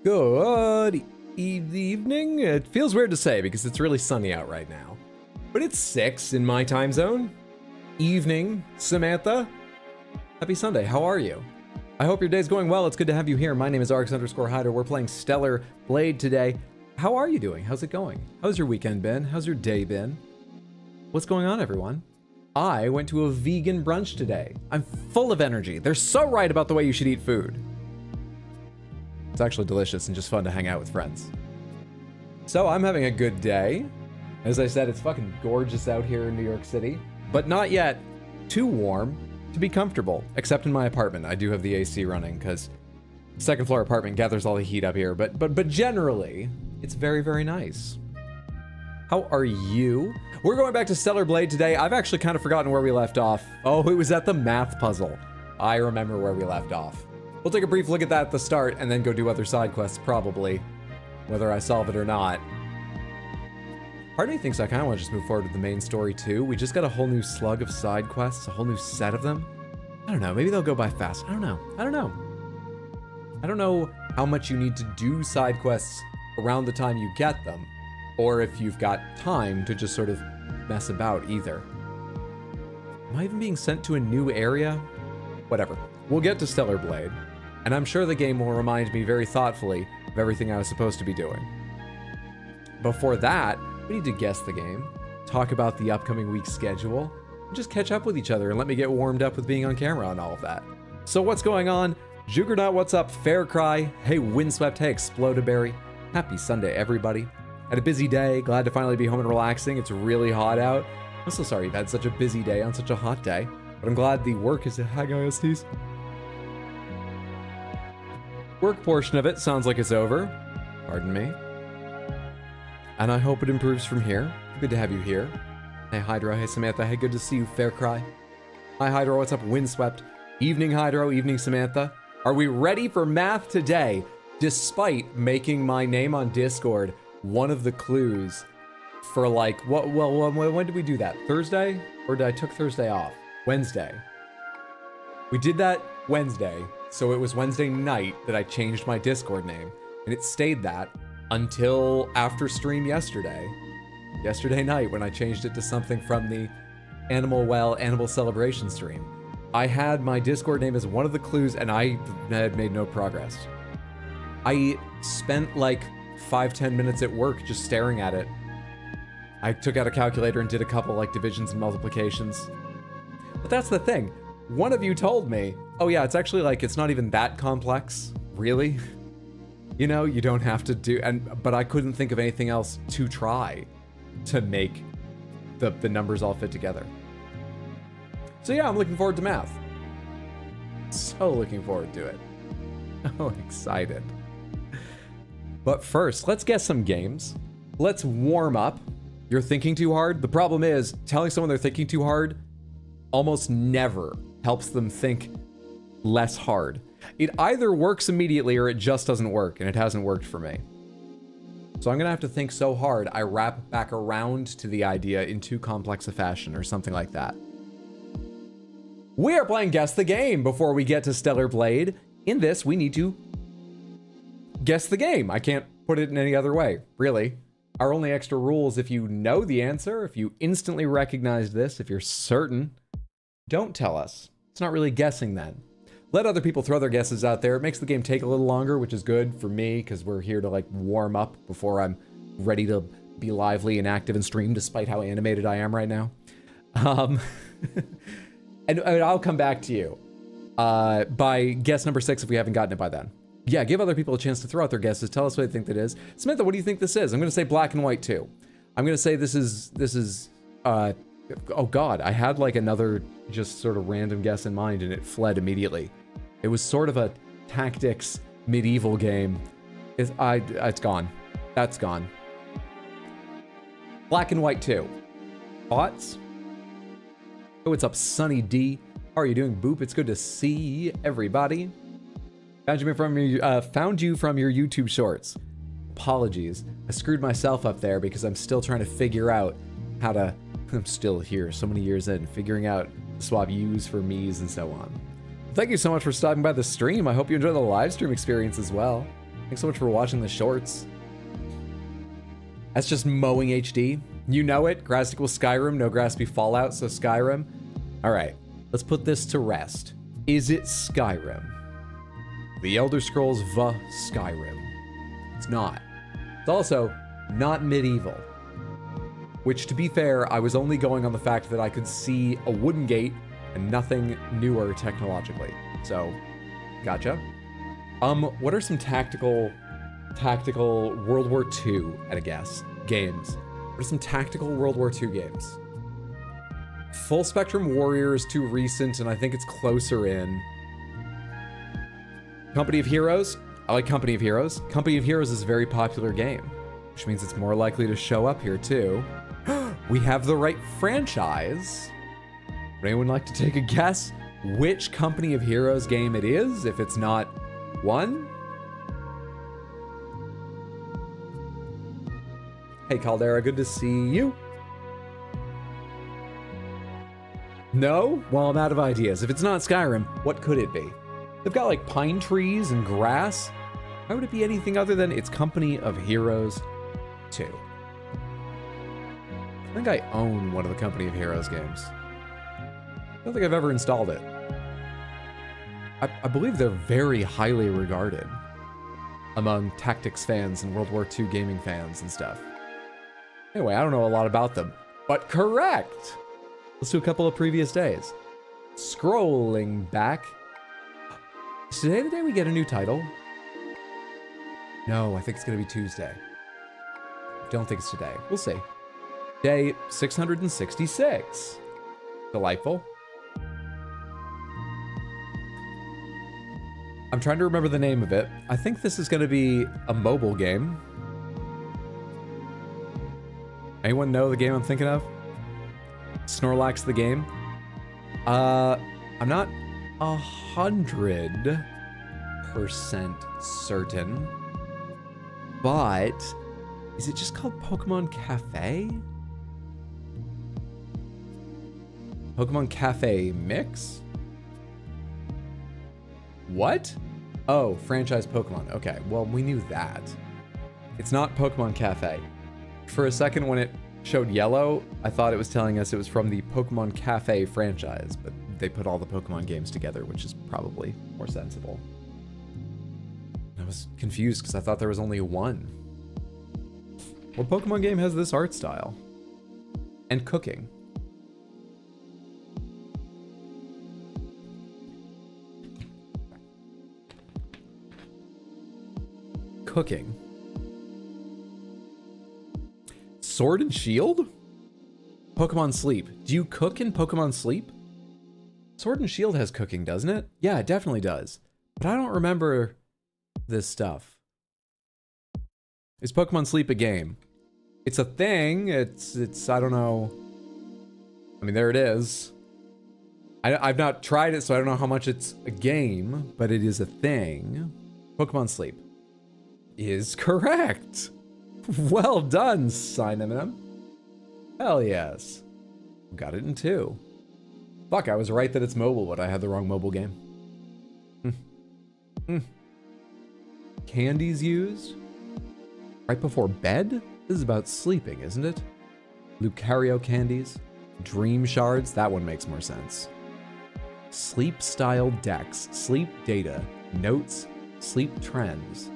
Good evening. It feels weird to say because it's really sunny out right now. But it's 6 in my time zone. Evening, Samantha. Happy Sunday. How are you? I hope your day's going well. It's good to have you here. My name is Arx_Hyder. We're playing Stellar Blade today. How are you doing? How's it going? How's your weekend been? How's your day been? What's going on, everyone? I went to a vegan brunch today. I'm full of energy. They're so right about the way you should eat food. It's actually delicious and just fun to hang out with friends. So I'm having a good day. As I said, it's fucking gorgeous out here in New York City, but not yet too warm to be comfortable, except in my apartment. I do have the AC running because second floor apartment gathers all the heat up here, but generally it's very, very nice. How are you? We're going back to Stellar Blade today. I've actually kind of forgotten where we left off. Oh, it was at the math puzzle. I remember where we left off. We'll take a brief look at that at the start and then go do other side quests, probably, whether I solve it or not. Part of me thinks I kind of want to just move forward with the main story too. We just got a whole new slug of side quests, a whole new set of them. I don't know, maybe they'll go by fast. I don't know. I don't know how much you need to do side quests around the time you get them, or if you've got time to just sort of mess about either. Am I even being sent to a new area? Whatever. We'll get to Stellar Blade, and I'm sure the game will remind me very thoughtfully of everything I was supposed to be doing. Before that, we need to guess the game, talk about the upcoming week's schedule, and just catch up with each other and let me get warmed up with being on camera and all of that. So what's going on? Juggernaut, what's up? Fair Cry, hey Windswept, hey Explodaberry. Happy Sunday, everybody. Had a busy day, glad to finally be home and relaxing. It's really hot out. I'm so sorry you've had such a busy day on such a hot day, but I'm glad the work is ISTs. Work portion of it sounds like it's over. Pardon me. And I hope it improves from here. Good to have you here. Hey Hydro, hey Samantha, hey good to see you, Fair Cry. Hi Hydro, what's up, Windswept? Evening Hydro, evening Samantha. Are we ready for math today? Despite making my name on Discord one of the clues for like, when did we do that? Thursday? Or did I took Thursday off? Wednesday. We did that Wednesday, so it was Wednesday night that I changed my Discord name, and it stayed that until after stream yesterday night when I changed it to something from the Animal Celebration stream. I had my Discord name as one of the clues and I had made no progress. I spent like 5-10 minutes at work just staring at it. I took out a calculator and did a couple like divisions and multiplications. But that's the thing. One of you told me, oh yeah, it's actually like, it's not even that complex, really. You know, you don't have to do, but I couldn't think of anything else to try to make the numbers all fit together. So yeah, I'm looking forward to math. So looking forward to it. Oh, excited. But first, let's guess some games. Let's warm up. You're thinking too hard? The problem is, telling someone they're thinking too hard almost never helps them think less hard. It either works immediately or it just doesn't work, and it hasn't worked for me. So I'm gonna have to think so hard I wrap back around to the idea in too complex a fashion or something like that. We are playing Guess the Game before we get to Stellar Blade. In this, we need to guess the game. I can't put it in any other way, really. Our only extra rule is if you know the answer, if you instantly recognize this, if you're certain, don't tell us. It's not really guessing then. Let other people throw their guesses out there. It makes the game take a little longer, which is good for me because we're here to like warm up before I'm ready to be lively and active and stream, despite how animated I am right now. And I'll come back to you by guess number 6 if we haven't gotten it by then. Yeah, give other people a chance to throw out their guesses. Tell us what they think that is. Samantha, what do you think this is? I'm going to say black and white too. I'm going to say this is oh God, I had like another just sort of random guess in mind and it fled immediately. It was sort of a tactics medieval game. It's gone. That's gone. Black and white too. Thoughts? Oh, what's up, Sunny D? How are you doing, Boop? It's good to see everybody. Found you from your YouTube shorts. Apologies. I screwed myself up there because I'm still trying to figure out how to... I'm still here, so many years in, figuring out to swap yous for me's and so on. Thank you so much for stopping by the stream. I hope you enjoy the live stream experience as well. Thanks so much for watching the shorts. That's just mowing HD. You know it. Grass equals Skyrim. No grass be Fallout, so Skyrim. All right, let's put this to rest. Is it Skyrim? The Elder Scrolls V Skyrim. It's not. It's also not medieval. Which, to be fair, I was only going on the fact that I could see a wooden gate and nothing newer technologically. So, gotcha. What are some tactical World War II, at a guess, games? What are some tactical World War II games? Full Spectrum Warrior is too recent, and I think it's closer in. Company of Heroes? I like Company of Heroes. Company of Heroes is a very popular game, which means it's more likely to show up here too. We have the right franchise. Would anyone like to take a guess which Company of Heroes game it is, if it's not one? Hey Caldera, good to see you. No? Well, I'm out of ideas. If it's not Skyrim, what could it be? They've got like pine trees and grass. Why would it be anything other than it's Company of Heroes 2? I think I own one of the Company of Heroes games. I don't think I've ever installed it. I believe they're very highly regarded among tactics fans and World War II gaming fans and stuff. Anyway, I don't know a lot about them, but correct! Let's do a couple of previous days. Scrolling back. Is today the day we get a new title? No, I think it's gonna be Tuesday. Don't think it's today. We'll see. Day 666. Delightful. I'm trying to remember the name of it. I think this is gonna be a mobile game. Anyone know the game I'm thinking of? Snorlax the game? I'm not 100% certain, but is it just called Pokemon Cafe? Pokemon Cafe Mix? What? Oh, franchise Pokemon. Okay, well, we knew that. It's not Pokemon Cafe. For a second when it showed yellow, I thought it was telling us it was from the Pokemon Cafe franchise, but they put all the Pokemon games together, which is probably more sensible. I was confused because I thought there was only one. What Pokemon game has this art style? And cooking. Cooking. Sword and Shield? Pokemon Sleep. Do you cook in Pokemon Sleep? Sword and Shield has cooking, doesn't it? Yeah, it definitely does. But I don't remember this stuff. Is Pokemon Sleep a game? It's a thing. It's I don't know. I mean, there it is. I've not tried it, so I don't know how much it's a game, but it is a thing. Pokemon Sleep is correct. Well done, Cinnamon. Hell yes. Got it in 2. Fuck, I was right that it's mobile, but I had the wrong mobile game. Candies used? Right before bed? This is about sleeping, isn't it? Lucario candies? Dream shards? That one makes more sense. Sleep style decks. Sleep data. Notes. Sleep trends.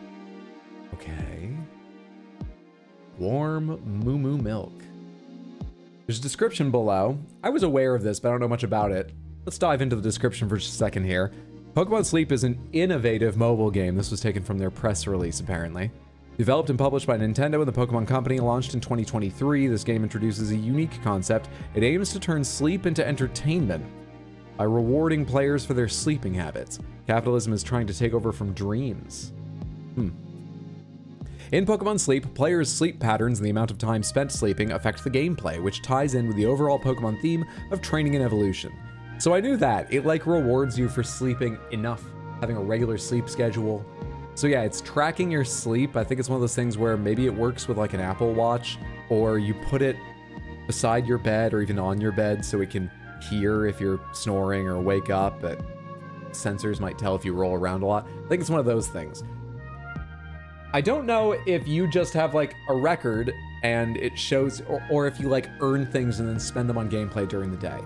Okay. Warm moo moo milk. There's a description below. I was aware of this, but I don't know much about it. Let's dive into the description for just a second here. Pokemon Sleep is an innovative mobile game. This was taken from their press release, apparently. Developed and published by Nintendo and the Pokemon Company, launched in 2023, this game introduces a unique concept. It aims to turn sleep into entertainment by rewarding players for their sleeping habits. Capitalism is trying to take over from dreams. In Pokemon Sleep, players' sleep patterns and the amount of time spent sleeping affect the gameplay, which ties in with the overall Pokemon theme of training and evolution. So I knew that. It like rewards you for sleeping enough, having a regular sleep schedule. So yeah, it's tracking your sleep. I think it's one of those things where maybe it works with like an Apple Watch, or you put it beside your bed or even on your bed so it can hear if you're snoring or wake up, but sensors might tell if you roll around a lot. I think it's one of those things. I don't know if you just have like a record and it shows, or if you like earn things and then spend them on gameplay during the day.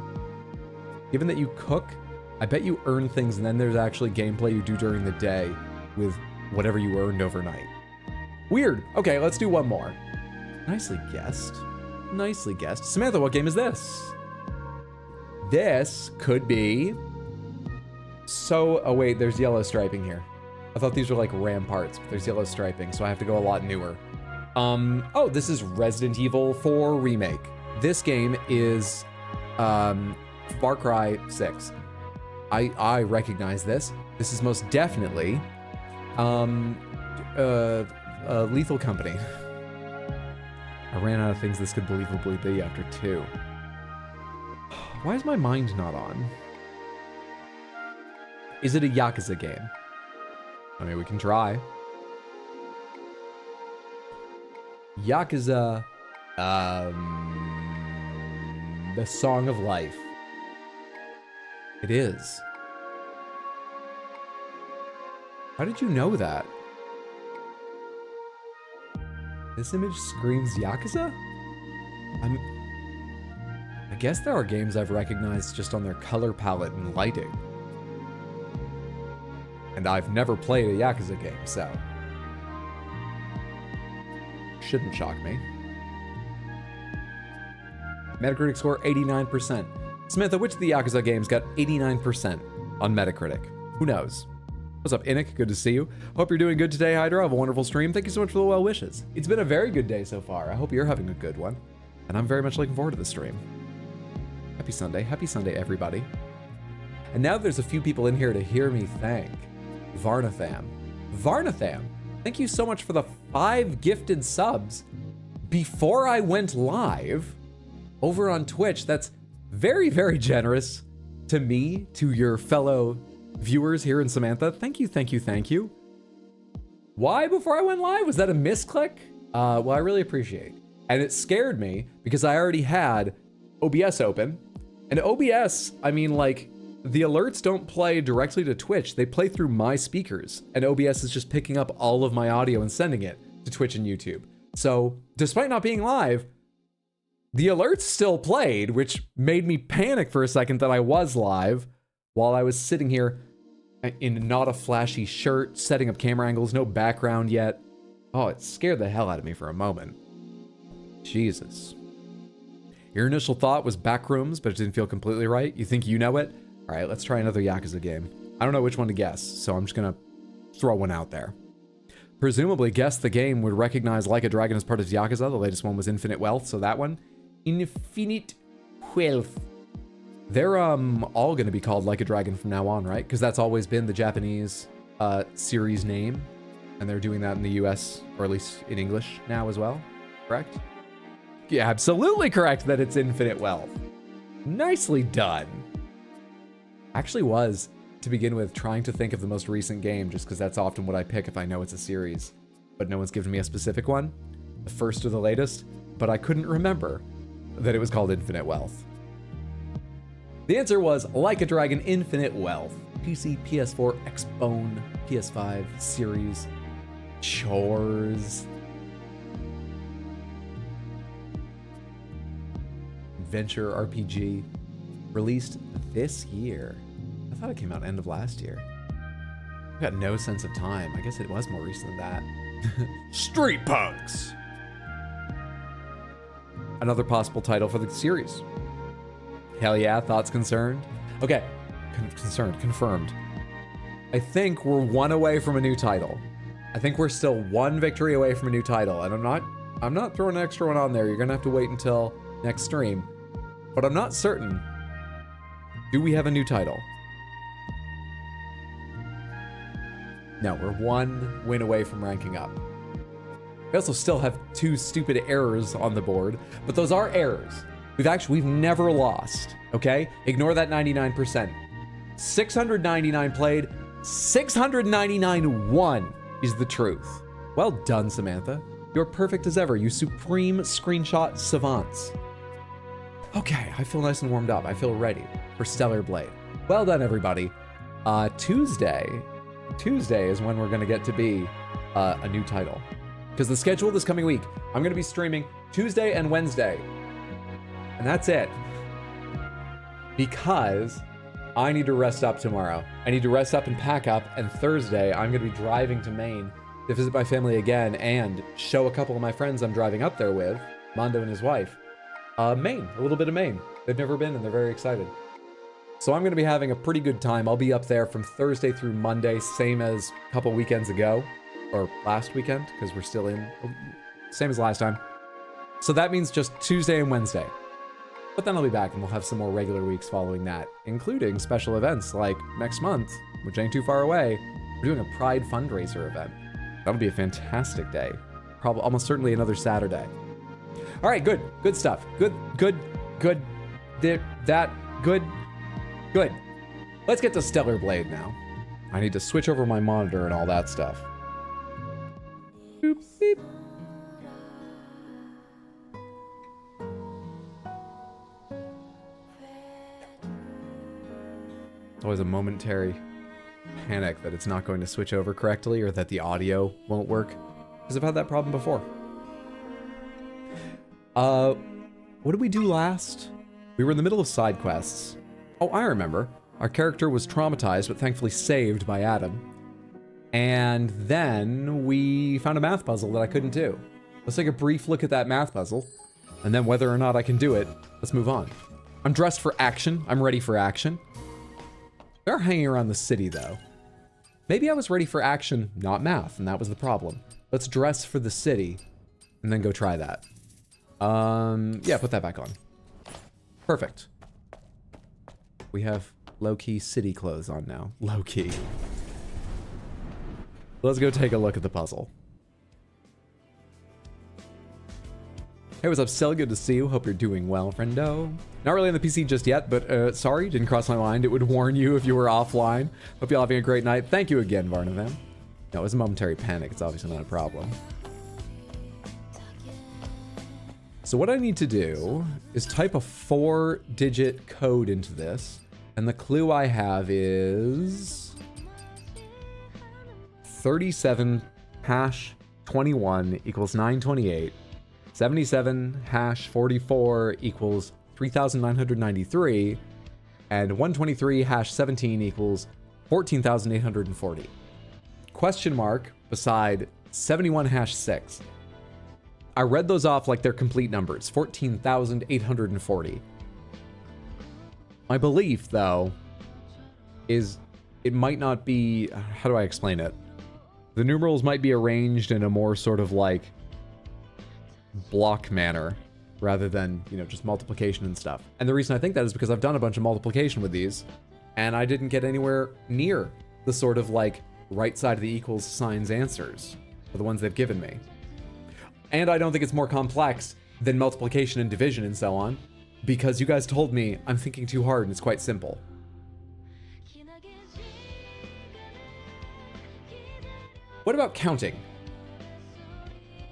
Given that you cook, I bet you earn things and then there's actually gameplay you do during the day with whatever you earned overnight. Weird. Okay, let's do one more. Nicely guessed. Nicely guessed. Samantha, what game is this? This could be... oh wait, there's yellow striping here. I thought these were like ramparts, but there's yellow striping, so I have to go a lot newer. Oh, this is Resident Evil 4 Remake. This game is Far Cry 6. I recognize this. This is most definitely Lethal Company. I ran out of things this could believably be after 2. Why is my mind not on? Is it a Yakuza game? I mean, we can try. Yakuza, The Song of Life. It is. How did you know that? This image screams Yakuza? I guess there are games I've recognized just on their color palette and lighting. And I've never played a Yakuza game, so... shouldn't shock me. Metacritic score, 89%. Samantha, which of the Yakuza games got 89% on Metacritic? Who knows? What's up, Inik? Good to see you. Hope you're doing good today, Hydra. Have a wonderful stream. Thank you so much for the well wishes. It's been a very good day so far. I hope you're having a good one. And I'm very much looking forward to the stream. Happy Sunday. Happy Sunday, everybody. And now there's a few people in here to hear me thank. Varnatham. Varnatham, thank you so much for the 5 gifted subs before I went live over on Twitch. That's very, very generous to me, to your fellow viewers here in Samantha. Thank you, thank you, thank you. Why before I went live? Was that a misclick? Well, I really appreciate it. And it scared me because I already had OBS open. And OBS, I mean, like, the alerts don't play directly to Twitch. They play through my speakers. And OBS is just picking up all of my audio and sending it to Twitch and YouTube. So, despite not being live, the alerts still played, which made me panic for a second that I was live while I was sitting here in not a flashy shirt, setting up camera angles, no background yet. Oh, it scared the hell out of me for a moment. Jesus. Your initial thought was backrooms, but it didn't feel completely right. You think you know it? All right, let's try another Yakuza game. I don't know which one to guess, so I'm just gonna throw one out there. Presumably, guess the game would recognize Like a Dragon as part of Yakuza. The latest one was Infinite Wealth, so that one. Infinite Wealth. They're all gonna be called Like a Dragon from now on, right? Because that's always been the Japanese series name, and they're doing that in the US, or at least in English now as well, correct? Yeah, absolutely correct that it's Infinite Wealth. Nicely done. Actually was, to begin with, trying to think of the most recent game, just because that's often what I pick if I know it's a series. But no one's given me a specific one, the first or the latest, but I couldn't remember that it was called Infinite Wealth. The answer was Like a Dragon Infinite Wealth. PC, PS4, Xbone, PS5, series, chores. Adventure RPG, released this year. I thought it came out end of last year. I've got no sense of time. I guess it was more recent than that. Street Punks! Another possible title for the series. Hell yeah, thoughts concerned? Okay, confirmed. I think we're 1 away from a new title. I think we're still 1 victory away from a new title, and I'm not throwing an extra one on there. You're gonna have to wait until next stream. But I'm not certain. Do we have a new title? No, we're 1 win away from ranking up. We also still have 2 stupid errors on the board, but those are errors. We've never lost, okay? Ignore that 99%. 699 played, 699 won is the truth. Well done, Samantha. You're perfect as ever, you supreme screenshot savants. Okay, I feel nice and warmed up. I feel ready for Stellar Blade. Well done, everybody. Tuesday is when we're gonna get to be a new title. Because the schedule this coming week, I'm going to be streaming Tuesday and Wednesday. And that's it. Because I need to rest up tomorrow. I need to rest up and pack up. And Thursday, I'm going to be driving to Maine to visit my family again and show a couple of my friends I'm driving up there with, Mondo and his wife, Maine, a little bit of Maine. They've never been and they're very excited. So I'm going to be having a pretty good time. I'll be up there from Thursday through Monday, same as a couple weekends ago, or last weekend, because we're still in, same as last time. So that means just Tuesday and Wednesday. But then I'll be back and we'll have some more regular weeks following that, including special events like next month, which ain't too far away. We're doing a Pride fundraiser event. That'll be a fantastic day. Probably, almost certainly another Saturday. All right, good stuff. Good. Let's get to Stellar Blade now. I need to switch over my monitor and all that stuff. Boop, beep. It's always a momentary panic that it's not going to switch over correctly or that the audio won't work, because I've had that problem before. What did we do last? We were in the middle of side quests. Oh, I remember. Our character was traumatized, but thankfully saved by Adam. And then we found a math puzzle that I couldn't do. Let's take a brief look at that math puzzle, and then whether or not I can do it, let's move on. I'm dressed for action. I'm ready for action. They're hanging around the city, though. Maybe I was ready for action, not math, and that was the problem. Let's dress for the city, and then go try that. Yeah, put that back on. Perfect. We have low-key city clothes on now. Low-key. Let's go take a look at the puzzle. Hey, what's up, Sel? Good to see you. Hope you're doing well, friendo. Not really on the PC just yet, but sorry, didn't cross my mind. It would warn you if you were offline. Hope you're having a great night. Thank you again, Varnavam. No, it was a momentary panic. It's obviously not a problem. So what I need to do is type a 4-digit code into this, and the clue I have is 37 hash 21 equals 928. 77 hash 44 equals 3,993, and 123 hash 17 equals 14,840. Question mark beside 71 hash 6. I read those off like they're complete numbers, 14,840. My belief, though, is it might not be, how do I explain it? The numerals might be arranged in a more sort of like block manner rather than, you know, just multiplication and stuff. And the reason I think that is because I've done a bunch of multiplication with these and I didn't get anywhere near the sort of like right side of the equals signs answers for the ones they've given me. And I don't think it's more complex than multiplication and division and so on, because you guys told me I'm thinking too hard and it's quite simple. What about counting?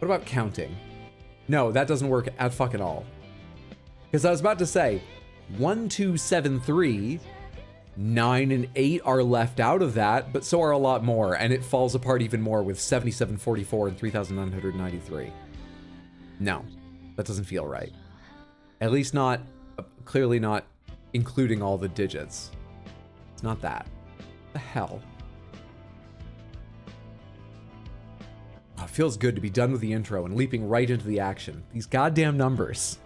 What about counting? No, that doesn't work at fucking all. Because I was about to say, 1, 2, 7, 3, 9 and 8 are left out of that, but so are a lot more, and it falls apart even more with 7744 and 3,993. No, that doesn't feel right. At least not, clearly not including all the digits. It's not that. What the hell? Oh, it feels good to be done with the intro and leaping right into the action. These goddamn numbers.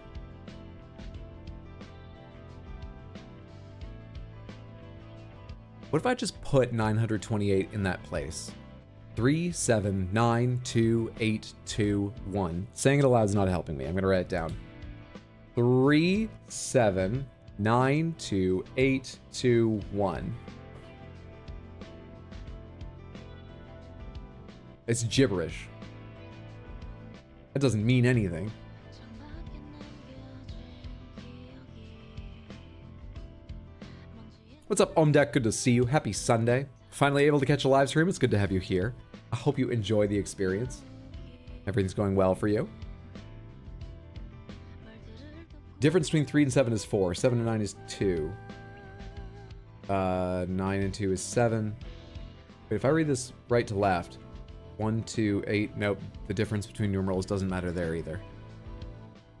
What if I just put 928 in that place? 3, 7, 9, 2, 8, 2, 1. Saying it aloud is not helping me. I'm going to write it down. 3, 7, 9, 2, 8, 2, 1. It's gibberish. That doesn't mean anything. What's up, Omdeck? Good to see you. Happy Sunday. Finally able to catch a live stream. It's good to have you here. I hope you enjoy the experience. Everything's going well for you. Difference between 3 and 7 is 4. 7 and 9 is 2. 9 and 2 is 7. But if I read this right to left, 1, 2, 8. Nope. The difference between numerals doesn't matter there either.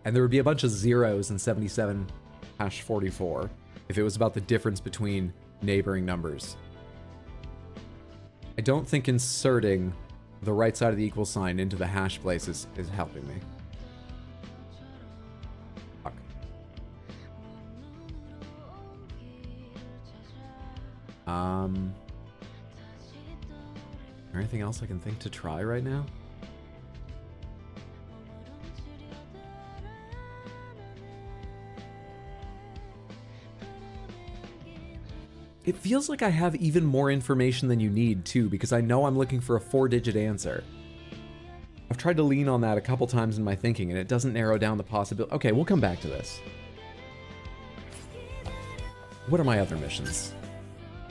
And there would be a bunch of zeros in 77-44 if it was about the difference between neighboring numbers. I don't think inserting the right side of the equal sign into the hash place is helping me. Fuck. Anything else I can think to try right now? It feels like I have even more information than you need, too, because I know I'm looking for a 4-digit answer. I've tried to lean on that a couple times in my thinking, and it doesn't narrow down the possibility. Okay, we'll come back to this. What are my other missions?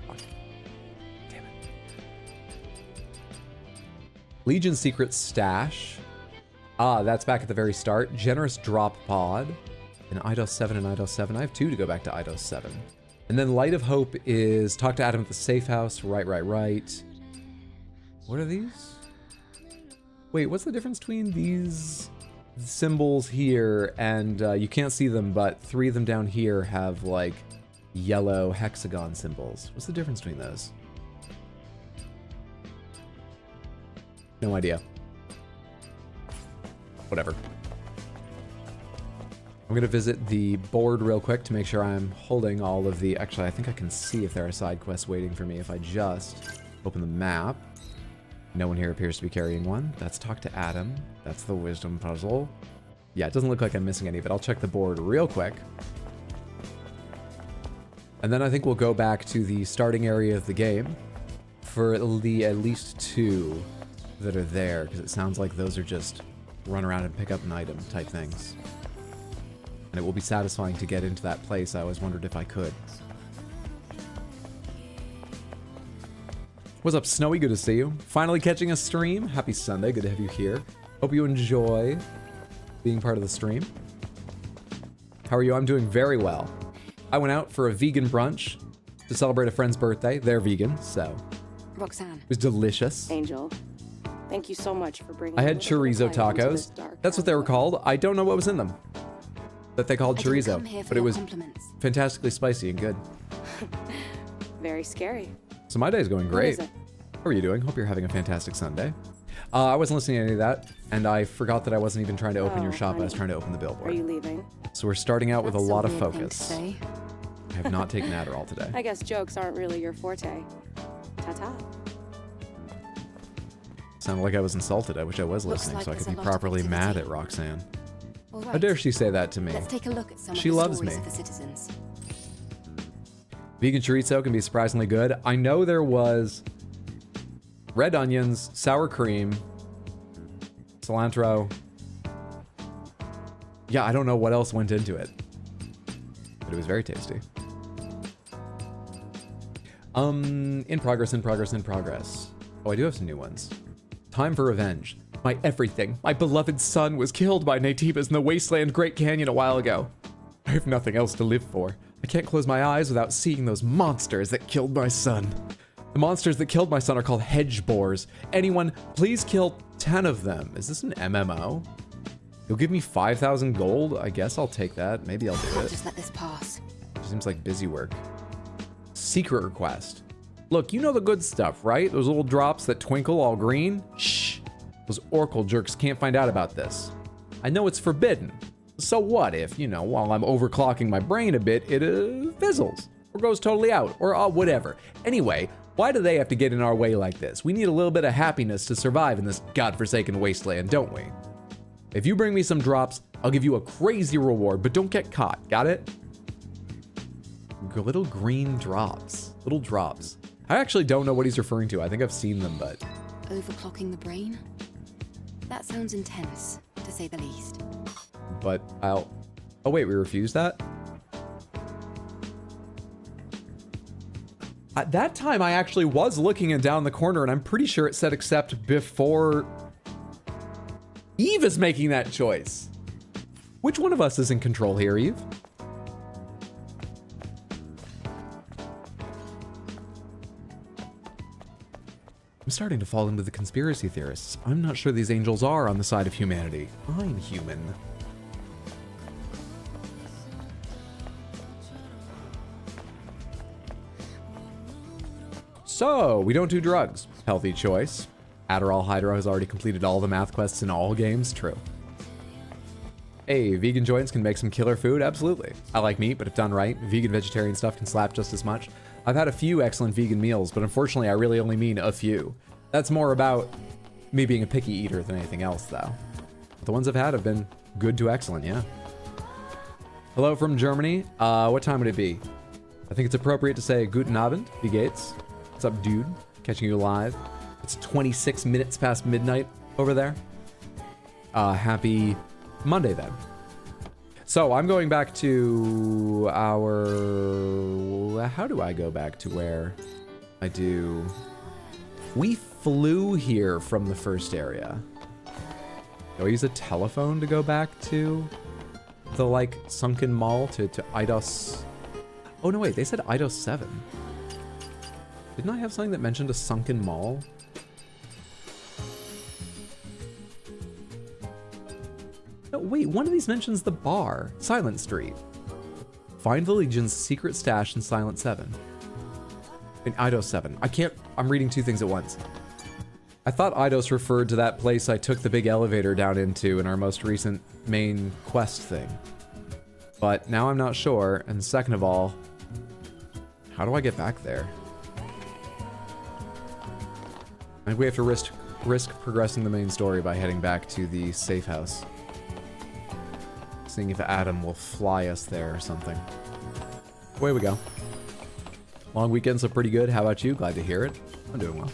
Fuck. Damn it. Legion Secret Stash. Ah, that's back at the very start. Generous Drop Pod. And IDOS 7 and IDOS 7. I have 2 to go back to IDOS 7. And then Light of Hope is talk to Adam at the safe house. Right. What are these? Wait, what's the difference between these symbols here and you can't see them, but 3 of them down here have like yellow hexagon symbols. What's the difference between those? No idea. Whatever. I'm going to visit the board real quick to make sure I'm holding all of the... Actually, I think I can see if there are side quests waiting for me if I just open the map. No one here appears to be carrying one. That's talk to Adam. That's the wisdom puzzle. Yeah, it doesn't look like I'm missing any, but I'll check the board real quick. And then I think we'll go back to the starting area of the game for the at least 2 that are there, because it sounds like those are just run around and pick up an item type things. And it will be satisfying to get into that place. I always wondered if I could. What's up, Snowy? Good to see you. Finally catching a stream. Happy Sunday. Good to have you here. Hope you enjoy being part of the stream. How are you? I'm doing very well. I went out for a vegan brunch to celebrate a friend's birthday. They're vegan, so... Roxanne. It was delicious. Angel. Thank you so much for bringing... I had chorizo tacos. That's what they were called. I don't know what was in them that they called chorizo, but it was fantastically spicy and good. Very scary. So my day's going great. How are you doing? Hope you're having a fantastic Sunday. I wasn't listening to any of that, and I forgot that I wasn't even trying to open your shop. Honey. I was trying to open the billboard. Are you leaving? So we're starting out with a lot of focus. I have not taken Adderall today. I guess jokes aren't really your forte. Ta-ta. Sounded like I was insulted. I wish I was listening so I could be properly mad at Roxanne. Right. How dare she say that to me? Let's take a look at some she of the loves me. Of the citizens. Vegan chorizo can be surprisingly good. I know there was red onions, sour cream, cilantro. Yeah, I don't know what else went into it, but it was very tasty. In progress. Oh, I do have some new ones. Time for revenge. My everything. My beloved son was killed by Naytibas in the wasteland Great Canyon a while ago. I have nothing else to live for. I can't close my eyes without seeing those monsters that killed my son. The monsters that killed my son are called hedge boars. Anyone, please kill 10 of them. Is this an MMO? You'll give me 5,000 gold? I guess I'll take that. Maybe I'll do it. Just let this pass. Seems like busy work. Secret request. Look, you know the good stuff, right? Those little drops that twinkle all green? Shh. Those Oracle jerks can't find out about this. I know it's forbidden. So what if, while I'm overclocking my brain a bit, it fizzles or goes totally out or whatever. Anyway, why do they have to get in our way like this? We need a little bit of happiness to survive in this godforsaken wasteland, don't we? If you bring me some drops, I'll give you a crazy reward, but don't get caught. Got it? Little green drops. Little drops. I actually don't know what he's referring to. I think I've seen them, but... Overclocking the brain? That sounds intense, to say the least. But I'll... Oh wait, we refused that? At that time, I actually was looking and down the corner, and I'm pretty sure it said accept before... Eve is making that choice. Which one of us is in control here, Eve? I'm starting to fall in with the conspiracy theorists. I'm not sure these angels are on the side of humanity. I'm human. So, we don't do drugs. Healthy choice. Adderall Hydro has already completed all the math quests in all games. True. Hey, vegan joints can make some killer food? Absolutely. I like meat, but if done right, vegan vegetarian stuff can slap just as much. I've had a few excellent vegan meals, but unfortunately I really only mean a few. That's more about me being a picky eater than anything else, though. The ones I've had have been good to excellent, yeah. Hello from Germany. What time would it be? I think it's appropriate to say Guten Abend, wie geht's? What's up, dude? Catching you live. It's 26 minutes past midnight over there. Happy Monday, then. So, I'm going back to our... How do I go back to where I do... We flew here from the first area. Do I use a telephone to go back to the, like, sunken mall to Eidos? Oh, no, wait. They said Eidos 7. Didn't I have something that mentioned a sunken mall? No, wait. One of these mentions the bar. Silent Street. Find the Legion's secret stash in Silent 7. In Eidos 7. I'm reading two things at once. I thought Eidos referred to that place I took the big elevator down into in our most recent main quest thing. But now I'm not sure, and second of all, how do I get back there? I think we have to risk progressing the main story by heading back to the safe house. Seeing if Adam will fly us there or something. Away we go. Long weekends are pretty good. How about you? Glad to hear it. I'm doing well.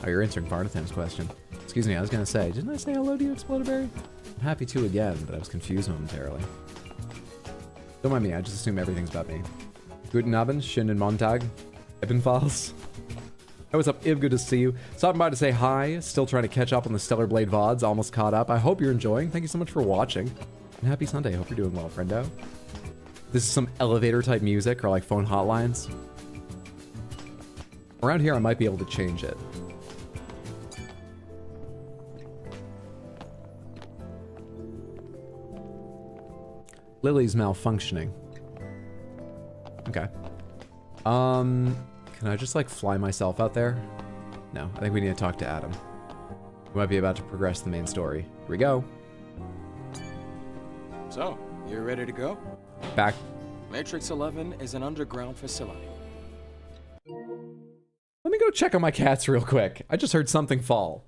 Oh, you're answering Varnatham's question. Excuse me, I was gonna say, didn't I say hello to you, Explodaberry? I'm happy to again, but I was confused momentarily. Don't mind me, I just assume everything's about me. Guten Abend, schönen Montag, Ebenfalls. Hey, what's up, Iv? Good to see you. Stopping by to say hi. Still trying to catch up on the Stellar Blade VODs. Almost caught up. I hope you're enjoying. Thank you so much for watching. And happy Sunday. Hope you're doing well, friendo. This is some elevator type music or like phone hotlines. Around here, I might be able to change it. Lily's malfunctioning. Okay. Can I just like fly myself out there? No, I think we need to talk to Adam. We might be about to progress the main story. Here we go. So, you're ready to go? Back. Matrix 11 is an underground facility. Let me go check on my cats real quick. I just heard something fall.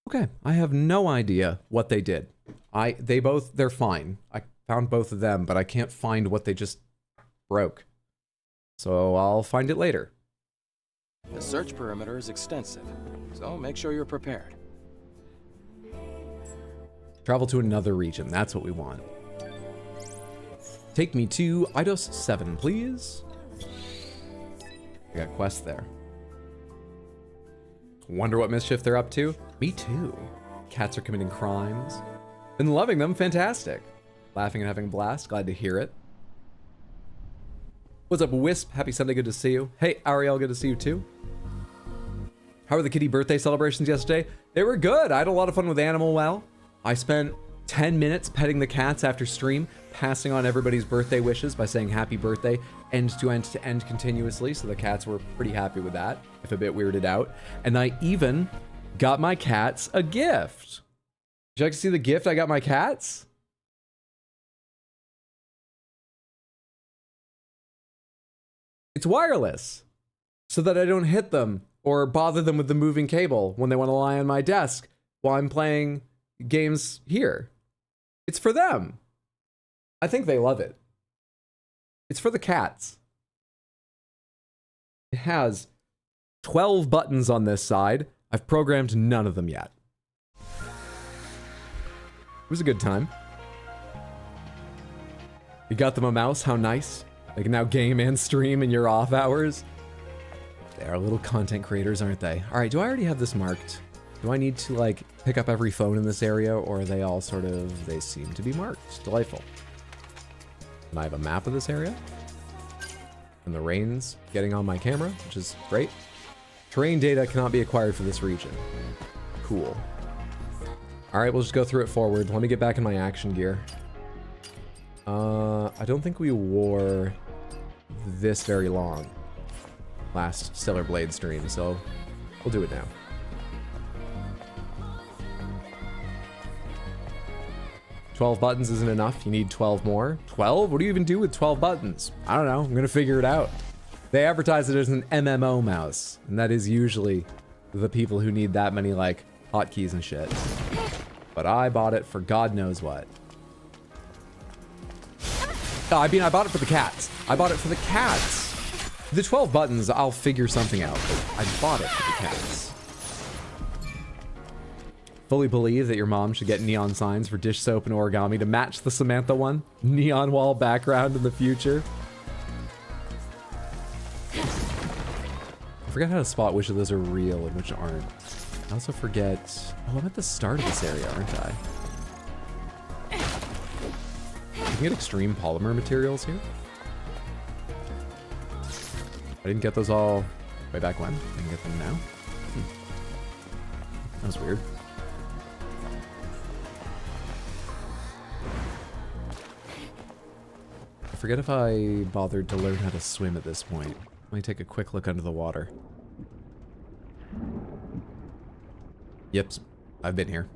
Okay, I have no idea what they did. They're fine. I found both of them, but I can't find what they just broke. So I'll find it later. The search perimeter is extensive, so make sure you're prepared. Travel to another region, that's what we want. Take me to Eidos 7, please. I got quests there. Wonder what mischief they're up to? Me too. Cats are committing crimes. Been loving them, fantastic. Laughing and having a blast, glad to hear it. What's up, Wisp? Happy Sunday, good to see you. Hey, Ariel, good to see you too. How were the kitty birthday celebrations yesterday? They were good. I had a lot of fun with Animal Well. I spent 10 minutes petting the cats after stream, passing on everybody's birthday wishes by saying happy birthday, end to end continuously, so the cats were pretty happy with that, if a bit weirded out. And I even got my cats a gift. Would you like to see the gift I got my cats? It's wireless, so that I don't hit them or bother them with the moving cable when they want to lie on my desk while I'm playing games here. It's for them. I think they love it. It's for the cats. It has 12 buttons on this side. I've programmed none of them yet. It was a good time. You got them a mouse? How nice. They can now game and stream in your off hours. They are little content creators, aren't they? All right, do I already have this marked? Do I need to, like, pick up every phone in this area, or are they all sort of... They seem to be marked. Delightful. And I have a map of this area. And the rain's getting on my camera, which is great. Terrain data cannot be acquired for this region. Cool. All right, we'll just go through it forward. Let me get back in my action gear. I don't think we wore this very long last Stellar Blade stream, so we'll do it now. $12 buttons isn't enough. You need 12 more. 12? What do you even do with 12 buttons? I don't know. I'm gonna figure it out. They advertise it as an MMO mouse, and that is usually the people who need that many, like, hotkeys and shit. But I bought it for God knows what. I mean, I bought it for the cats. I bought it for the cats. The 12 buttons, I'll figure something out, but I bought it for the cats. Fully believe that your mom should get neon signs for dish soap and origami to match the Samantha one. Neon wall background in the future. I forget how to spot which of those are real and which aren't. I also forget... Oh, I'm at the start of this area, aren't I? You can get extreme polymer materials here. I didn't get those all way back when. I can get them now. That was weird. I forget if I bothered to learn how to swim at this point. Let me take a quick look under the water. Yep, I've been here.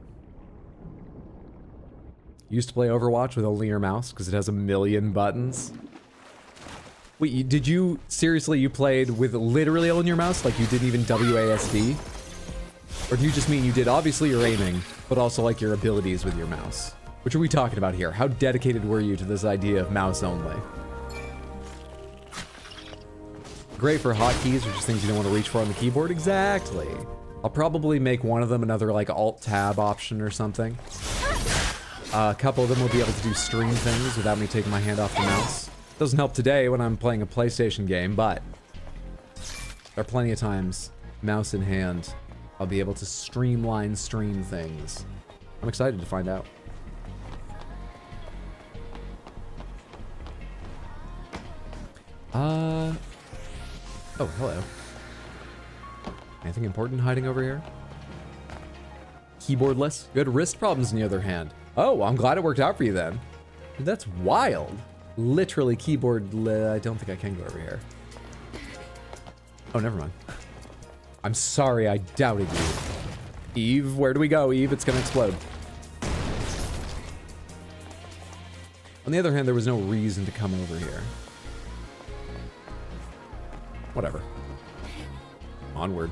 Used to play Overwatch with only your mouse because it has a million buttons. Wait, did you, seriously, you played with literally only your mouse? Like you didn't even WASD? Or do you just mean you did obviously your aiming, but also like your abilities with your mouse? Which are we talking about here? How dedicated were you to this idea of mouse only? Great for hotkeys or just things you don't want to reach for on the keyboard? Exactly. I'll probably make one of them another like Alt-Tab option or something. A couple of them will be able to do stream things without me taking my hand off the mouse. Doesn't help today when I'm playing a PlayStation game, but there are plenty of times, mouse in hand, I'll be able to stream things. I'm excited to find out. Oh, hello. Anything important hiding over here? Keyboardless? Good wrist problems on the other hand. Oh, well, I'm glad it worked out for you then. Dude, that's wild. Literally I don't think I can go over here. Oh, never mind. I'm sorry, I doubted you. Eve, where do we go? Eve, it's gonna explode. On the other hand, there was no reason to come over here. Whatever. Onward.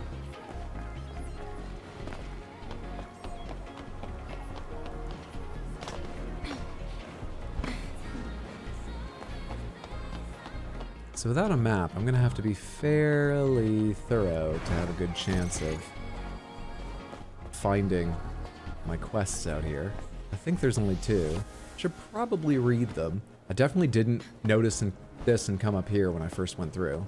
So without a map, I'm gonna have to be fairly thorough to have a good chance of finding my quests out here. I think there's only 2. Should probably read them. I definitely didn't notice this and come up here when I first went through.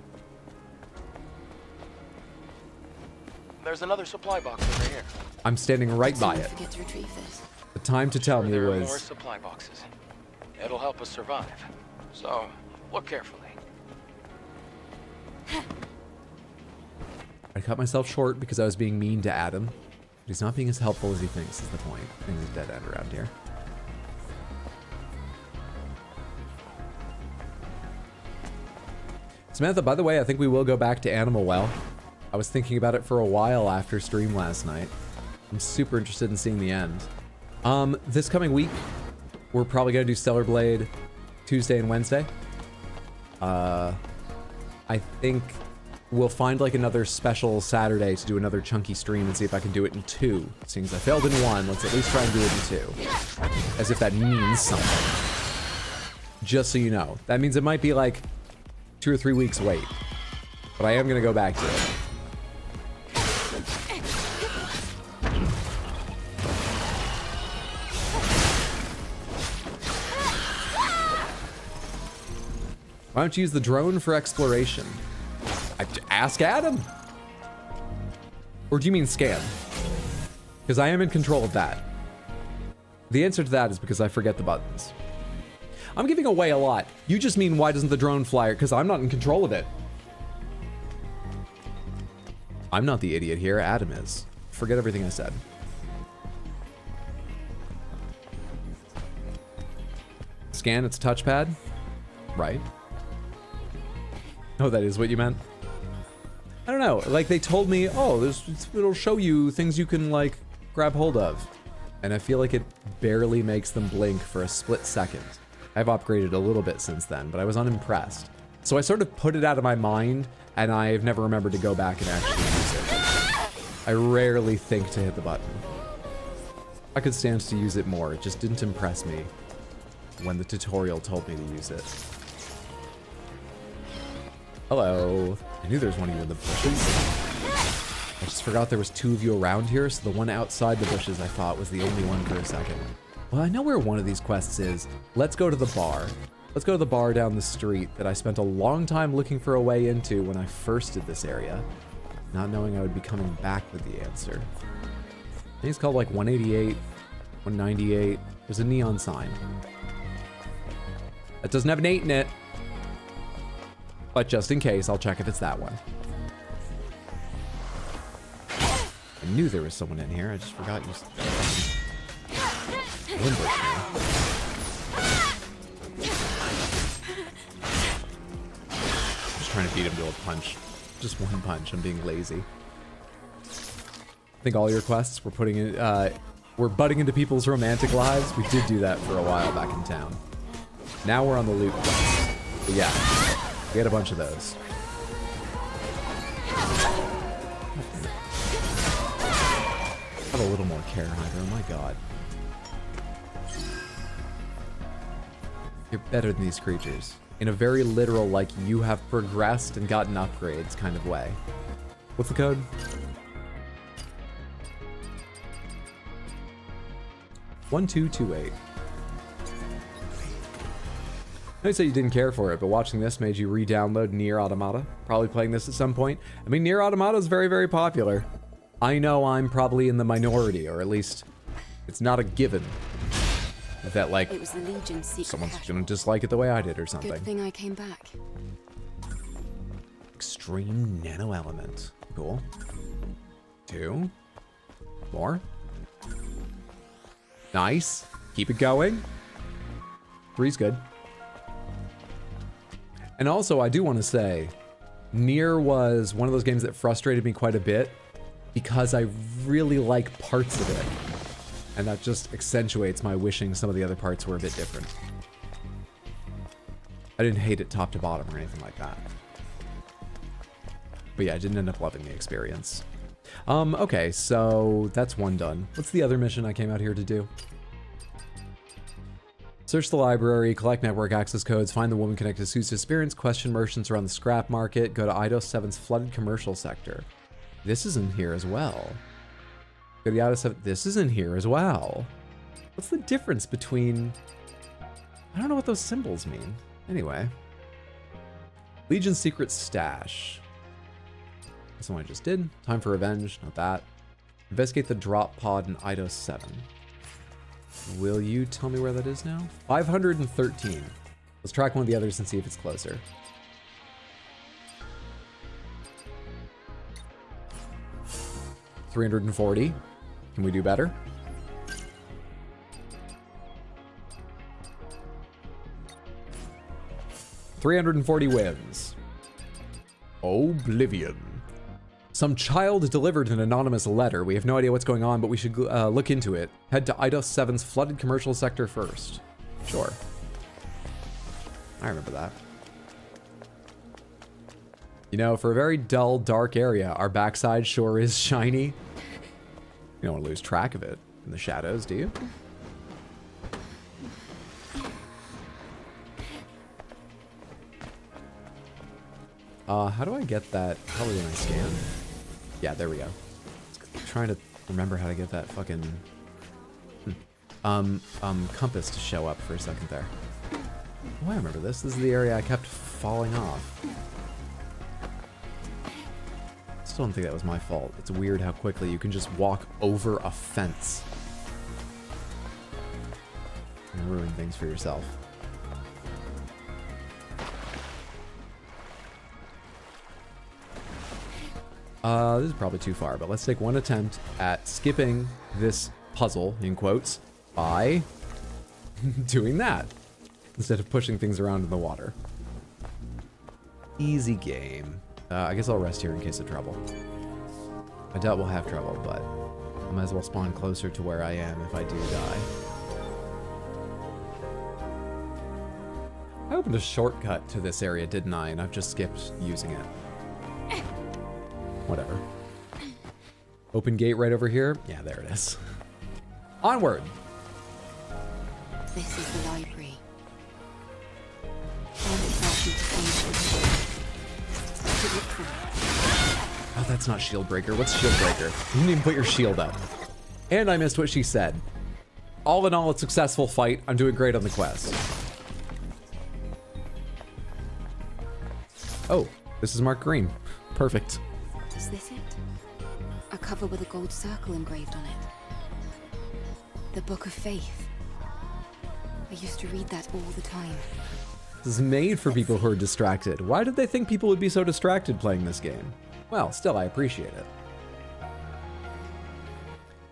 There's another supply box over here. I'm standing right by it. Forget to retrieve this. The time to tell me There are more was... supply boxes. It'll help us survive. So, look carefully. I cut myself short because I was being mean to Adam. But he's not being as helpful as he thinks is the point. I think he's a dead end around here. Samantha, by the way, I think we will go back to Animal Well. I was thinking about it for a while after stream last night. I'm super interested in seeing the end. This coming week, we're probably gonna do Stellar Blade Tuesday and Wednesday. I think we'll find like another special Saturday to do another chunky stream and see if I can do it in 2. Seeing as I failed in 1, let's at least try and do it in 2. As if that means something. Just so you know. That means it might be like 2 or 3 weeks wait. But I am gonna go back to it. Why don't you use the drone for exploration? Ask Adam. Or do you mean scan? Because I am in control of that. The answer to that is because I forget the buttons. I'm giving away a lot. You just mean why doesn't the drone fly? Because I'm not in control of it. I'm not the idiot here. Adam is. Forget everything I said. Scan its touchpad. Right. Oh, that is what you meant? I don't know. Like, they told me, oh, it'll show you things you can, like, grab hold of. And I feel like it barely makes them blink for a split second. I've upgraded a little bit since then, but I was unimpressed. So I sort of put it out of my mind, and I've never remembered to go back and actually use it. I rarely think to hit the button. I could stand to use it more. It just didn't impress me when the tutorial told me to use it. Hello. I knew there was one of you in the bushes. I just forgot there was two of you around here, so the one outside the bushes I thought was the only one for a second. Well, I know where one of these quests is. Let's go to the bar. Let's go to the bar down the street that I spent a long time looking for a way into when I first did this area, not knowing I would be coming back with the answer. I think it's called like 188, 198. There's a neon sign. That doesn't have an 8 in it. But just in case, I'll check if it's that one. I knew there was someone in here. I just forgot you. Just trying to beat him to a punch. Just one punch. I'm being lazy. I think all your quests we're putting in. We're butting into people's romantic lives. We did do that for a while back in town. Now we're on the loot quest. But yeah. We had a bunch of those. Have a little more care, Hydra. My God. You're better than these creatures. In a very literal, like, you have progressed and gotten upgrades kind of way. What's the code? "1228. I know you said you didn't care for it, but watching this made you re-download Nier Automata. Probably playing this at some point. I mean, Nier Automata is very, very popular. I know I'm probably in the minority, or at least it's not a given that, like, It was the Legion's secret someone's cache. gonna dislike it the way I did or something. Good thing I came back. Extreme nano element. Cool. 2 more. Nice. Keep it going. 3's good. And also, I do want to say, Nier was one of those games that frustrated me quite a bit because I really like parts of it. And that just accentuates my wishing some of the other parts were a bit different. I didn't hate it top to bottom or anything like that. But yeah, I didn't end up loving the experience. Okay, so that's one done. What's the other mission I came out here to do? Search the library, collect network access codes, find the woman connected to Sue's disappearance, question merchants around the scrap market, go to Eidos 7's flooded commercial sector. This is in here as well. Go to the Eidos 7. This is in here as well. What's the difference between... I don't know what those symbols mean. Anyway. Legion's secret stash. That's the one I just did. Time for revenge, not that. Investigate the drop pod in Eidos 7. Will you tell me where that is now? 513. Let's track one of the others and see if it's closer. $340. Can we do better? $340 wins. Oblivion. Some child delivered an anonymous letter. We have no idea what's going on, but we should look into it. Head to Eidos 7's flooded commercial sector first. Sure. I remember that. You know, for a very dull, dark area, our backside sure is shiny. You don't want to lose track of it in the shadows, do you? How do I get that? Probably when I scan. Yeah, there we go. I'm trying to remember how to get that fucking compass to show up for a second there. Oh, I remember this. This is the area I kept falling off. Still don't think that was my fault. It's weird how quickly you can just walk over a fence and ruin things for yourself. This is probably too far, but let's take one attempt at skipping this puzzle, in quotes, by doing that instead of pushing things around in the water. Easy game. I guess I'll rest here in case of trouble. I doubt we'll have trouble, but I might as well spawn closer to where I am if I do die. I opened a shortcut to this area, didn't I? And I've just skipped using it. Whatever. Open gate right over here. Yeah, there it is. Onward! This is the library. Oh, that's not shield breaker. What's shield breaker? You didn't even put your shield up. And I missed what she said. All in all, a successful fight. I'm doing great on the quest. Oh, this is Mark Green. Perfect. Is this it? A cover with a gold circle engraved on it. The Book of Faith. I used to read that all the time. This is made for people who are distracted. Why did they think people would be so distracted playing this game? Well, still, I appreciate it.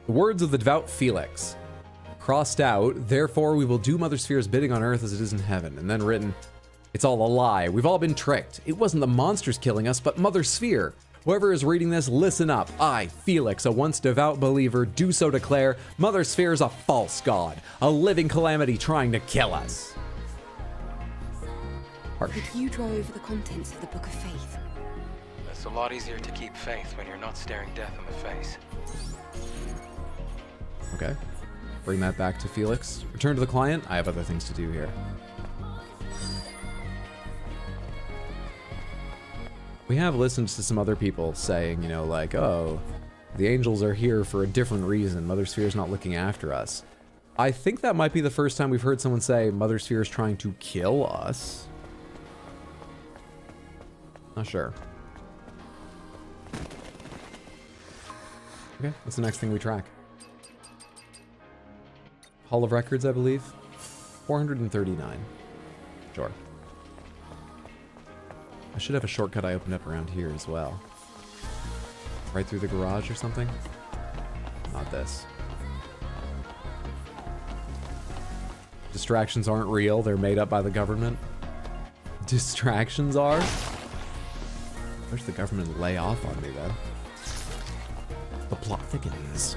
The words of the devout Felix. Crossed out, therefore we will do Mother Sphere's bidding on earth as it is in heaven. And then written, it's all a lie. We've all been tricked. It wasn't the monsters killing us, but Mother Sphere. Whoever is reading this, listen up. I, Felix, a once devout believer, do so declare Mother Sphere is a false god, a living calamity trying to kill us. Harsh. Could you draw over the contents of the Book of Faith? It's a lot easier to keep faith when you're not staring death in the face. Okay. Bring that back to Felix. Return to the client. I have other things to do here. We have listened to some other people saying, you know, like, oh, the angels are here for a different reason. Mother Sphere's not looking after us. I think that might be the first time we've heard someone say Mother Sphere is trying to kill us. Not sure. Okay, what's the next thing we track? Hall of Records, I believe. 439. Sure. I should have a shortcut I opened up around here as well. Right through the garage or something? Not this. Distractions aren't real, they're made up by the government. Distractions are? I wish the government lay off on me then. The plot thickens.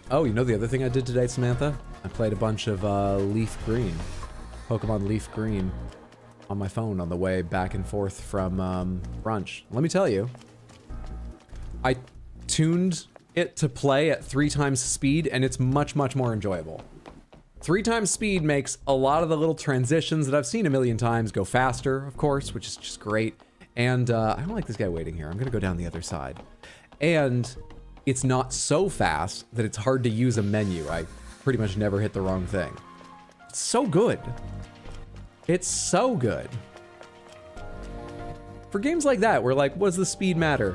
Oh, you know the other thing I did today, Samantha? I played a bunch of Leaf Green. Pokemon Leaf Green on my phone on the way back and forth from brunch. Let me tell you, I tuned it to play at 3 times speed and it's much, much more enjoyable. 3 times speed makes a lot of the little transitions that I've seen a million times go faster, of course, which is just great. And I don't like this guy waiting here. I'm gonna go down the other side. And it's not so fast that it's hard to use a menu. I pretty much never hit the wrong thing. It's so good. It's so good. For games like that, where like, what does the speed matter?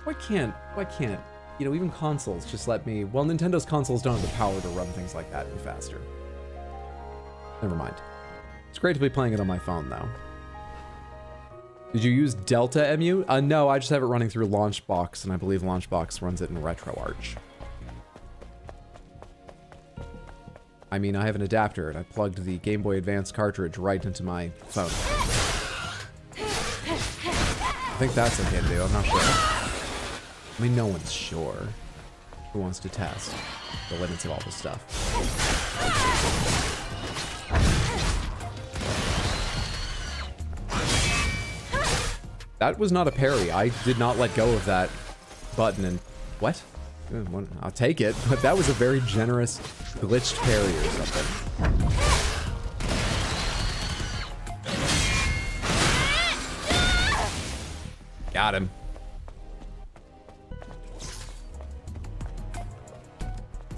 Why can't, you know, even consoles just let me, well, Nintendo's consoles don't have the power to run things like that any faster. Never mind. It's great to be playing it on my phone though. Did you use Delta Emu? No, I just have it running through Launchbox, and I believe Launchbox runs it in RetroArch. I mean, I have an adapter, and I plugged the Game Boy Advance cartridge right into my phone. I think that's okay to do, I'm not sure. I mean, no one's sure. Who wants to test the limits of all this stuff? That was not a parry. I did not let go of that button and... What? I'll take it, but that was a very generous glitched parry or something. Got him.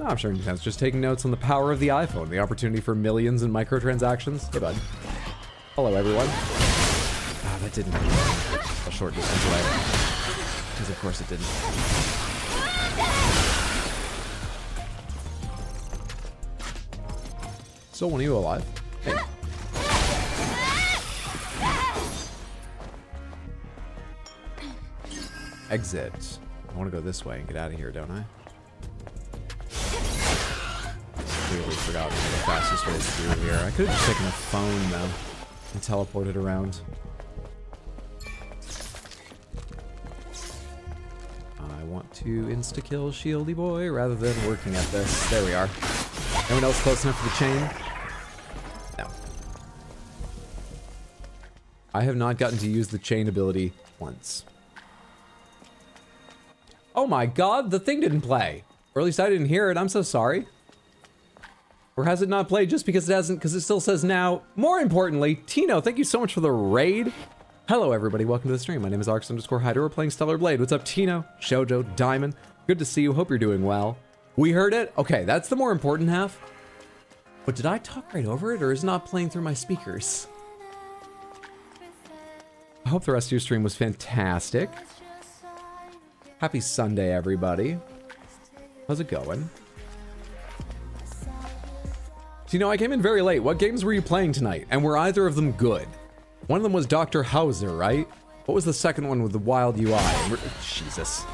No, I'm sure Nintendo's just taking notes on the power of the iPhone, the opportunity for millions in microtransactions. Hey, bud. Hello, everyone. Ah, that didn't a short distance away. Because of course it didn't. Still one of you alive? Hey. Exit. I want to go this way and get out of here, don't I? Clearly forgot the fastest way through here. I could have just taken a phone, though, and teleported around. I want to insta-kill Shieldy Boy rather than working at this. There we are. Anyone else close enough for the chain? No. I have not gotten to use the chain ability once. Oh my god, the thing didn't play. Or at least I didn't hear it. I'm so sorry. Or has it not played just because it hasn't? Because it still says now. More importantly, Tino, thank you so much for the raid. Hello, everybody. Welcome to the stream. My name is Arx_Hyder. We're playing Stellar Blade. What's up, Tino, Shoujo, Diamond? Good to see you. Hope you're doing well. We heard it. Okay, that's the more important half. But did I talk right over it, or is it not playing through my speakers? I hope the rest of your stream was fantastic. Happy Sunday, everybody. How's it going? So, you know, I came in very late. What games were you playing tonight? And were either of them good? One of them was Dr. Hauser, right? What was the second one with the wild UI? Jesus.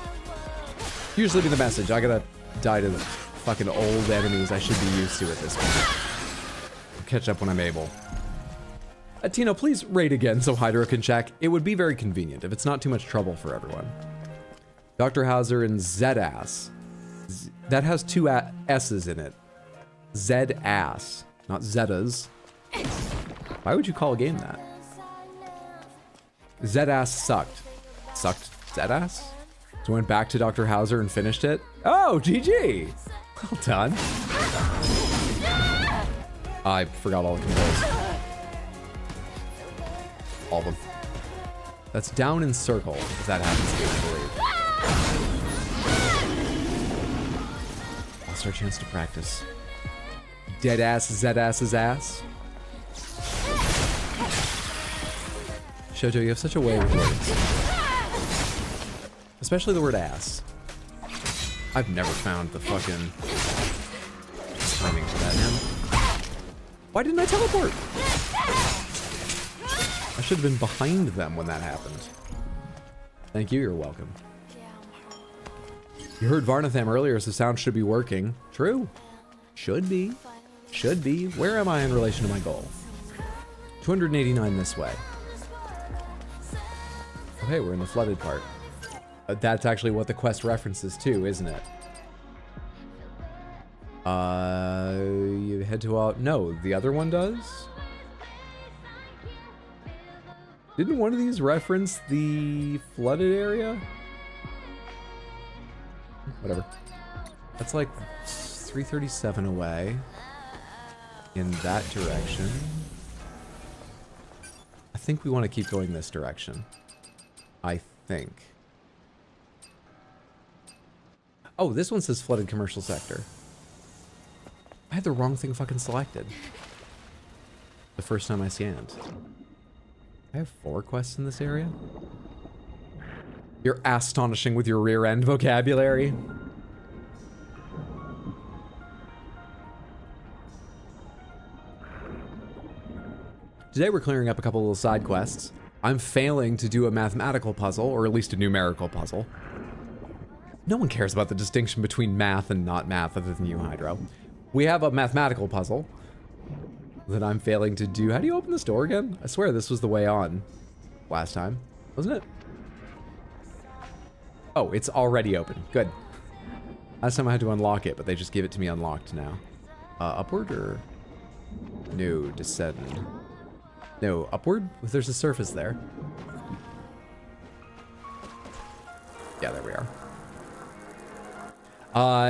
Usually be the message. I gotta die to the fucking old enemies I should be used to at this point. I'll catch up when I'm able. Tino, please raid again so Hydra can check. It would be very convenient if it's not too much trouble for everyone. Dr. Hauser and Z-Ass. That has two S's in it. Z-Ass, not Zetas. Why would you call a game that? Z-Ass sucked. Sucked Z-Ass? So went back to Dr. Hauser and finished it? Oh, GG! Well done. I forgot all the controls. All of them. That's down in circle, if that happens to be, I believe. Lost our chance to practice. Dead ass Z-Ass's ass. Shoujo, you have such a way with words. Especially the word ass. I've never found the fucking timing for that, man. Why didn't I teleport? I should have been behind them when that happened. Thank you, you're welcome. You heard Varnatham earlier, so sound should be working. True. Should be. Should be. Where am I in relation to my goal? 289 this way. Okay, we're in the flooded part. That's actually what the quest references to, isn't it? You head to no, the other one does? Didn't one of these reference the flooded area? Whatever. That's like 337 away. In that direction. I think we want to keep going this direction. I think. Oh, this one says flooded commercial sector. I had the wrong thing fucking selected. The first time I scanned. I have 4 quests in this area? You're astonishing with your rear end vocabulary. Today we're clearing up a couple little side quests. I'm failing to do a mathematical puzzle, or at least a numerical puzzle. No one cares about the distinction between math and not math other than you, Hydro. We have a mathematical puzzle that I'm failing to do. How do you open this door again? I swear this was the way on last time, wasn't it? Oh, it's already open. Good. Last time I had to unlock it, but they just give it to me unlocked now. Upward or? No, descend. No, upward? There's a surface there. Yeah, there we are.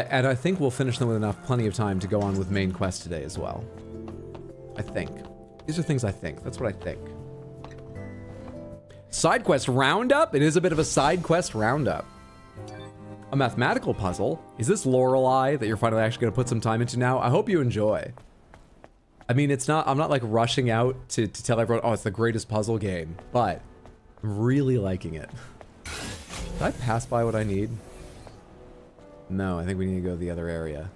And I think we'll finish them with plenty of time to go on with main quest today as well. I think. These are things I think. That's what I think. Side quest roundup? It is a bit of a side quest roundup. A mathematical puzzle? Is this Lorelei that you're finally actually going to put some time into now? I hope you enjoy. I mean, it's not, I'm not like rushing out to tell everyone, oh, it's the greatest puzzle game, but I'm really liking it. Did I pass by what I need? No, I think we need to go to the other area.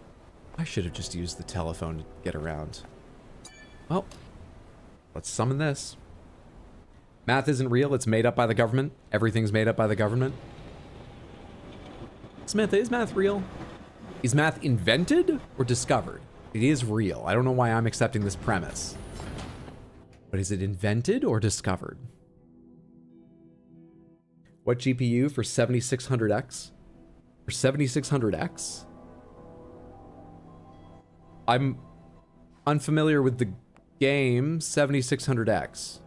I should have just used the telephone to get around. Well, let's summon this. Math isn't real, it's made up by the government. Everything's made up by the government. Samantha, is math real? Is math invented or discovered? It is real. I don't know why I'm accepting this premise. But is it invented or discovered? What GPU for 7600X? For 7600X? I'm unfamiliar with the game 7600X.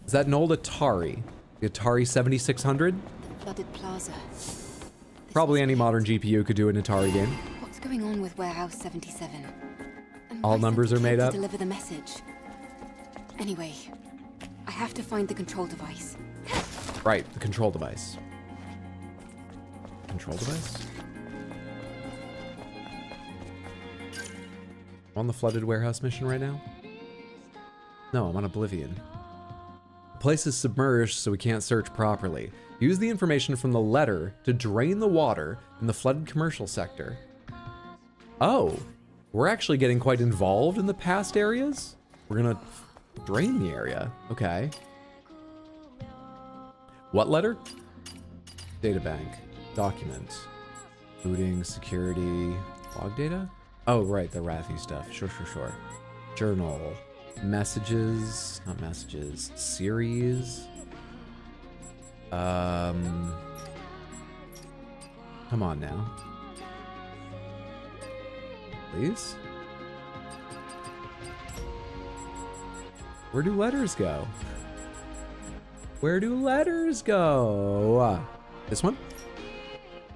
Is that an old Atari? The Atari 7600? The flooded plaza. Probably any modern GPU could do an Atari game. What's going on with Warehouse 77? And All why numbers are somebody made came up? to deliver the message. Anyway, I have to find the control device. Right, the control device. Control device? I'm on the flooded warehouse mission right now? No, I'm on Oblivion. The place is submerged, so we can't search properly. Use the information from the letter to drain the water in the flooded commercial sector. Oh, we're actually getting quite involved in the past areas? We're gonna drain the area. Okay. What letter? Databank. Document. Booting, security, log data? Oh, right, the Rathy stuff. Sure. Journal. Messages. Not messages. Series. Come on now. Please? Where do letters go? Where do letters go? This one?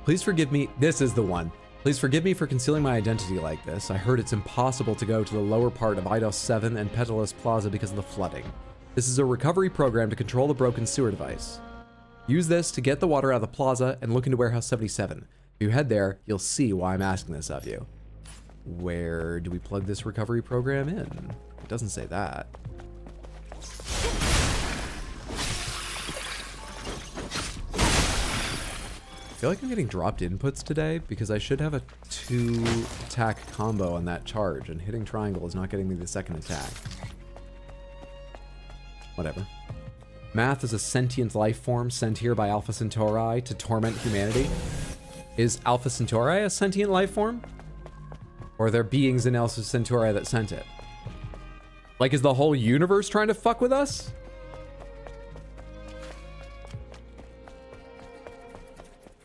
Please forgive me. This is the one. Please forgive me for concealing my identity like this. I heard it's impossible to go to the lower part of Eidos 7 and Petalus Plaza because of the flooding. This is a recovery program to control the broken sewer device. Use this to get the water out of the plaza and look into Warehouse 77. If you head there, you'll see why I'm asking this of you. Where do we plug this recovery program in? It doesn't say that. I feel like I'm getting dropped inputs today because I should have a 2-attack combo on that charge, and hitting triangle is not getting me the second attack. Whatever. Math is a sentient life form sent here by Alpha Centauri to torment humanity. Is Alpha Centauri a sentient life form? Or are there beings in Alpha Centauri that sent it? Like, is the whole universe trying to fuck with us?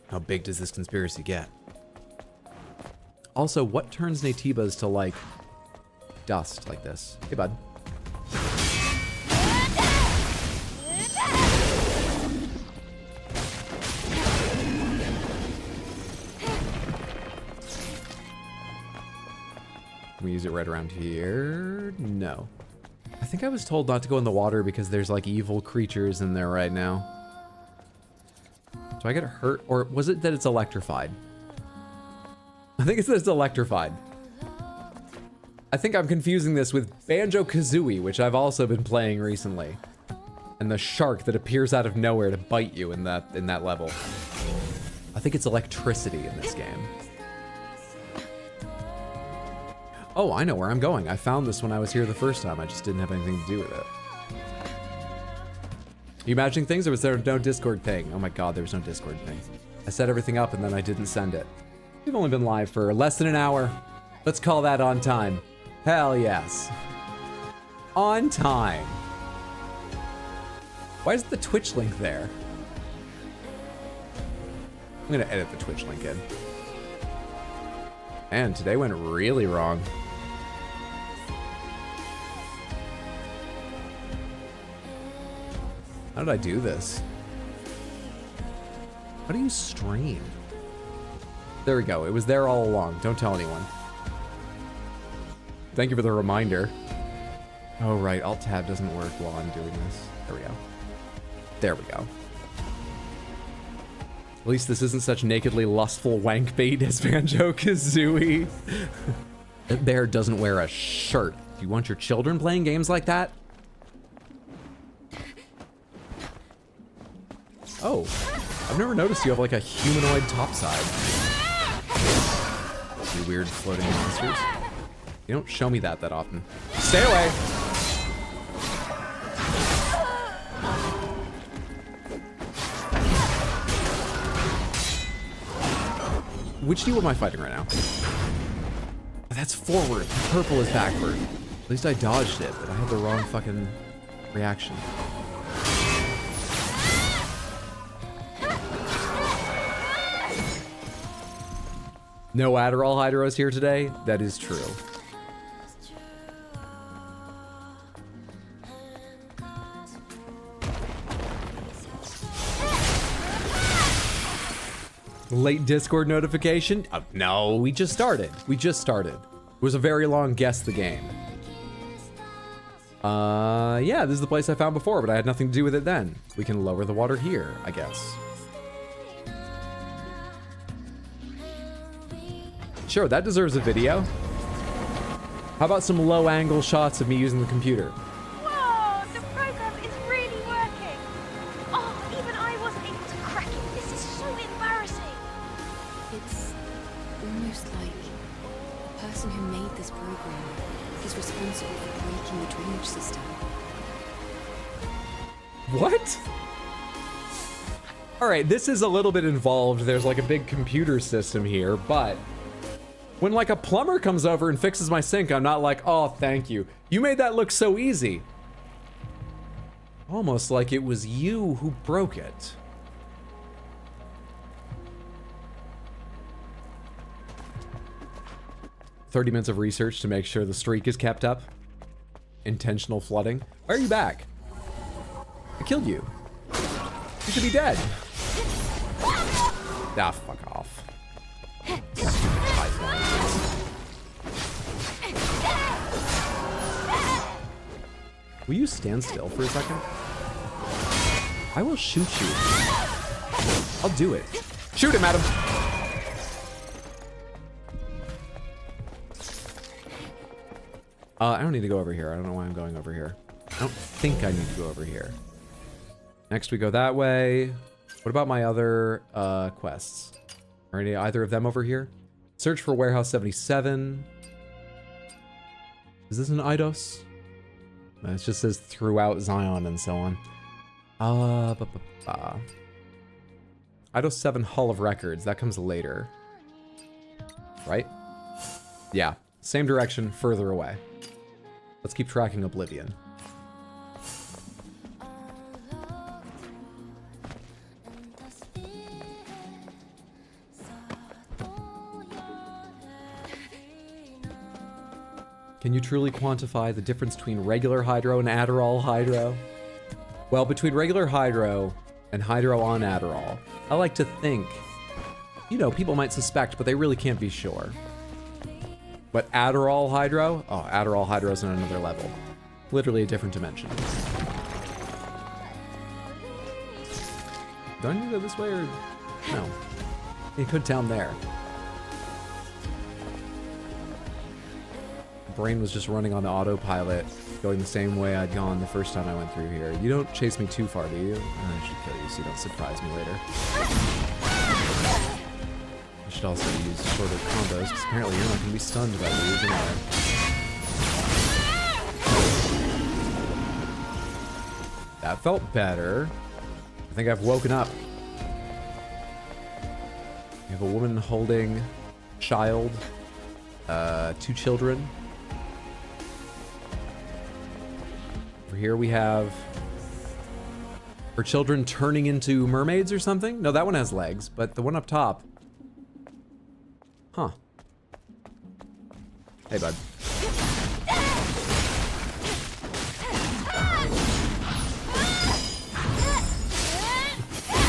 How big does this conspiracy get? Also, what turns Natibas to, like, dust like this? Hey, bud. Can we use it right around here? No. I think I was told not to go in the water because there's, like, evil creatures in there right now. Do I get hurt? Or was it that it's electrified? I think it's that it's electrified. I think I'm confusing this with Banjo-Kazooie, which I've also been playing recently. And the shark that appears out of nowhere to bite you in that level. I think it's electricity in this game. Oh, I know where I'm going. I found this when I was here the first time. I just didn't have anything to do with it. You imagining things, or was there no Discord thing? Oh my god, there was no Discord thing. I set everything up and then I didn't send it. We've only been live for less than an hour. Let's call that on time. Hell yes. On time. Why is the Twitch link there? I'm gonna edit the Twitch link in. And today went really wrong. How did I do this? How do you stream? There we go. It was there all along. Don't tell anyone. Thank you for the reminder. Oh, right. Alt-tab doesn't work while I'm doing this. There we go. There we go. At least this isn't such nakedly lustful wank bait as Banjo-Kazooie. That bear doesn't wear a shirt. Do you want your children playing games like that? Oh, I've never noticed you have like a humanoid topside. You weird floating monsters. You don't show me that often. Stay away! Which duo am I fighting right now? That's forward. Purple is backward. At least I dodged it, but I had the wrong fucking reaction. No Adderall Hydros here today? That is true. Late Discord notification? No, we just started. We just started. It was a very long guess the game. Yeah, this is the place I found before, but I had nothing to do with it then. We can lower the water here, I guess. Sure, that deserves a video. How about some low angle shots of me using the computer? Whoa, the program is really working. Oh, even I wasn't able to crack it. This is so embarrassing. It's almost like the person who made this program is responsible for breaking the drainage system. What? All right, this is a little bit involved. There's like a big computer system here, but when like a plumber comes over and fixes my sink, I'm not like, oh, thank you. You made that look so easy. Almost like it was you who broke it. "30 minutes of research to make sure the streak is kept up. Intentional flooding. Why are you back? I killed you. You should be dead." Ah, fuck off. Will you stand still for a second? I will shoot you. I'll do it. Shoot him, Adam. I don't need to go over here. I don't know why I'm going over here. I don't think I need to go over here. Next we go that way. What about my other quests? Are any either of them over here? Search for Warehouse 77. Is this an Eidos? No, it just says throughout Zion and so on. Eidos 7 Hall of Records. That comes later. Right? Yeah. Same direction, further away. Let's keep tracking Oblivion. Can you truly quantify the difference between regular Hydro and Adderall Hydro? Well, between regular Hydro and Hydro on Adderall, I like to think, you know, people might suspect, but they really can't be sure. But Adderall Hydro? Oh, Adderall Hydro's on another level. Literally a different dimension. Do I need to go this way or no? It could down there. Brain was just running on autopilot, going the same way I'd gone the first time I went through here. You don't chase me too far, do you? I should kill you so you don't surprise me later. I should also use shorter combos, because apparently you're not going to be stunned by these anyway. That felt better. I think I've woken up. We have a woman holding child, 2 children. Over here we have her children turning into mermaids or something. No, that one has legs, but the one up top. Huh. Hey, bud.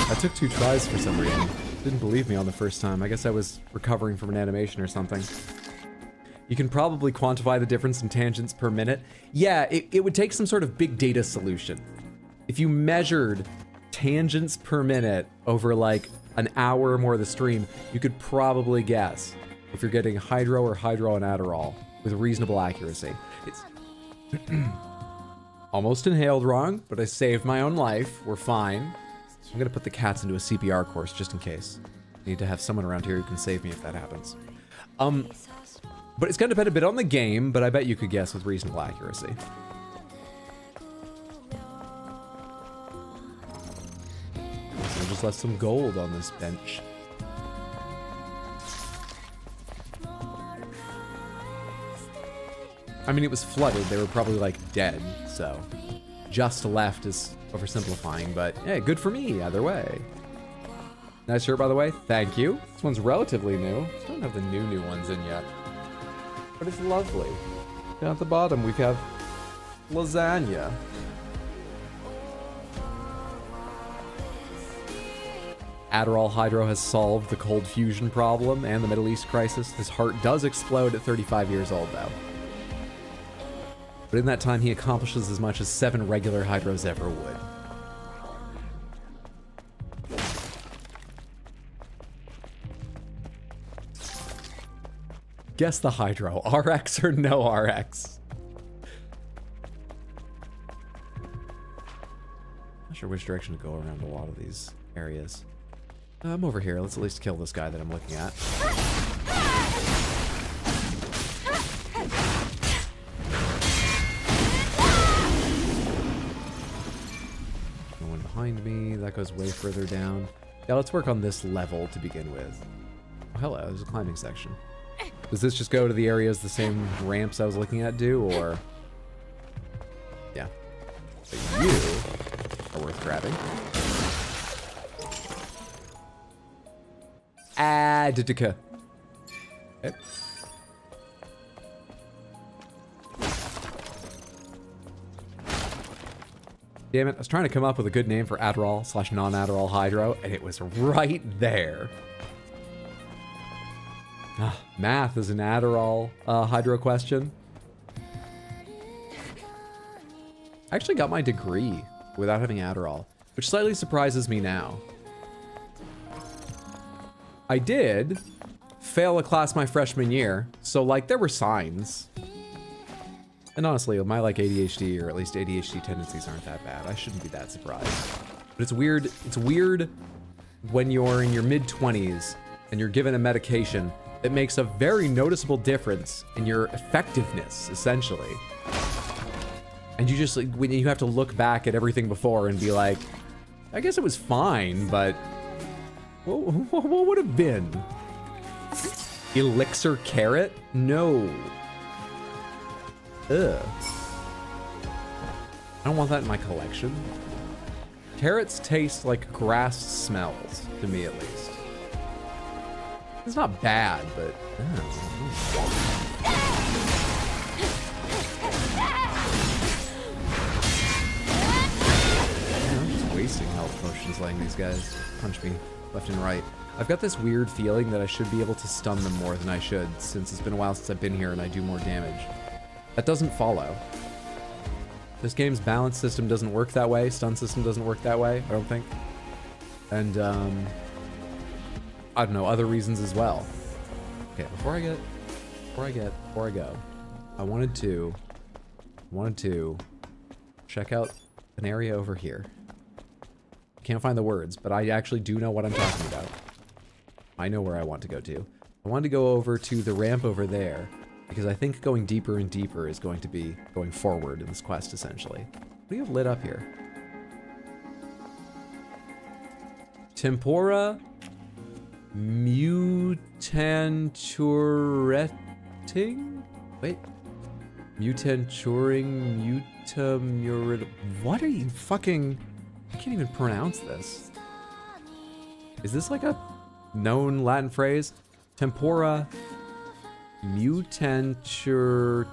I took 2 tries for some reason. Didn't believe me on the first time. I guess I was recovering from an animation or something. You can probably quantify the difference in tangents per minute. Yeah, it would take some sort of big data solution. If you measured tangents per minute over like an hour or more of the stream, you could probably guess if you're getting Hydro or Hydro and Adderall with reasonable accuracy. It's almost inhaled wrong, but I saved my own life. We're fine. I'm gonna put the cats into a CPR course just in case. I need to have someone around here who can save me if that happens. But it's gonna depend a bit on the game, but I bet you could guess with reasonable accuracy. So I just left some gold on this bench. I mean, it was flooded. They were probably, like, dead, so just left is oversimplifying, but hey, good for me either way. Nice shirt, by the way. Thank you. This one's relatively new. I don't have the new ones in yet, but it's lovely. Down at the bottom, we have lasagna. Adderall Hydro has solved the cold fusion problem and the Middle East crisis. His heart does explode at 35 years old, though. But in that time, he accomplishes as much as 7 regular Hydros ever would. Guess the Hydro. RX or no RX? Not sure which direction to go around a lot of these areas. I'm over here. Let's at least kill this guy that I'm looking at. No one behind me. That goes way further down. Yeah, let's work on this level to begin with. Oh, hello. There's a climbing section. Does this just go to the areas the same ramps I was looking at do, or? Yeah. But you are worth grabbing. Additica. Okay. Damn it, I was trying to come up with a good name for Adderall / non-Adderall Hydro, and it was right there. Math is an Adderall Hydro question. I actually got my degree without having Adderall, which slightly surprises me now. I did fail a class my freshman year, so like there were signs. And honestly, my like ADHD, or at least ADHD tendencies, aren't that bad. I shouldn't be that surprised. But it's weird. It's weird when you're in your mid-20s and you're given a medication that makes a very noticeable difference in your effectiveness, essentially. And you just, like, when you have to look back at everything before and be like, I guess it was fine, but what would have been? Elixir carrot? No. Ugh. I don't want that in my collection. Carrots taste like grass smells, to me at least. It's not bad, but... I'm just wasting health potions letting these guys punch me left and right. I've got this weird feeling that I should be able to stun them more than I should, since it's been a while since I've been here and I do more damage. That doesn't follow. This game's balance system doesn't work that way. Stun system doesn't work that way, I don't think. And, I don't know, other reasons as well. Okay, before I go, I wanted to check out an area over here. I can't find the words, but I actually do know what I'm talking about. I know where I want to go to. I wanted to go over to the ramp over there, because I think going deeper and deeper is going to be going forward in this quest, essentially. What do you have lit up here? Tempora mutanturetting? Wait. Mutanturing, mutamurid... What are you fucking... I can't even pronounce this. Is this like a known Latin phrase? Tempora mutantur...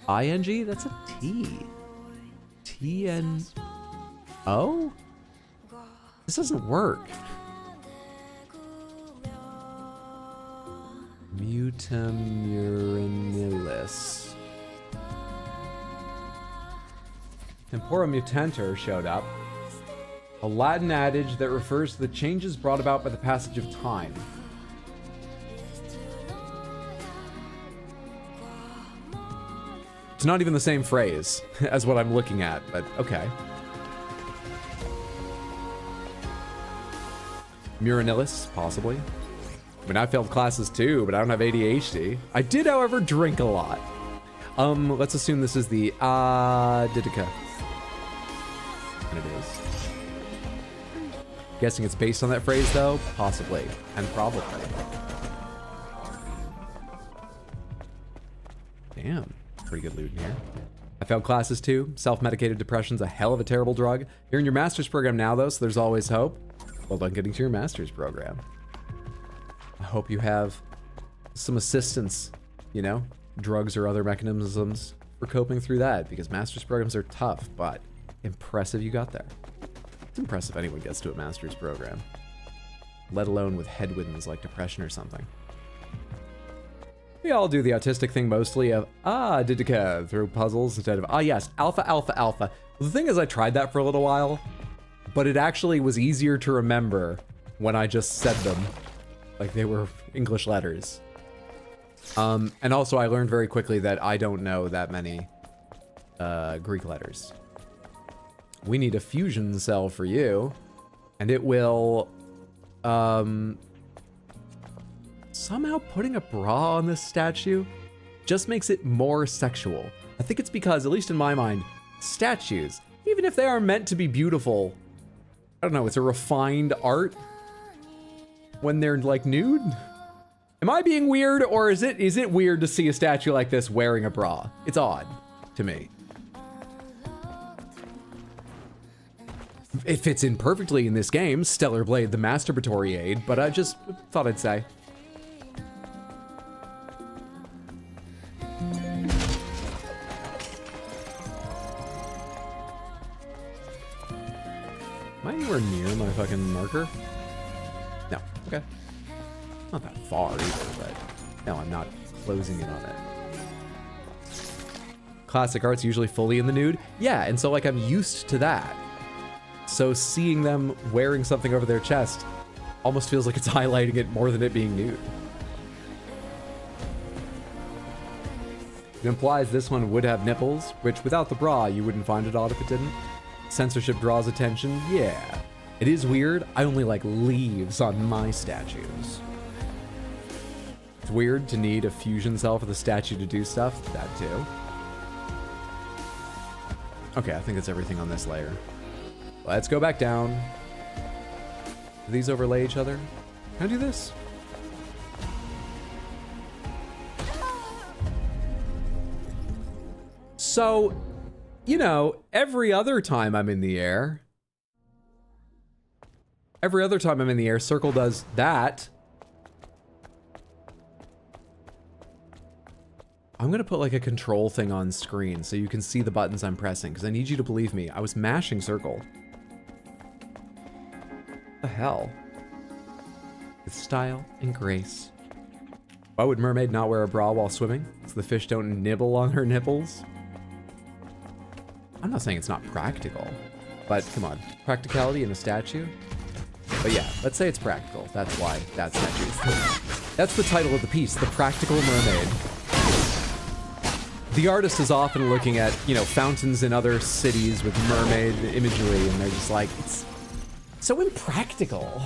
ing? That's a T. T-N-O? This doesn't work. Mutamurinilis. Tempora mutantur showed up. A Latin adage that refers to the changes brought about by the passage of time. It's not even the same phrase as what I'm looking at, but okay. Muranilis, possibly. I mean, I failed classes too, but I don't have ADHD. I did, however, drink a lot. Let's assume this is the Didica. And it is. Guessing it's based on that phrase, though? Possibly. And probably. Damn. Pretty good loot in here. I failed classes too. Self-medicated depression's a hell of a terrible drug. You're in your master's program now, though, so there's always hope. Well done getting to your master's program. I hope you have some assistance, you know, drugs or other mechanisms for coping through that, because master's programs are tough, but impressive you got there. It's impressive anyone gets to a master's program, let alone with headwinds like depression or something. We all do the autistic thing mostly of, Didica, through puzzles instead of, yes, alpha, alpha, alpha. Well, the thing is, I tried that for a little while, but it actually was easier to remember when I just said them like they were English letters. And also I learned very quickly that I don't know that many Greek letters. We need a fusion cell for you, and it will, somehow putting a bra on this statue just makes it more sexual. I think it's because, at least in my mind, statues, even if they are meant to be beautiful, I don't know, it's a refined art when they're like nude. Am I being weird, or is it weird to see a statue like this wearing a bra? It's odd to me. It fits in perfectly in this game, Stellar Blade, the masturbatory aid, but I just thought I'd say. Am I anywhere near my fucking marker? No, okay. Not that far either, but no, I'm not closing in on it. Classic art's usually fully in the nude. Yeah, and so like I'm used to that. So seeing them wearing something over their chest almost feels like it's highlighting it more than it being nude. It implies this one would have nipples, which without the bra, you wouldn't find it odd if it didn't. Censorship draws attention, yeah. It is weird, I only like leaves on my statues. It's weird to need a fusion cell for the statue to do stuff, that too. Okay, I think that's everything on this layer. Let's go back down. Do these overlay each other? Can I do this? So, you know, every other time I'm in the air, Circle does that. I'm gonna put like a control thing on screen so you can see the buttons I'm pressing, because I need you to believe me, I was mashing circle. What the hell? With style and grace. Why would mermaid not wear a bra while swimming? So the fish don't nibble on her nipples? I'm not saying it's not practical, but come on, practicality in a statue? But yeah, let's say it's practical. That's why that statue. That's the title of the piece, The Practical Mermaid. The artist is often looking at, you know, fountains in other cities with mermaid imagery, and they're just like, it's so impractical.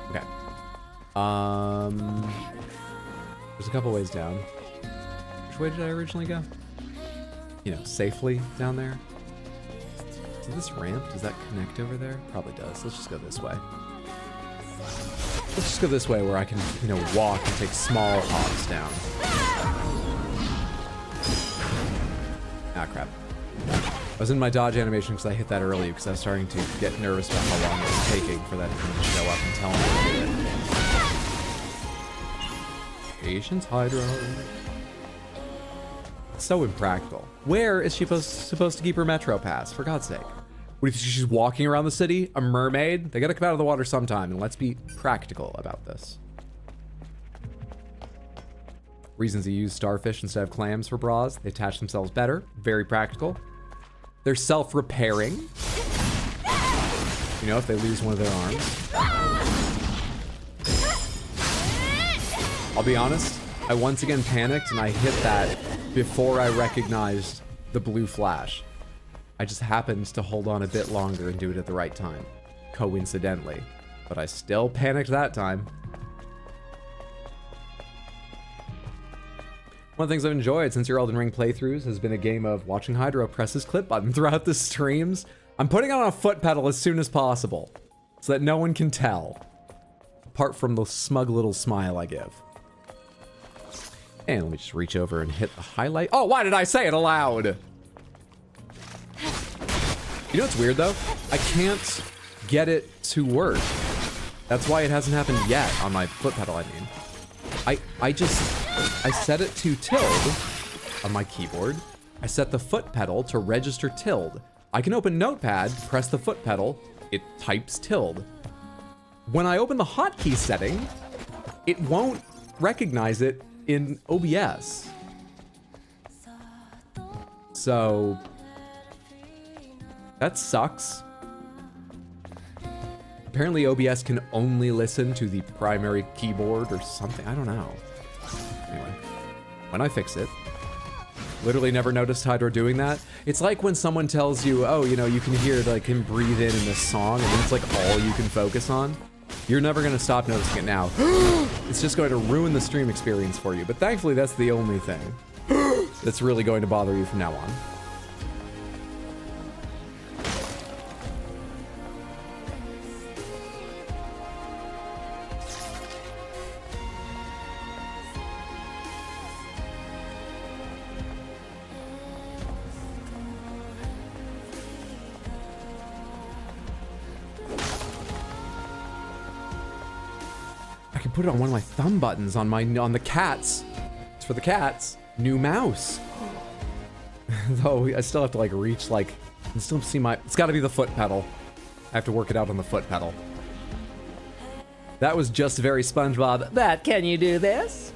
Okay. There's a couple ways down. Which way did I originally go? You know, safely down there. So this ramp, does that connect over there? Probably does. Let's just go this way. Let's just go this way where I can, you know, walk and take small hops down. Ah, crap. I was in my dodge animation because I hit that early because I was starting to get nervous about how long it was taking for that thing to show up and tell me to do it. Patience, Hydra. So impractical. Where is she supposed to keep her metro pass, for God's sake? What if she's walking around the city? A mermaid? They gotta come out of the water sometime, and let's be practical about this. Reasons you use starfish instead of clams for bras. They attach themselves better. Very practical. They're self-repairing. You know, if they lose one of their arms. I'll be honest, I once again panicked and I hit that before I recognized the blue flash. I just happened to hold on a bit longer and do it at the right time. Coincidentally. But I still panicked that time. One of the things I've enjoyed since your Elden Ring playthroughs has been a game of watching Hydro press his clip button throughout the streams. I'm putting on a foot pedal as soon as possible so that no one can tell. Apart from the smug little smile I give. And let me just reach over and hit the highlight. Oh, why did I say it aloud? You know what's weird though? I can't get it to work. That's why it hasn't happened yet on my foot pedal, I mean. I set it to tilde on my keyboard. I set the foot pedal to register tilde. I can open Notepad, press the foot pedal, it types tilde. When I open the hotkey setting, it won't recognize it in OBS. So that sucks. Apparently OBS can only listen to the primary keyboard or something. I don't know. Anyway, when I fix it, literally never noticed Hydro doing that. It's like when someone tells you, oh, you know, you can hear like him breathe in this song and then it's like all you can focus on. You're never gonna stop noticing it now. It's just going to ruin the stream experience for you. But thankfully that's the only thing that's really going to bother you from now on. Put it on one of my thumb buttons on the cats. It's for the cats. New mouse. Though I still have to like reach like, I still see my, it's gotta be the foot pedal. I have to work it out on the foot pedal. That was just very SpongeBob. That, can you do this?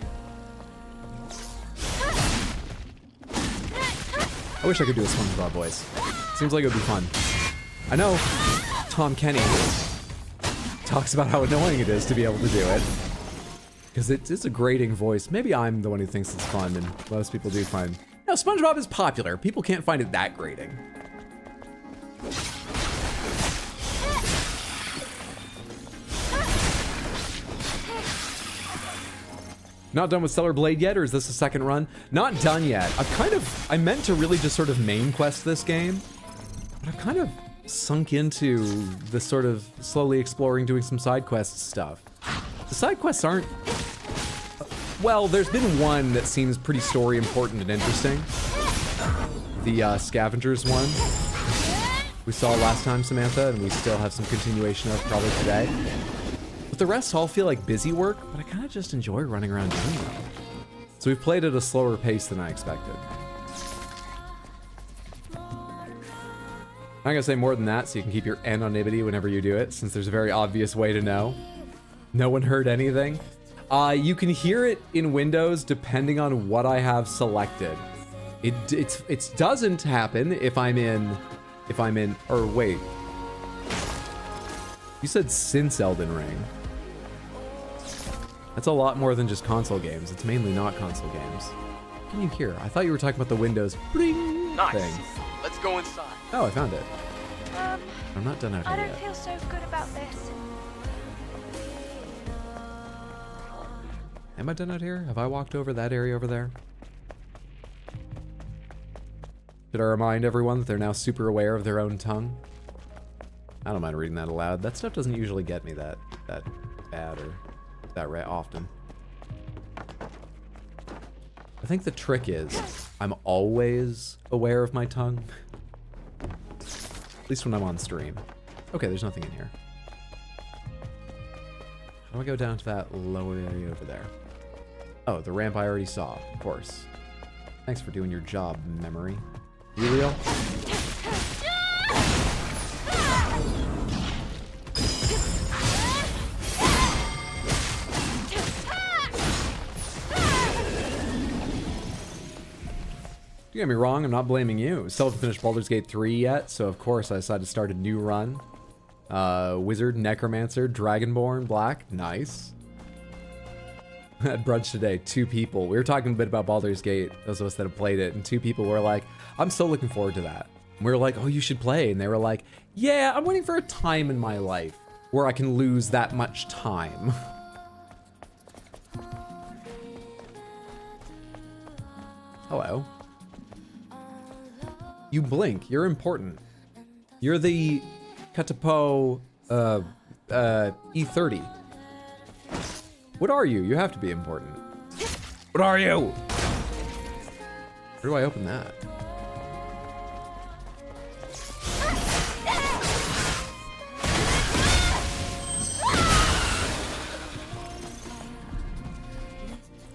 I wish I could do a SpongeBob voice. Seems like it would be fun. I know Tom Kenny talks about how annoying it is to be able to do it. Because it's a grating voice. Maybe I'm the one who thinks it's fun, and most people do find... No, SpongeBob is popular. People can't find it that grating. Not done with Stellar Blade yet, or is this a second run? Not done yet. I meant to really just sort of main quest this game, but I've kind of sunk into this sort of slowly exploring, doing some side quest stuff. The side quests aren't... Well, there's been one that seems pretty story important and interesting. The scavengers one we saw last time, Samantha, and we still have some continuation of probably today. But the rest all feel like busy work, but I kind of just enjoy running around doing them. So we've played at a slower pace than I expected. I'm not gonna say more than that so you can keep your anonymity whenever you do it, since there's a very obvious way to know. No one heard anything. You can hear it in Windows depending on what I have selected. It doesn't happen if I'm in, or wait. You said since Elden Ring. That's a lot more than just console games. It's mainly not console games. What can you hear? I thought you were talking about the Windows bling thing. Let's go inside. Oh, I found it. I'm not done out I here don't yet. feel so good about this. Am I done out here? Have I walked over that area over there? Should I remind everyone that they're now super aware of their own tongue? I don't mind reading that aloud. That stuff doesn't usually get me that bad or that often. I think the trick is I'm always aware of my tongue. At least when I'm on stream. Okay, there's nothing in here. How do I go down to that low area over there? Oh, the ramp I already saw, of course. Thanks for doing your job, memory. Julio? Don't get me wrong, I'm not blaming you. Still haven't finished Baldur's Gate 3 yet, so of course I decided to start a new run. Wizard, Necromancer, Dragonborn, Black. Nice. At brunch today, 2 people. We were talking a bit about Baldur's Gate, those of us that have played it, and 2 people were like, I'm so looking forward to that. And we were like, oh, you should play. And they were like, yeah, I'm waiting for a time in my life where I can lose that much time. Hello. You blink. You're important. You're the Katapo E30. What are you? You have to be important. What are you? Where do I open that?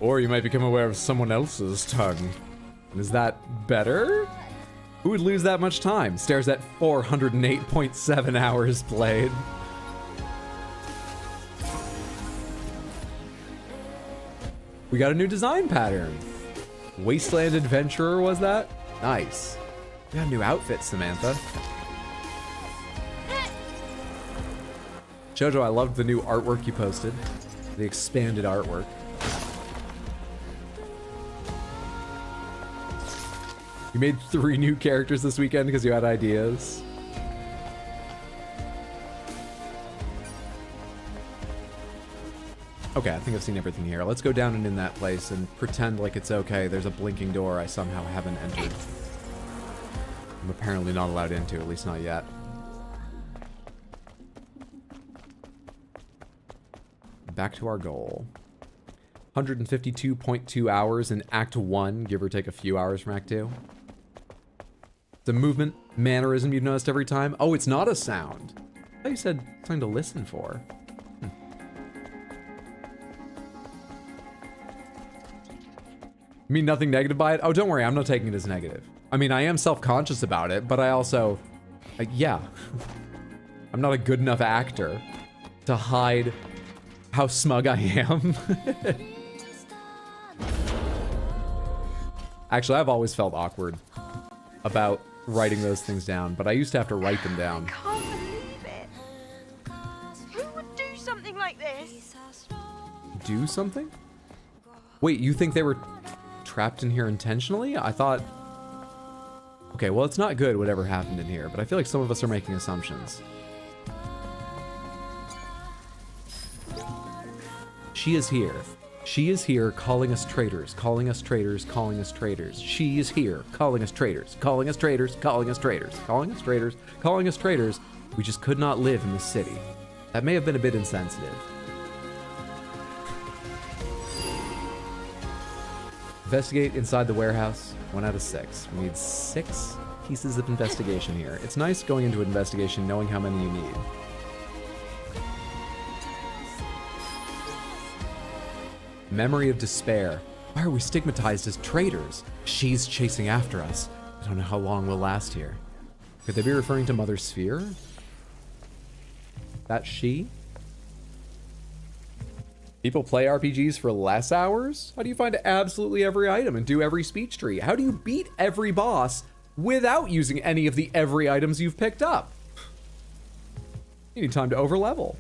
Or you might become aware of someone else's tongue. Is that better? Who would lose that much time? Stares at 408.7 hours played. We got a new design pattern. Wasteland Adventurer, was that? Nice. We got a new outfit, Samantha. Jojo, I loved the new artwork you posted. The expanded artwork. You made 3 new characters this weekend because you had ideas. Okay, I think I've seen everything here. Let's go down and in that place and pretend like it's okay. There's a blinking door I somehow haven't entered. I'm apparently not allowed into, at least not yet. Back to our goal. 152.2 hours in Act 1, give or take a few hours from Act 2. It's a movement, mannerism you've noticed every time. Oh, it's not a sound. I thought you said something to listen for. You mean nothing negative by it? Oh, don't worry, I'm not taking it as negative. I mean, I am self-conscious about it, but I also... yeah. I'm not a good enough actor to hide how smug I am. Actually, I've always felt awkward about writing those things down, but I used to have to write them down. I can't believe it. Who would do something like this? Do something? Wait, you think they were trapped in here intentionally? I thought... Okay, well, it's not good whatever happened in here, but I feel like some of us are making assumptions. She is here. She is here calling us traitors, calling us traitors, calling us traitors. She is here calling us traitors, calling us traitors, calling us traitors, calling us traitors, calling us traitors. We just could not live in this city. That may have been a bit insensitive. Investigate inside the warehouse. 1 out of 6. We need 6 pieces of investigation here. It's nice going into an investigation knowing how many you need. Memory of despair. Why are we stigmatized as traitors? She's chasing after us. I don't know how long we'll last here. Could they be referring to Mother Sphere? That she? People play RPGs for less hours? How do you find absolutely every item and do every speech tree? How do you beat every boss without using any of the every items you've picked up? You need time to overlevel.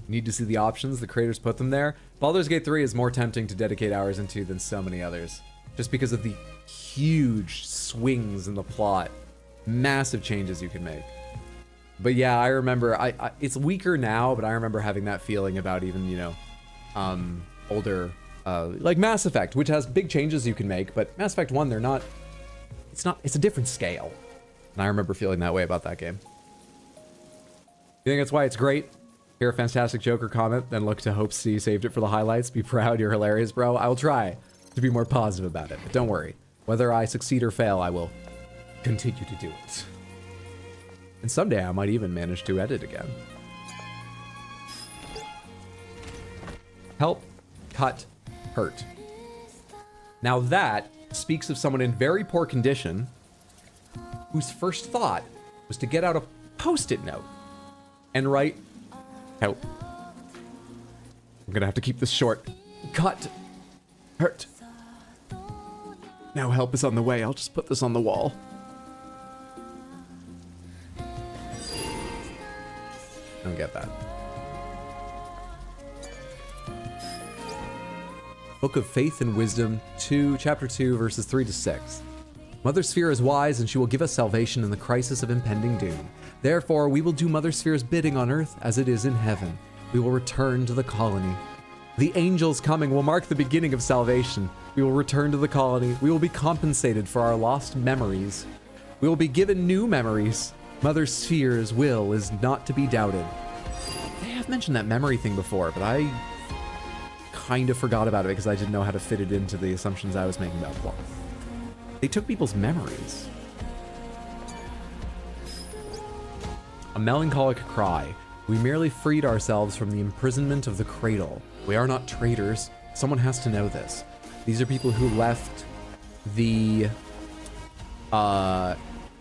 You need to see the options, the creators put them there. Baldur's Gate 3 is more tempting to dedicate hours into than so many others. Just because of the huge swings in the plot. Massive changes you can make. But yeah, I remember, it's weaker now, but I remember having that feeling about even, you know, older, like Mass Effect, which has big changes you can make, but Mass Effect 1, it's a different scale. And I remember feeling that way about that game. You think that's why it's great? Hear a fantastic Joker comment, then look to hope C saved it for the highlights. Be proud, you're hilarious, bro. I will try to be more positive about it, but don't worry. Whether I succeed or fail, I will continue to do it. And someday I might even manage to edit again. Help, cut, hurt. Now that speaks of someone in very poor condition whose first thought was to get out a Post-it note and write, help. I'm gonna have to keep this short. Cut, hurt. Now help is on the way. I'll just put this on the wall. Don't get that. Book of Faith and Wisdom 2, Chapter 2, verses 3 to 6. Mother Sphere is wise, and she will give us salvation in the crisis of impending doom. Therefore, we will do Mother Sphere's bidding on earth as it is in heaven. We will return to the colony. The angels coming will mark the beginning of salvation. We will return to the colony. We will be compensated for our lost memories. We will be given new memories. Mother Sphere's will is not to be doubted. They have mentioned that memory thing before, but I kind of forgot about it because I didn't know how to fit it into the assumptions I was making about plot. They took people's memories. A melancholic cry. We merely freed ourselves from the imprisonment of the cradle. We are not traitors. Someone has to know this. These are people who left the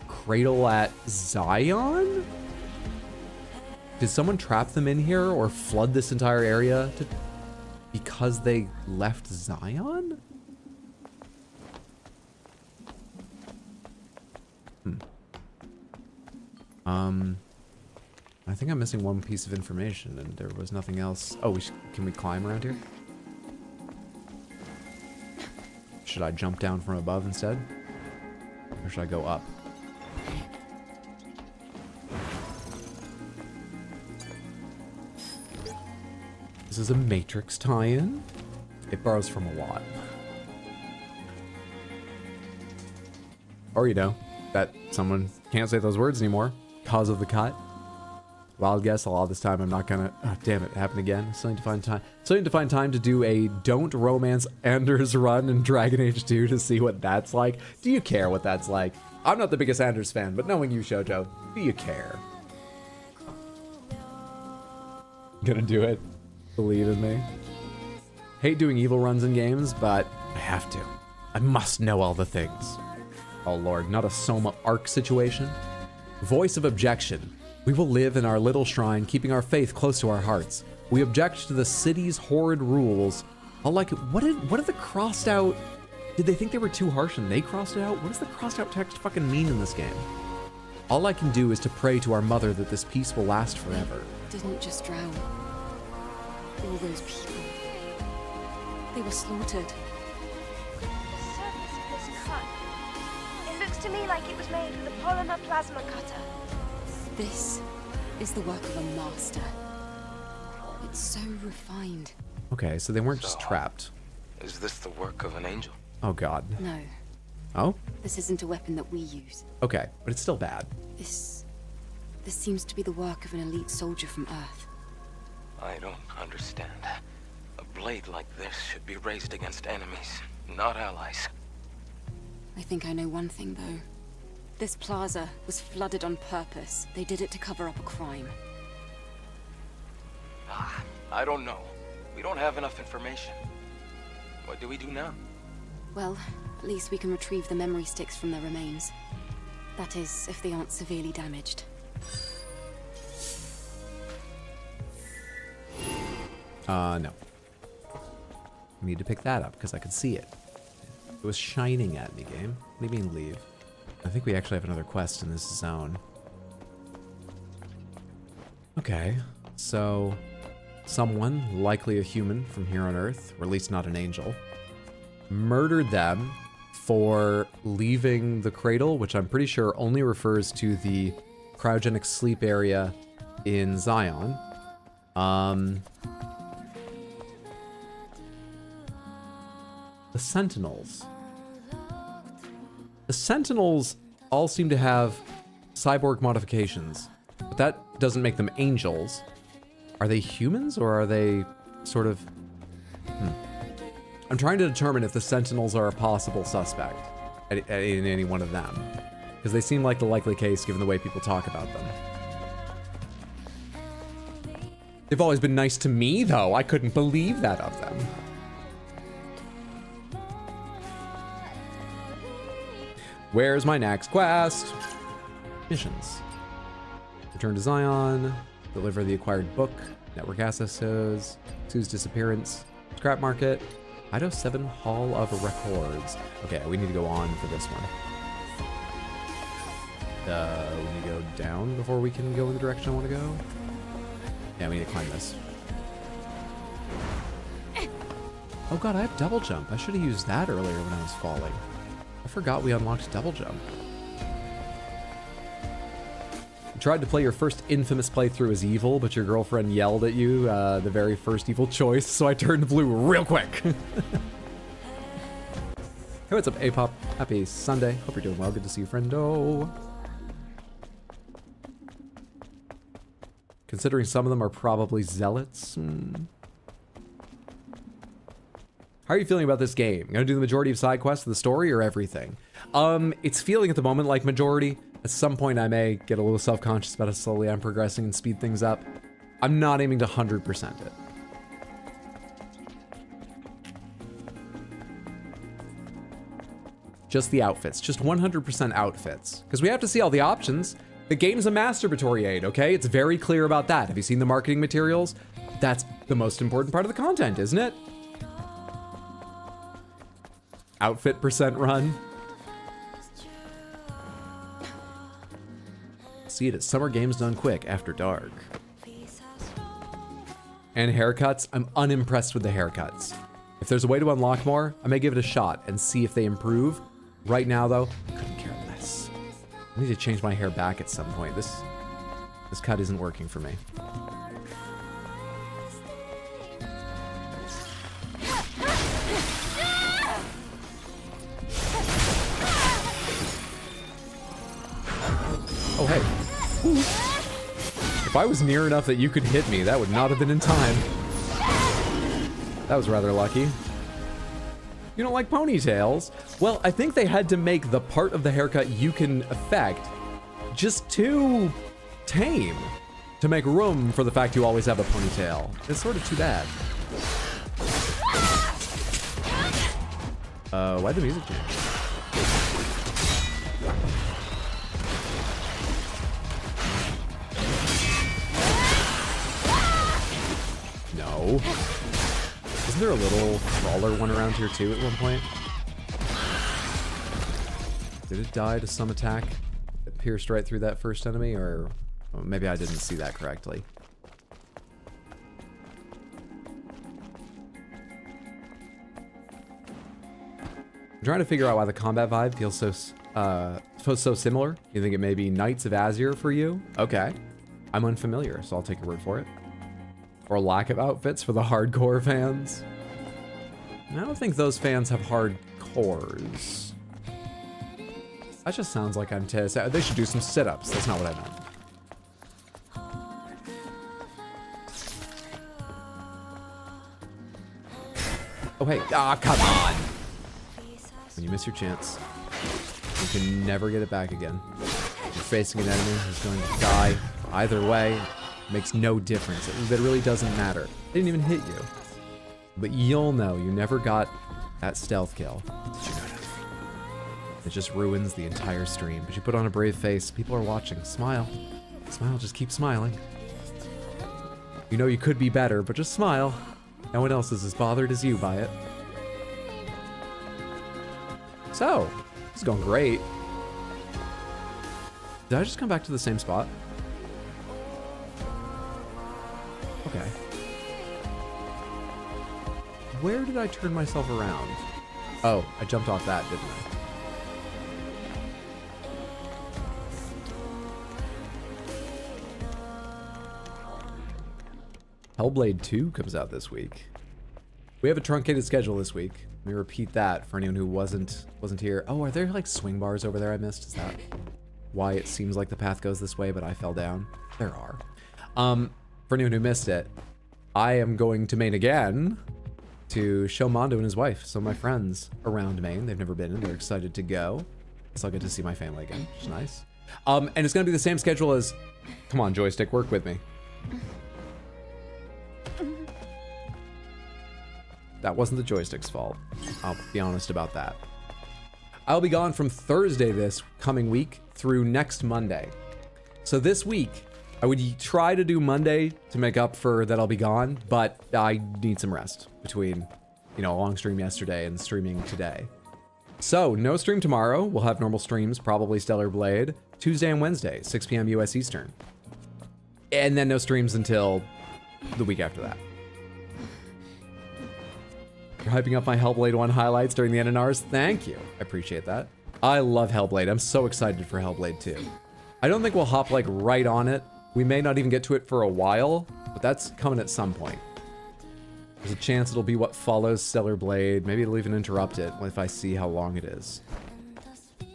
cradle at Zion? Did someone trap them in here or flood this entire area because they left Zion? I think I'm missing one piece of information, and there was nothing else. Oh, can we climb around here? Should I jump down from above instead? Or should I go up? This is a Matrix tie-in. It borrows from a lot. Or, you know, that someone can't say those words anymore because of the cut. Wild guess, a lot of this time I'm not gonna... Oh, damn it, it happened again. Still need to find time. Still need to find time to do a Don't Romance Anders run in Dragon Age 2 to see what that's like. Do you care what that's like? I'm not the biggest Anders fan, but knowing you, Shoujo, do you care? Gonna do it. Believe in me. Hate doing evil runs in games, but I have to. I must know all the things. Oh lord, not a Soma arc situation. Voice of objection. We will live in our little shrine, keeping our faith close to our hearts. We object to the city's horrid rules. I'll like it. What did the crossed out... Did they think they were too harsh and they crossed it out? What does the crossed out text fucking mean in this game? All I can do is to pray to our mother that this peace will last forever. Didn't just drown. All those people. They were slaughtered. The surface of this cut. It looks to me like it was made with a polymer plasma cutter. This is the work of a master. It's so refined. Okay, so they weren't just trapped. Is this the work of an angel? Oh god. No, Oh? this isn't a weapon that we use. Okay, but it's still bad. This seems to be the work of an elite soldier from Earth. I don't understand. A blade like this should be raised against enemies, not allies. I think I know one thing, though. This plaza was flooded on purpose. They did it to cover up a crime. I don't know. We don't have enough information. What do we do now? Well, at least we can retrieve the memory sticks from their remains. That is, if they aren't severely damaged. No. I need to pick that up because I could see it. It was shining at me, game. What do you mean leave? I think we actually have another quest in this zone. Okay, so someone, likely a human from here on Earth, or at least not an angel, murdered them for leaving the cradle, which I'm pretty sure only refers to the cryogenic sleep area in Zion. The Sentinels. The Sentinels all seem to have cyborg modifications, but that doesn't make them angels. Are they humans or are they sort of... I'm trying to determine if the Sentinels are a possible suspect in any one of them, because they seem like the likely case given the way people talk about them. They've always been nice to me, though. I couldn't believe that of them. Where's my next quest? Missions. Return to Zion. Deliver the acquired book. Network access codes. Sue's disappearance. Scrap market. Idaho 7 Hall of Records. Okay, we need to go on for this one. We need to go down before we can go in the direction I want to go. Yeah, we need to climb this. Oh god, I have double jump. I should have used that earlier when I was falling. I forgot we unlocked double jump. You tried to play your first infamous playthrough as evil, but your girlfriend yelled at you the very first evil choice, so I turned blue real quick. Hey, what's up, A-Pop? Happy Sunday. Hope you're doing well. Good to see you, friendo. Considering some of them are probably zealots. How are you feeling about this game? Gonna do the majority of side quests, the story, or everything? It's feeling at the moment like majority. At some point I may get a little self-conscious about how slowly I'm progressing and speed things up. I'm not aiming to 100% it. Just the outfits, just 100% outfits. Because we have to see all the options. The game's a masturbatory aid, okay? It's very clear about that. Have you seen the marketing materials? That's the most important part of the content, isn't it? Outfit percent run. See it at Summer Games Done Quick after dark. And haircuts, I'm unimpressed with the haircuts. If there's a way to unlock more, I may give it a shot and see if they improve. Right now though, couldn't care less. I need to change my hair back at some point. This cut isn't working for me. Oh, hey. Ooh. If I was near enough that you could hit me, that would not have been in time. That was rather lucky. You don't like ponytails? Well, I think they had to make the part of the haircut you can affect just too tame to make room for the fact you always have a ponytail. It's sort of too bad. Why'd the music change? No. Isn't there a little crawler one around here too at one point? Did it die to some attack that pierced right through that first enemy, or maybe I didn't see that correctly? I'm trying to figure out why the combat vibe feels so similar. You think it may be Knights of Azure for you? Okay. I'm unfamiliar, so I'll take your word for it. Or lack of outfits for the hardcore fans. I don't think those fans have hardcores. That just sounds like I'm they should do some sit-ups. That's not what I meant. Oh, hey. Ah, come on. When you miss your chance, you can never get it back again. You're facing an enemy who's going to die either way. Makes no difference. It really doesn't matter. They didn't even hit you. But you'll know you never got that stealth kill. It just ruins the entire stream. But you put on a brave face. People are watching. Smile. Smile. Just keep smiling. You know you could be better, but just smile. No one else is as bothered as you by it. So, this is going great. Did I just come back to the same spot? Okay. Where did I turn myself around? Oh, I jumped off that, didn't I? Hellblade 2 comes out this week. We have a truncated schedule this week. Let me repeat that for anyone who wasn't here. Oh, are there like swing bars over there I missed? Is that why it seems like the path goes this way, but I fell down? There are. For anyone who missed it, I am going to Maine again to show Mondo and his wife, some of my friends around Maine. They've never been and they're excited to go. So I'll get to see my family again, which is nice. And it's gonna be the same schedule as, come on joystick, work with me. That wasn't the joystick's fault. I'll be honest about that. I'll be gone from Thursday this coming week through next Monday. So this week, I would try to do Monday to make up for that I'll be gone, but I need some rest between you know, a long stream yesterday and streaming today. So, no stream tomorrow. We'll have normal streams, probably Stellar Blade, Tuesday and Wednesday, 6 p.m. US Eastern. And then no streams until the week after that. You're hyping up my Hellblade 1 highlights during the NNRs? Thank you. I appreciate that. I love Hellblade. I'm so excited for Hellblade 2. I don't think we'll hop like right on it. We may not even get to it for a while, but that's coming at some point. There's a chance it'll be what follows Stellar Blade. Maybe it'll even interrupt it if I see how long it is.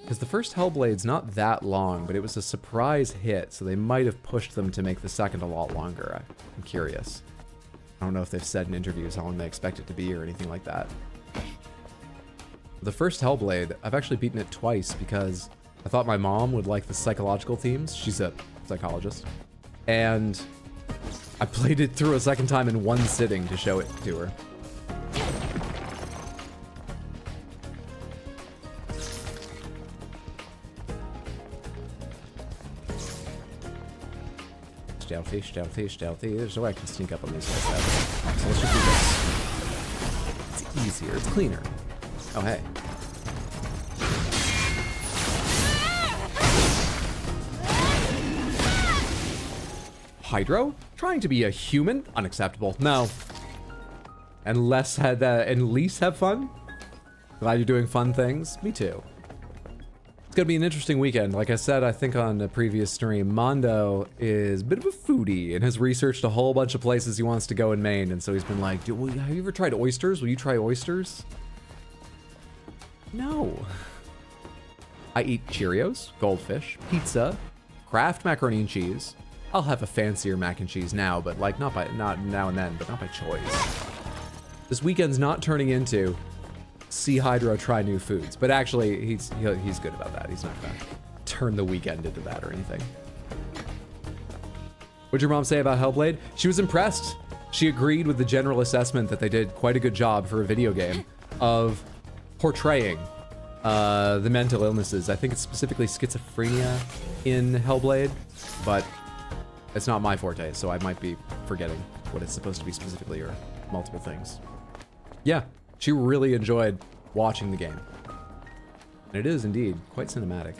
Because the first Hellblade's not that long, but it was a surprise hit, so they might have pushed them to make the second a lot longer. I'm curious. I don't know if they've said in interviews how long they expect it to be or anything like that. The first Hellblade, I've actually beaten it twice because I thought my mom would like the psychological themes. She's a psychologist. And I played it through a second time in one sitting to show it to her. Stealthy, stealthy, stealthy. There's no way I can sneak up on these guys. So let's just do this. It's easier. It's cleaner. Oh, hey. Hydro? Trying to be a human? Unacceptable. No. And Lease have fun? Glad you're doing fun things. Me too. It's gonna be an interesting weekend. Like I said, I think on a previous stream, Mondo is a bit of a foodie and has researched a whole bunch of places he wants to go in Maine. And so he's been like, have you ever tried oysters? Will you try oysters? No. I eat Cheerios, goldfish, pizza, Kraft macaroni and cheese. I'll have a fancier mac and cheese now, but like not now and then, but not by choice. This weekend's not turning into see Hydro try new foods, but actually he's good about that. He's not gonna turn the weekend into that or anything. What'd your mom say about Hellblade? She was impressed. She agreed with the general assessment that they did quite a good job for a video game of portraying the mental illnesses. I think it's specifically schizophrenia in Hellblade, but it's not my forte, so I might be forgetting what it's supposed to be specifically or multiple things. Yeah, she really enjoyed watching the game. And it is indeed quite cinematic.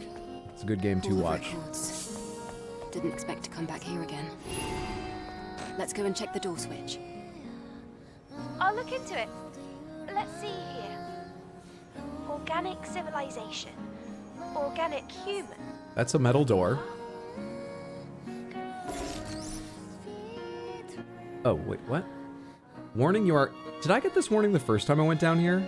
It's a good game to All the watch. records. Didn't expect to come back here again. Let's go and check the door switch. I'll look into it. Let's see here. Organic civilization. Organic human. That's a metal door. Oh, wait, what? Warning, you are... Did I get this warning the first time I went down here?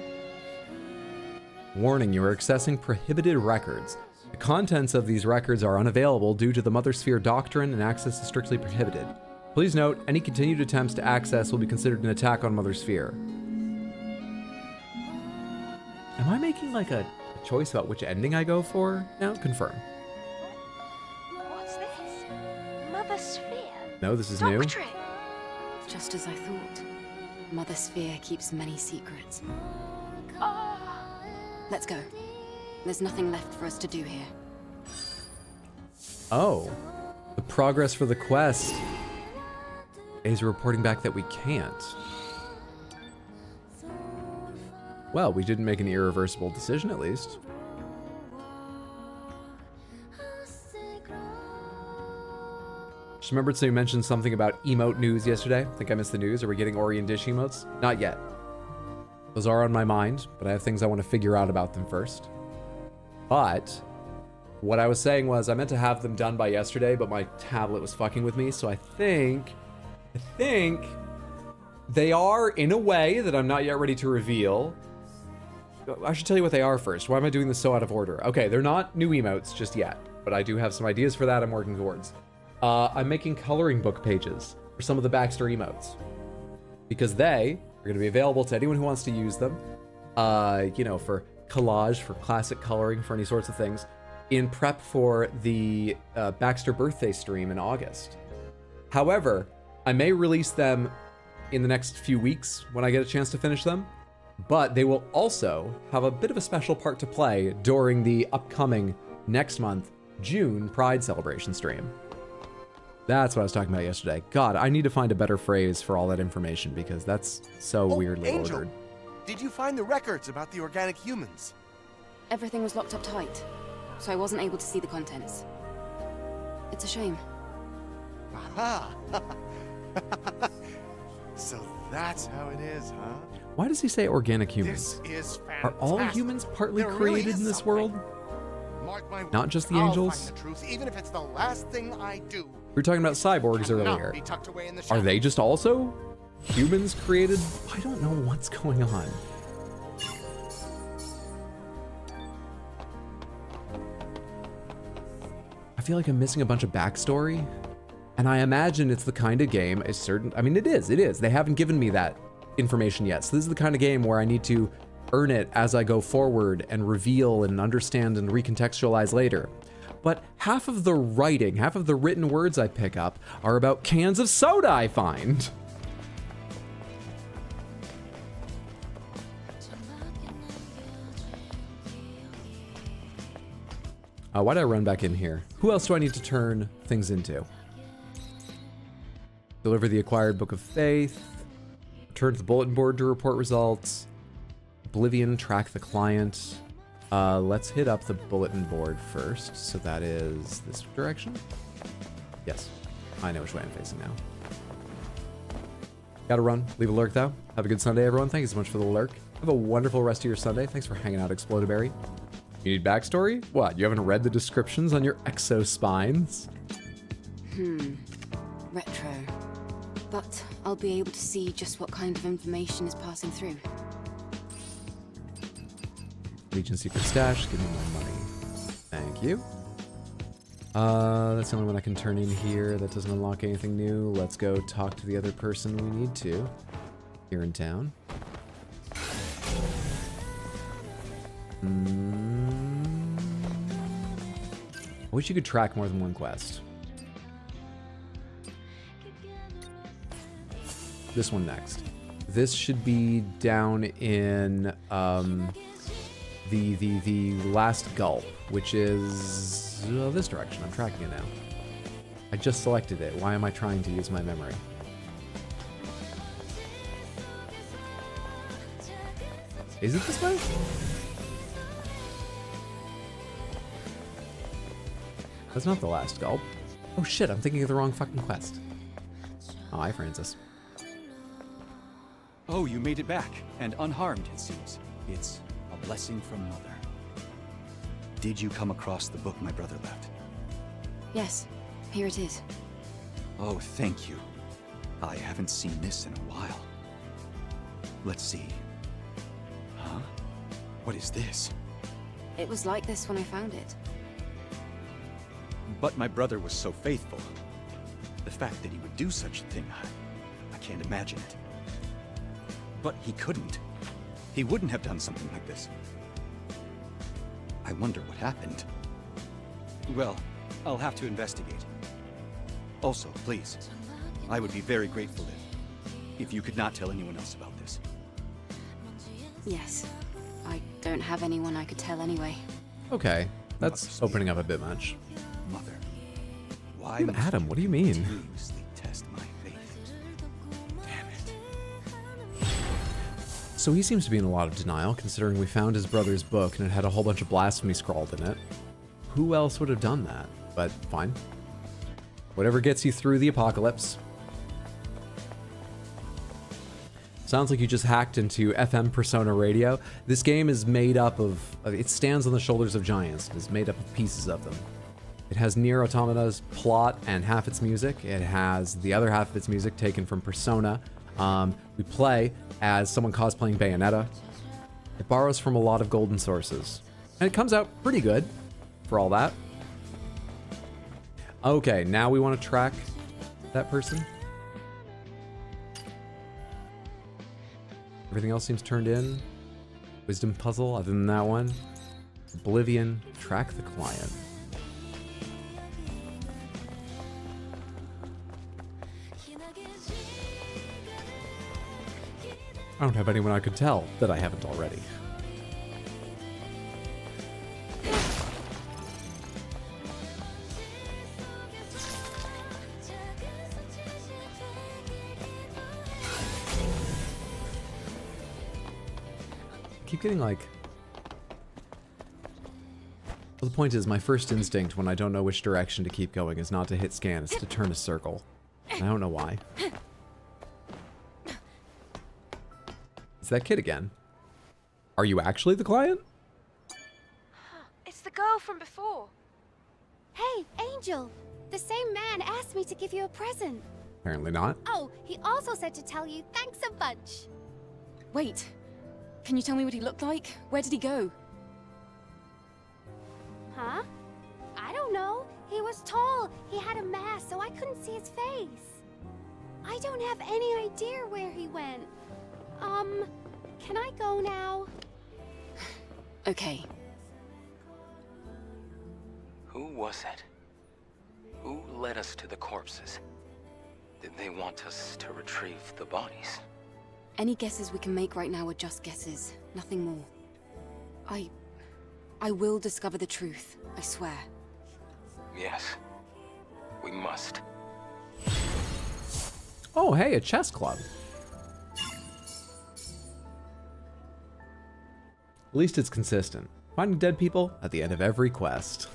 Warning, you are accessing prohibited records. The contents of these records are unavailable due to the Mother Sphere doctrine and access is strictly prohibited. Please note, any continued attempts to access will be considered an attack on Mother Sphere. Am I making like a choice about which ending I go for now? Confirm. What's this? Mother Sphere? No, this is new. Doctrine. Just as I thought. Mother Sphere keeps many secrets. Oh, Let's go. There's nothing left for us to do here. Oh. The progress for the quest is reporting back that we can't. Well, we didn't make an irreversible decision, at least. Just remembered so you mentioned something about emote news yesterday. I think I missed the news. Are we getting Ori and Dish emotes? Not yet. Those are on my mind, but I have things I want to figure out about them first. But what I was saying was I meant to have them done by yesterday, but my tablet was fucking with me, so I think they are in a way that I'm not yet ready to reveal. I should tell you what they are first. Why am I doing this so out of order? Okay, they're not new emotes just yet, but I do have some ideas for that I'm working towards. I'm making coloring book pages for some of the Baxter emotes because they are going to be available to anyone who wants to use them, you know, for collage, for classic coloring, for any sorts of things, in prep for the Baxter birthday stream in August. However, I may release them in the next few weeks when I get a chance to finish them, but they will also have a bit of a special part to play during the upcoming next month, June Pride celebration stream. That's what I was talking about yesterday. God, I need to find a better phrase for all that information because that's so weirdly Angel. ordered. Did you find the records about the organic humans? Everything was locked up tight, so I wasn't able to see the contents. It's a shame. Aha! So that's how it is, huh? Why does he say organic humans? This is Are fantastic. all humans partly There really created is in this something. world? Mark my Not words, just the I'll angels? find the truth, even if it's the last thing I do. We were talking about cyborgs Cannot earlier. be tucked away in the Are shadows. they just also humans created? I don't know what's going on. I feel like I'm missing a bunch of backstory. And I imagine it's the kind of game I mean, it is. They haven't given me that information yet. So this is the kind of game where I need to earn it as I go forward and reveal and understand and recontextualize later. But half of the writing, half of the written words I pick up are about cans of soda I find. Why did I run back in here? Who else do I need to turn things into? Deliver the acquired book of faith. Return to the bulletin board to report results. Oblivion, track the client. Let's hit up the bulletin board first. So that is this direction? Yes. I know which way I'm facing now. Gotta run. Leave a lurk though. Have a good Sunday, everyone. Thank you so much for the lurk. Have a wonderful rest of your Sunday. Thanks for hanging out, Explodaberry. You need backstory? What, you haven't read the descriptions on your exospines? Retro. But I'll be able to see just what kind of information is passing through. Legion Secret Stash, give me my money. Thank you. That's the only one I can turn in here. That doesn't unlock anything new. Let's go talk to the other person we need to here in town. I wish you could track more than one quest. This one next. This should be down in the last gulp, which is this direction. I'm tracking it now. I just selected it. Why am I trying to use my memory? Is it this way? That's not the last gulp. Oh shit, I'm thinking of the wrong fucking quest. Oh, hi, Francis. Oh, you made it back, and unharmed, it seems. It's a blessing from Mother. Did you come across the book my brother left? Yes, here it is. Oh, thank you. I haven't seen this in a while. Let's see. Huh? What is this? It was like this when I found it. But my brother was so faithful. The fact that he would do such a thing, I can't imagine it. But he couldn't. He wouldn't have done something like this. I wonder what happened. Well, I'll have to investigate. Also, please, I would be very grateful if you could not tell anyone else about this. Yes. I don't have anyone I could tell anyway. Okay, that's opening up a bit much. Mother, why Ooh, must Adam, what do you mean? continuously test my faith? Damn it. So he seems to be in a lot of denial, considering we found his brother's book and it had a whole bunch of blasphemy scrawled in it. Who else would have done that? But fine. Whatever gets you through the apocalypse. Sounds like you just hacked into FM Persona Radio. This game is made up of... It stands on the shoulders of giants. It's made up of pieces of them. It has Nier Automata's plot and half its music. It has the other half of its music taken from Persona. We play as someone cosplaying Bayonetta. It borrows from a lot of golden sources. And it comes out pretty good for all that. Okay, now we want to track that person. Everything else seems turned in. Wisdom puzzle, other than that one. Oblivion, track the client. I don't have anyone I could tell that I haven't already. keep getting like... Well, the point is, my first instinct when I don't know which direction to keep going is not to hit scan, it's to turn a circle. I don't know why. It's that kid again. Are you actually the client? It's the girl from before. Hey, Angel! The same man asked me to give you a present. Apparently not. Oh, he also said to tell you thanks a bunch. Wait. Can you tell me what he looked like? Where did he go? Huh? I don't know. He was tall. He had a mask, so I couldn't see his face. I don't have any idea where he went. Can I go now? Okay. Who was it? Who led us to the corpses? Did they want us to retrieve the bodies? Any guesses we can make right now are just guesses. Nothing more. I will discover the truth. I swear. Yes. We must. Oh, hey, a chess club. At least it's consistent. Finding dead people at the end of every quest.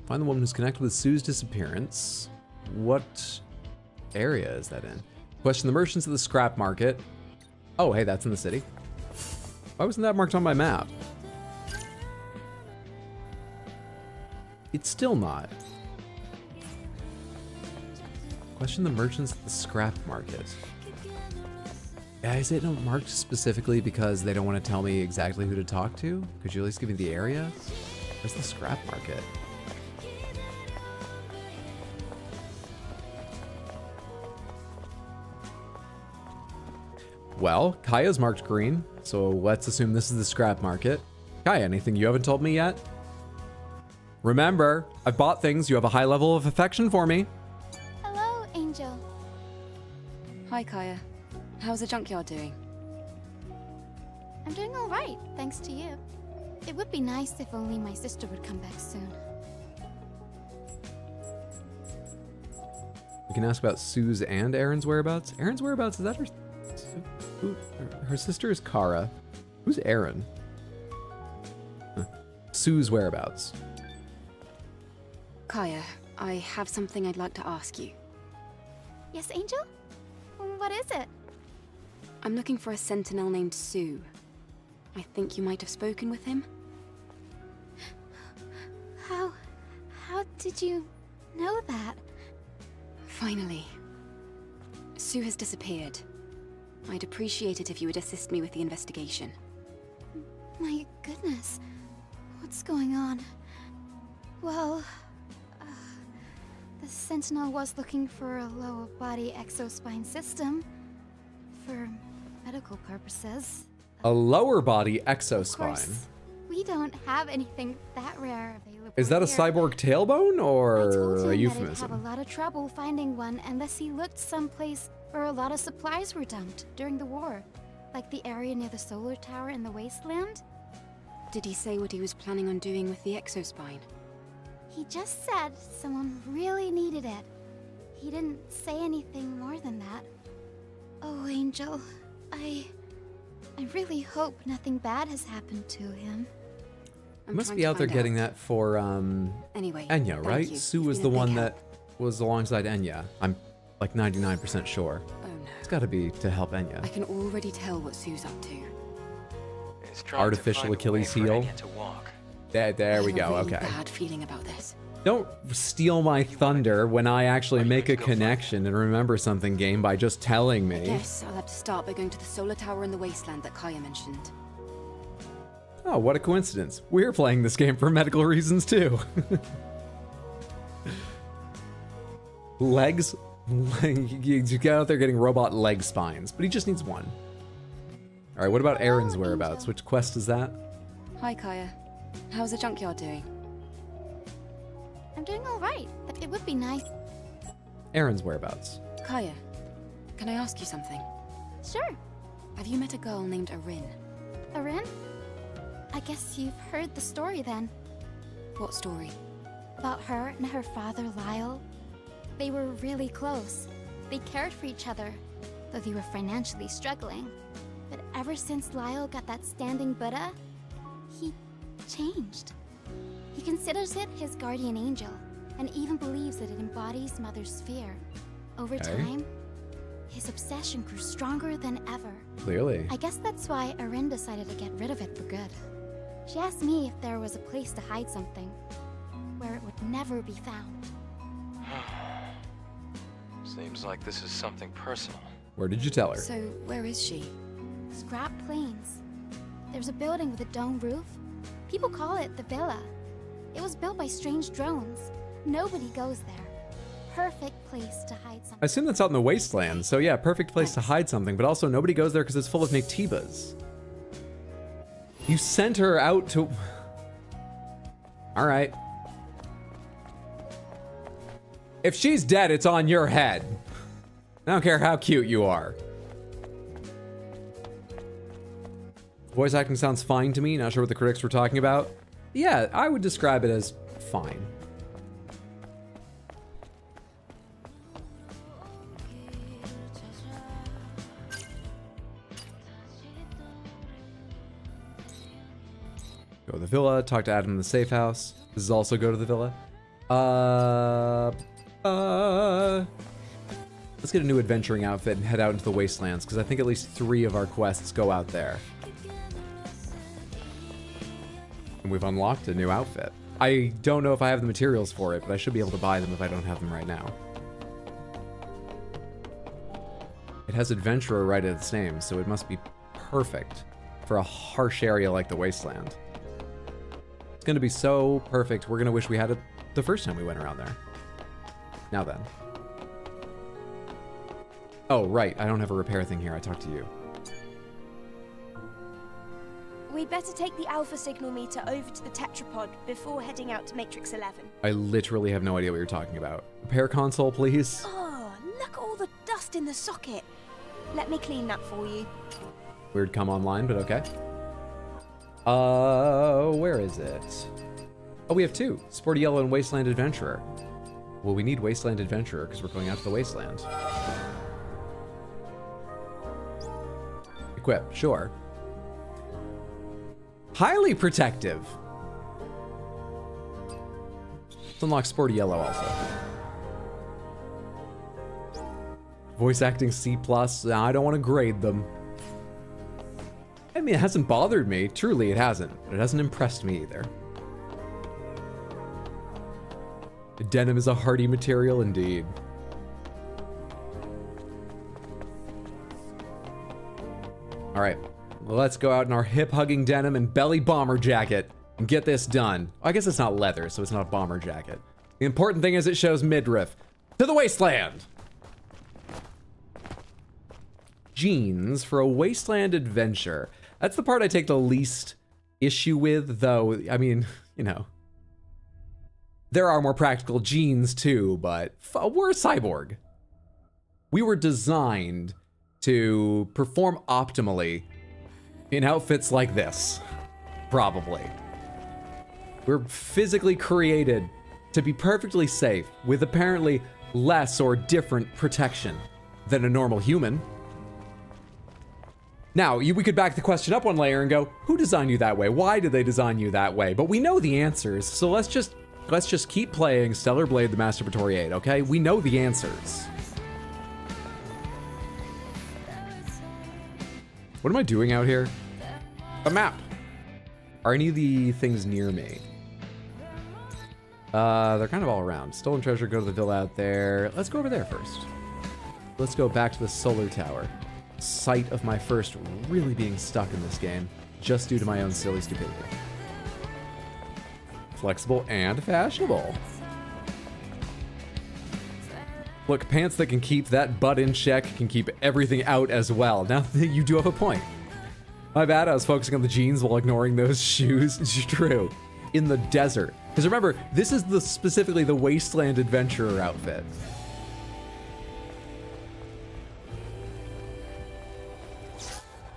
Find the woman who's connected with Sue's disappearance. What area is that in? Question the merchants of the scrap market. Oh, hey, that's in the city. Why wasn't that marked on my map? It's still not. Question the merchants at the scrap market. Yeah, is it not marked specifically because they don't want to tell me exactly who to talk to? Could you at least give me the area? Where's the scrap market? Well, Kaya's marked green, so let's assume this is the scrap market. Kaya, anything you haven't told me yet? Remember, I've bought things. You have a high level of affection for me. Hello, Angel. Hi, Kaya. How's the junkyard doing? I'm doing all right, thanks to you. It would be nice if only my sister would come back soon. We can ask about Sue's and Aaron's whereabouts. Aaron's whereabouts, is that her? Her sister is Kara. Who's Aaron? Huh. Sue's whereabouts. Kaya, I have something I'd like to ask you. Yes, Angel? What is it? I'm looking for a sentinel named Sue. I think you might have spoken with him. How did you know that? Finally. Sue has disappeared. I'd appreciate it if you would assist me with the investigation. My goodness. What's going on? Well, the Sentinel was looking for a lower body exospine system for medical purposes. A lower body Of exospine. course, we don't have anything that rare available. Is that a here. cyborg tailbone I told or him a that he'd have a euphemism? lot of trouble finding one unless he looked someplace where a lot of supplies were dumped during the war, like the area near the solar tower in the wasteland. Did he say what he was planning on doing with the exospine? He just said someone really needed it. He didn't say anything more than that. Oh, Angel, I really hope nothing bad has happened to him. I'm Must trying be to out there find getting that for Anyway, Enya, thank right? you. Sue You've was been the a big one help. that was alongside Enya. I'm like 99% sure. Oh no. It's got to be to help I Enya. can already tell what Sue's up to. He's trying to Artificial find a way Achilles for heel. Enya to walk. There we I have go. a really Okay. bad feeling about this. Don't steal my thunder when I actually make a connection and remember something, game, by just telling me. Yes, I'll have to start by going to the solar tower in the wasteland that Kaya mentioned. Oh, what a coincidence. We're playing this game for medical reasons too. Legs? You get out there getting robot leg spines, but he just needs one. Alright, what about Aaron's whereabouts? Which quest is that? Hi, Kaya. How's the junkyard doing? I'm doing all right, but it would be nice. Aaron's whereabouts. Kaya, can I ask you something? Sure. Have you met a girl named Erin? Erin? I guess you've heard the story then. What story? About her and her father, Lyle. They were really close. They cared for each other, though they were financially struggling. But ever since Lyle got that standing Buddha, he changed. He considers it his guardian angel, and even believes that it embodies Mother's sphere. Over time, his obsession grew stronger than ever. Clearly. I guess that's why Erin decided to get rid of it for good. She asked me if there was a place to hide something, where it would never be found. Seems like this is something personal. Where did you tell her? So, where is she? Scrap Plains. There's a building with a dome roof. People call it the Villa. It was built by strange drones. Nobody goes there. Perfect place to hide I something. assume that's out in the wasteland, so yeah, perfect place to hide something, but also nobody goes there because it's full of Noctibas. You sent her out to... Alright. If she's dead, it's on your head. I don't care how cute you are. Voice acting sounds fine to me, not sure what the critics were talking about. Yeah, I would describe it as fine. Go to the villa, talk to Adam in the safe house. This is also go to the villa. Let's get a new adventuring outfit and head out into the wastelands, because I think at least 3 of our quests go out there. And we've unlocked a new outfit. I don't know if I have the materials for it, but I should be able to buy them if I don't have them right now. It has adventurer right at its name, so it must be perfect for a harsh area like the wasteland. It's gonna be so perfect, we're gonna wish we had it the first time we went around there. Now then. Oh, right, I don't have a repair thing here, I talked to you. We'd better take the Alpha signal meter over to the tetrapod before heading out to Matrix 11. I literally have no idea what you're talking about. Repair console, please? Oh, look at all the dust in the socket. Let me clean that for you. Weird come online, but okay. Where is it? Oh, we have 2. Sporty Yellow and Wasteland Adventurer. Well, we need Wasteland Adventurer because we're going out to the wasteland. Equip, sure. Highly protective. Let's unlock Sporty Yellow also. Voice acting C+. Nah, I don't want to grade them. I mean, it hasn't bothered me. Truly, it hasn't. But it hasn't impressed me either. Denim is a hardy material indeed. All right, let's go out in our hip-hugging denim and belly bomber jacket and get this done. I guess it's not leather, so it's not a bomber jacket. The important thing is it shows midriff. To the wasteland! Jeans for a wasteland adventure. That's the part I take the least issue with, though. I mean, you know, there are more practical jeans too, but we're a cyborg. We were designed to perform optimally in outfits like this, probably. We're physically created to be perfectly safe with apparently less or different protection than a normal human. Now, we could back the question up one layer and go, who designed you that way? Why did they design you that way? But we know the answers, so let's just keep playing Stellar Blade the Masturbatory 8, okay? We know the answers. What am I doing out here? A map. Are any of the things near me? They're kind of all around. Stolen treasure, go to the villa out there. Let's go over there first. Let's go back to the solar tower. Site of my first really being stuck in this game, just due to my own silly stupidity. Flexible and fashionable. Look, pants that can keep that butt in check can keep everything out as well. Now, you do have a point. My bad, I was focusing on the jeans while ignoring those shoes. It's true. In the desert. Because remember, this is specifically the Wasteland Adventurer outfit.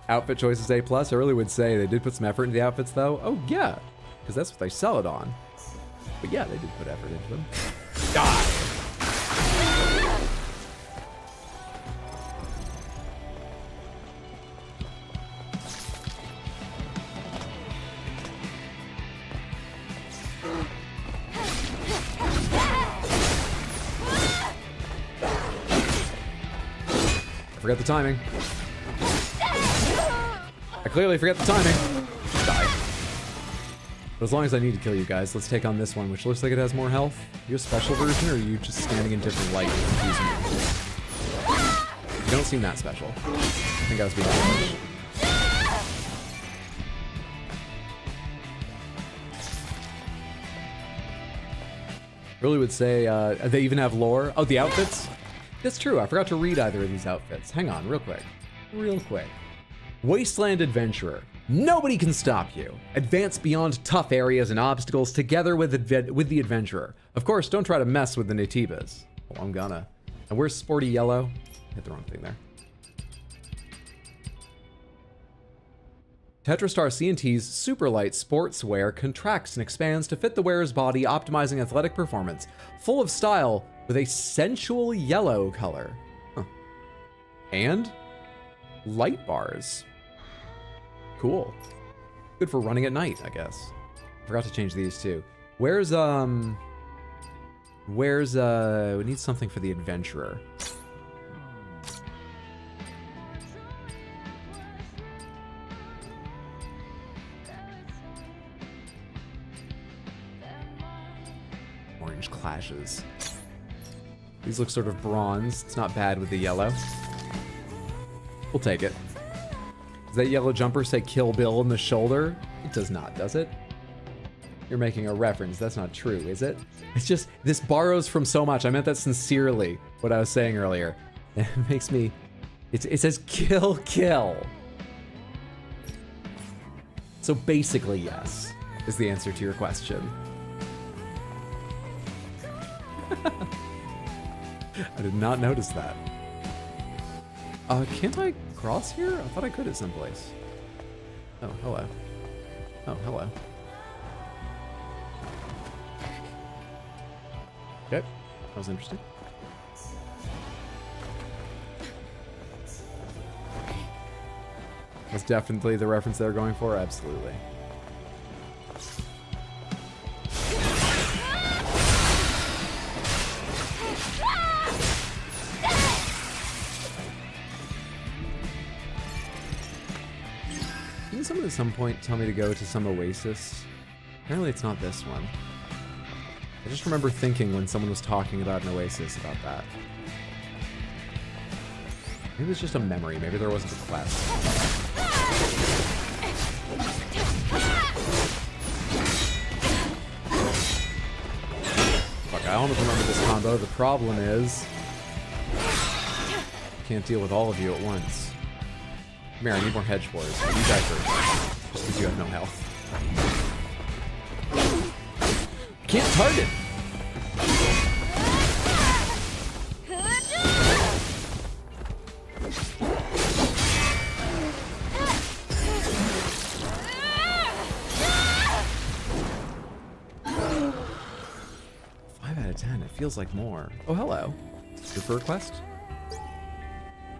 Outfit choices A+. I really would say they did put some effort into the outfits, though. Oh, yeah, because that's what they sell it on. But yeah, they did put effort into them. Die! I forgot the timing. I clearly forget the timing. Die. But as long as I need to kill you guys, let's take on this one, which looks like it has more health. Are you a special version, or are you just standing in different light and confusing me? You don't seem that special. I think I was being foolish. Really would say, they even have lore. Oh, the outfits? That's true, I forgot to read either of these outfits. Hang on, real quick. Real quick. Wasteland Adventurer. Nobody can stop you. Advance beyond tough areas and obstacles together with the Adventurer. Of course, don't try to mess with the Natibas. Well, I'm gonna. And where's Sporty Yellow? Hit the wrong thing there. Tetrastar C&T's Superlight Sportswear contracts and expands to fit the wearer's body, optimizing athletic performance. Full of style, with a sensual yellow color. Huh. And light bars. Cool. Good for running at night, I guess. Forgot to change these too. We need something for the Adventurer. Orange clashes. These look sort of bronze. It's not bad with the yellow. We'll take it. Does that yellow jumper say Kill Bill in the shoulder? It does not, does it? You're making a reference. That's not true, is it? It's just, this borrows from so much. I meant that sincerely, what I was saying earlier. It makes me... It says Kill Kill. So basically, yes, is the answer to your question. I did not notice that. Can't I cross here? I thought I could at some place. Oh, hello. Oh, hello. Okay, that was interesting. That's definitely the reference they're going for, absolutely. Didn't someone at some point tell me to go to some oasis? Apparently it's not this one. I just remember thinking when someone was talking about an oasis about that. Maybe it was just a memory. Maybe there wasn't a quest. Fuck, I almost remember this combo. The problem is... I can't deal with all of you at once. Come here, I need more hedge wars. You die first. Just because you have no health. Can't target! Feels like more. Oh, hello. Your fur quest?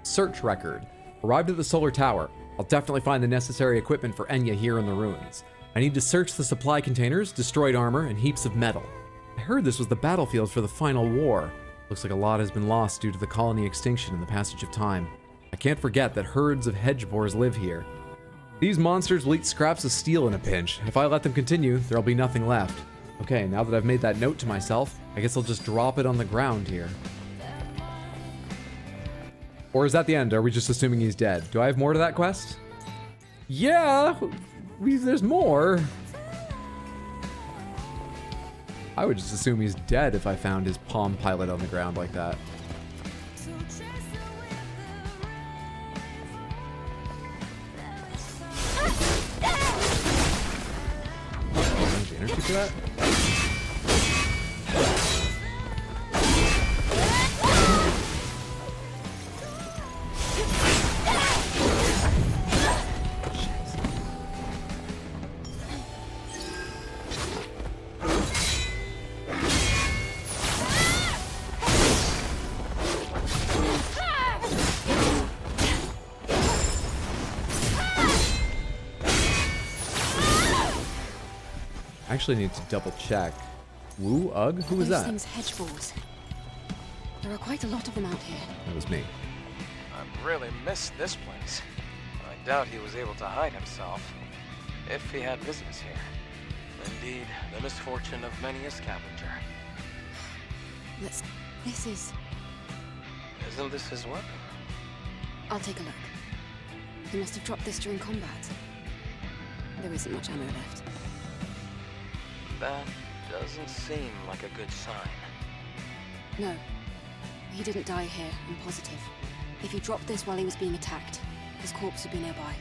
Search record. Arrived at the solar tower. I'll definitely find the necessary equipment for Enya here in the ruins. I need to search the supply containers, destroyed armor, and heaps of metal. I heard this was the battlefield for the final war. Looks like a lot has been lost due to the colony extinction and the passage of time. I can't forget that herds of hedge boars live here. These monsters will eat scraps of steel in a pinch. If I let them continue, there'll be nothing left. Okay, now that I've made that note to myself, I guess I'll just drop it on the ground here. Or is that the end? Are we just assuming he's dead? Do I have more to that quest? Yeah, there's more. I would just assume he's dead if I found his Palm Pilot on the ground like that. Energy for that? actually need to double check. Woo, ugh, who was Those that? things hedge balls. There are quite a lot of them out here. That was me. I've really missed this place. I doubt he was able to hide himself, if he had business here. Indeed, the misfortune of many a scavenger. This is... Isn't this his weapon? I'll take a look. He must have dropped this during combat. There isn't much ammo left. That doesn't seem like a good sign. No. He didn't die here, I'm positive. If he dropped this while he was being attacked, his corpse would be nearby.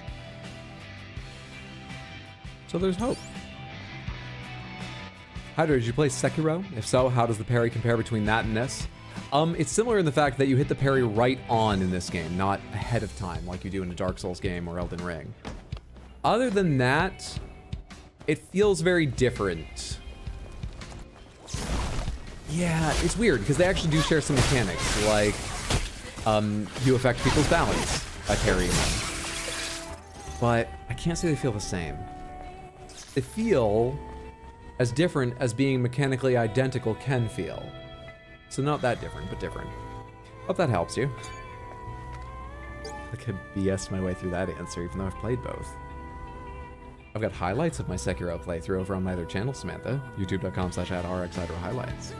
So there's hope. Hydra, did you play Sekiro? If so, how does the parry compare between that and this? It's similar in the fact that you hit the parry right on in this game, not ahead of time like you do in a Dark Souls game or Elden Ring. Other than that, it feels very different. Yeah, it's weird because they actually do share some mechanics, like you affect people's balance by parrying them. But I can't say they feel the same. They feel as different as being mechanically identical can feel. So not that different, but different. Hope that helps you. I could BS my way through that answer, even though I've played both. I've got highlights of my Sekiro playthrough over on my other channel, Samantha. youtube.com/@rxhydrohighlights.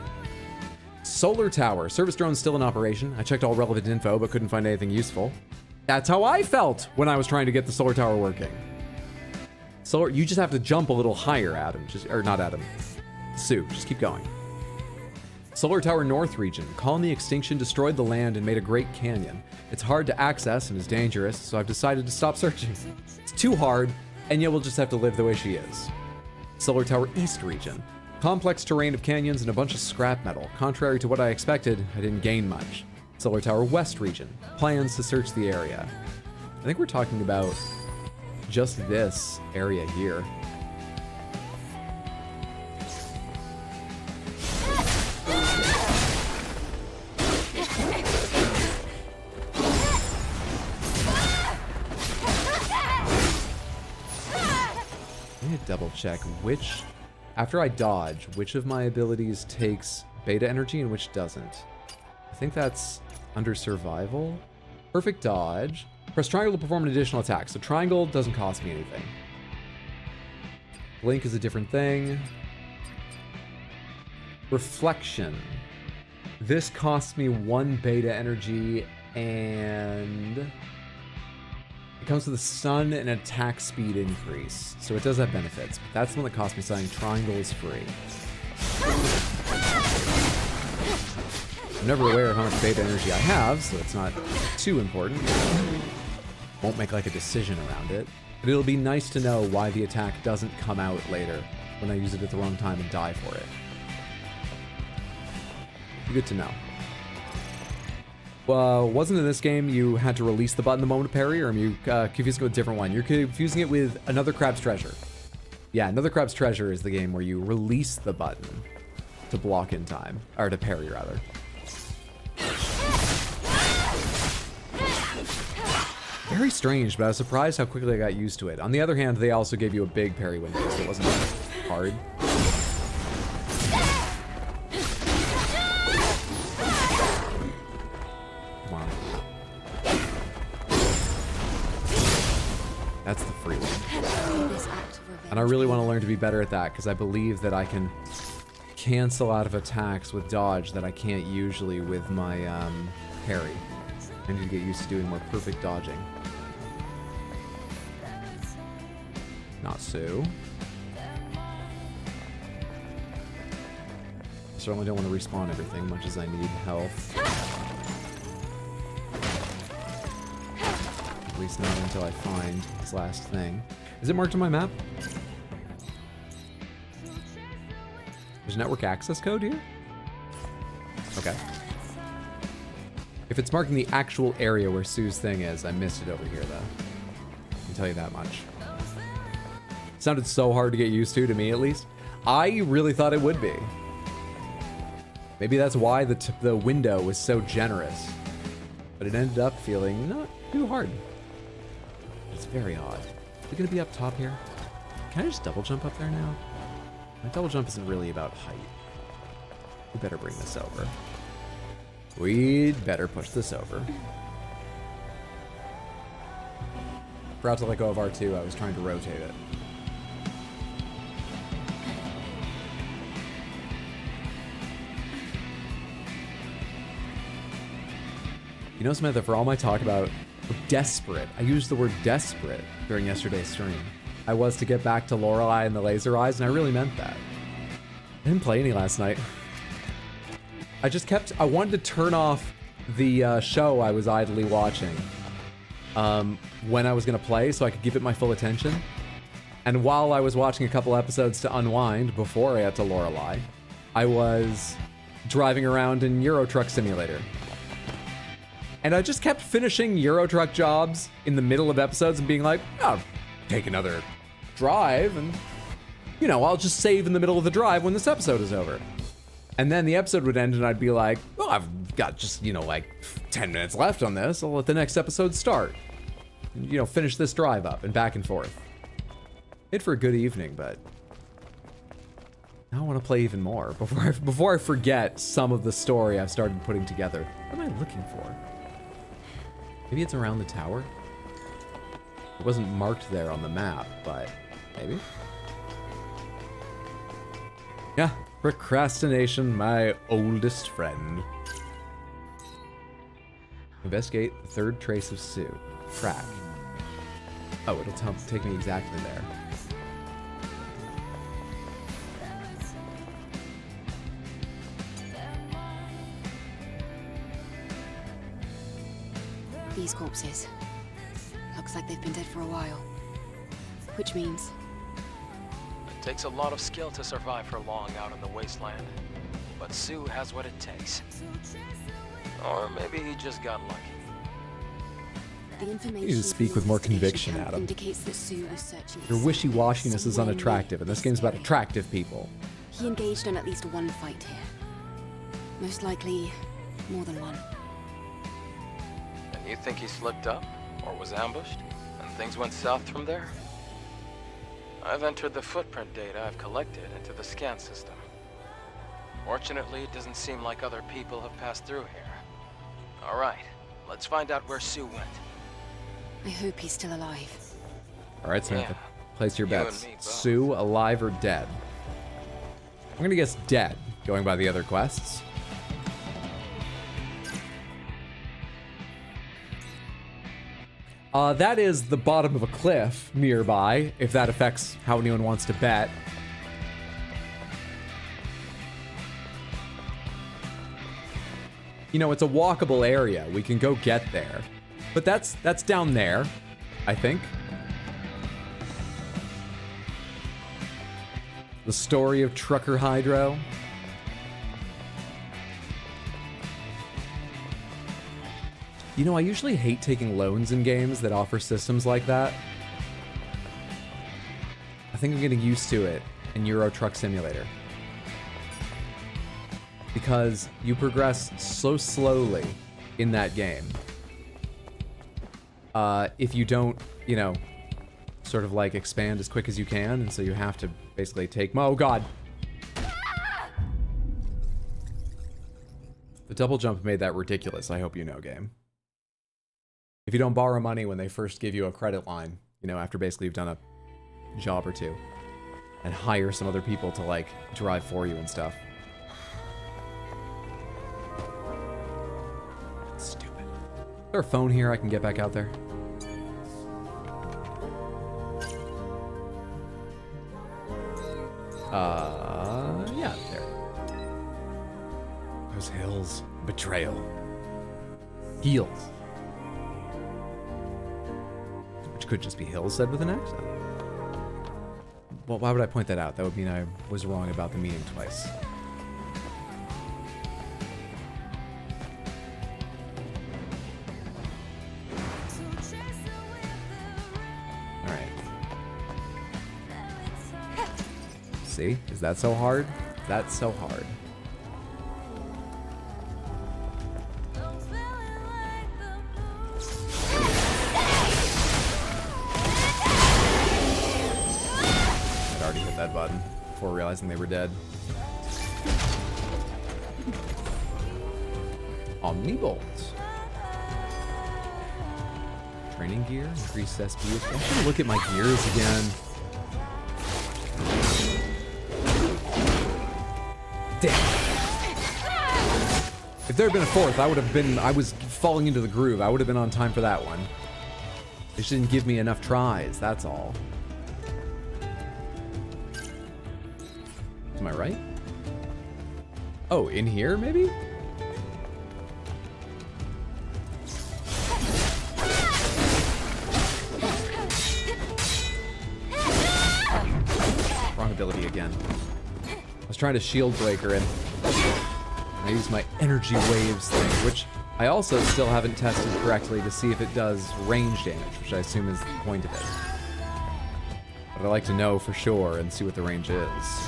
Solar Tower. Service drone still in operation. I checked all relevant info, but couldn't find anything useful. That's how I felt when I was trying to get the solar tower working. Solar, you just have to jump a little higher, Adam. Or not Adam. Sue, just keep going. Solar Tower North region. Colony extinction destroyed the land and made a great canyon. It's hard to access and is dangerous, so I've decided to stop searching. It's too hard, and yet we'll just have to live the way she is. Solar Tower East region. Complex terrain of canyons and a bunch of scrap metal. Contrary to what I expected, I didn't gain much. Solar Tower West region. Plans to search the area. I think we're talking about just this area here. I need to double check which, after I dodge, which of my abilities takes beta energy and which doesn't. I think that's under survival. Perfect dodge. Press triangle to perform an additional attack. So triangle doesn't cost me anything. Blink is a different thing. Reflection. This costs me 1 beta energy and it comes with the sun and attack speed increase. So it does have benefits, but that's the one that costs me something. Triangle is free. I'm never aware of how much beta energy I have, so it's not too important. Won't make like a decision around it, but it'll be nice to know why the attack doesn't come out later when I use it at the wrong time and die for it. Good to know. Well, wasn't in this game you had to release the button the moment of parry, or am you confusing it with a different one? You're confusing it with Another Crab's Treasure. Yeah, Another Crab's Treasure is the game where you release the button to block in time, or to parry rather. Very strange, but I was surprised how quickly I got used to it. On the other hand, they also gave you a big parry window, so it wasn't hard. Come on. That's the free one. And I really want to learn to be better at that, because I believe that I can cancel out of attacks with dodge that I can't usually with my parry. I need to get used to doing more perfect dodging. Not Sue. Certainly don't want to respawn everything, much as I need health. At least not until I find this last thing. Is it marked on my map? There's a network access code here? Okay. If it's marking the actual area where Sue's thing is, I missed it over here, though. I can tell you that much. It sounded so hard to get used to me at least. I really thought it would be. Maybe that's why the window was so generous. But it ended up feeling not too hard. It's very odd. Is it gonna be up top here? Can I just double jump up there now? My double jump isn't really about height. We better bring this over. We'd better push this over. Forgot to let go of R2. I was trying to rotate it. You know, Samantha, for all my talk about desperate, I used the word desperate during yesterday's stream. I was to get back to Lorelei and the laser eyes, and I really meant that. I didn't play any last night. I wanted to turn off the show I was idly watching when I was going to play so I could give it my full attention. And while I was watching a couple episodes to unwind before I got to Lorelei, I was driving around in Euro Truck Simulator. And I just kept finishing Euro Truck jobs in the middle of episodes and being like, oh, take another drive and, you know, I'll just save in the middle of the drive when this episode is over. And then the episode would end and I'd be like, oh, I've got just, you know, like 10 minutes left on this. I'll let the next episode start. And, you know, finish this drive up and back and forth. Made for a good evening, but now I want to play even more before I forget some of the story I've started putting together. What am I looking for? Maybe it's around the tower? It wasn't marked there on the map, but maybe? Yeah, procrastination, my oldest friend. Investigate the third trace of Sue. Track. Oh, it'll take me exactly there. These corpses. Looks like they've been dead for a while. Which means... It takes a lot of skill to survive for long out in the wasteland. But Sue has what it takes. Or maybe he just got lucky. The information You need to speak with more conviction, Adam. indicates that Sue was searching Your for wishy-washiness is someone unattractive, and this game's about attractive people. He engaged in at least one fight here. Most likely, more than one. And you think he slipped up? Or was ambushed? And things went south from there? I've entered the footprint data I've collected into the scan system. Fortunately, it doesn't seem like other people have passed through here. Alright, let's find out where Sue went. I hope he's still alive. Alright, Samantha. Yeah. Place your You and bets. me both. Sue, alive or dead? I'm gonna guess dead, going by the other quests. That is the bottom of a cliff nearby, if that affects how anyone wants to bet. You know, it's a walkable area. We can go get there. But that's down there, I think. The story of Trucker Hydro. You know, I usually hate taking loans in games that offer systems like that. I think I'm getting used to it in Euro Truck Simulator. Because you progress so slowly in that game. If you don't, you know, sort of like expand as quick as you can, and so you have to basically take... Oh, God! The double jump made that ridiculous, I hope you know, game. If you don't borrow money when they first give you a credit line, you know, after basically you've done a job or two, and hire some other people to, like, drive for you and stuff. Stupid. Is there a phone here I can get back out there? Yeah, there. Those hills. Betrayal. Heels. Which could just be hills said with an accent. Well, why would I point that out? That would mean I was wrong about the meaning twice. Alright. See? Is that so hard? That's so hard. I'd already hit that button. before realizing they were dead. Omnibolt. Training gear, increased SP. I should look at my gears again. Damn. If there had been a fourth, I was falling into the groove. I would have been on time for that one. They just didn't give me enough tries, that's all. Am I right? Oh, in here, maybe? Wrong ability again. I was trying to shield breaker and I used my energy waves thing, which I also still haven't tested correctly to see if it does range damage, which I assume is the point of it. But I'd like to know for sure and see what the range is.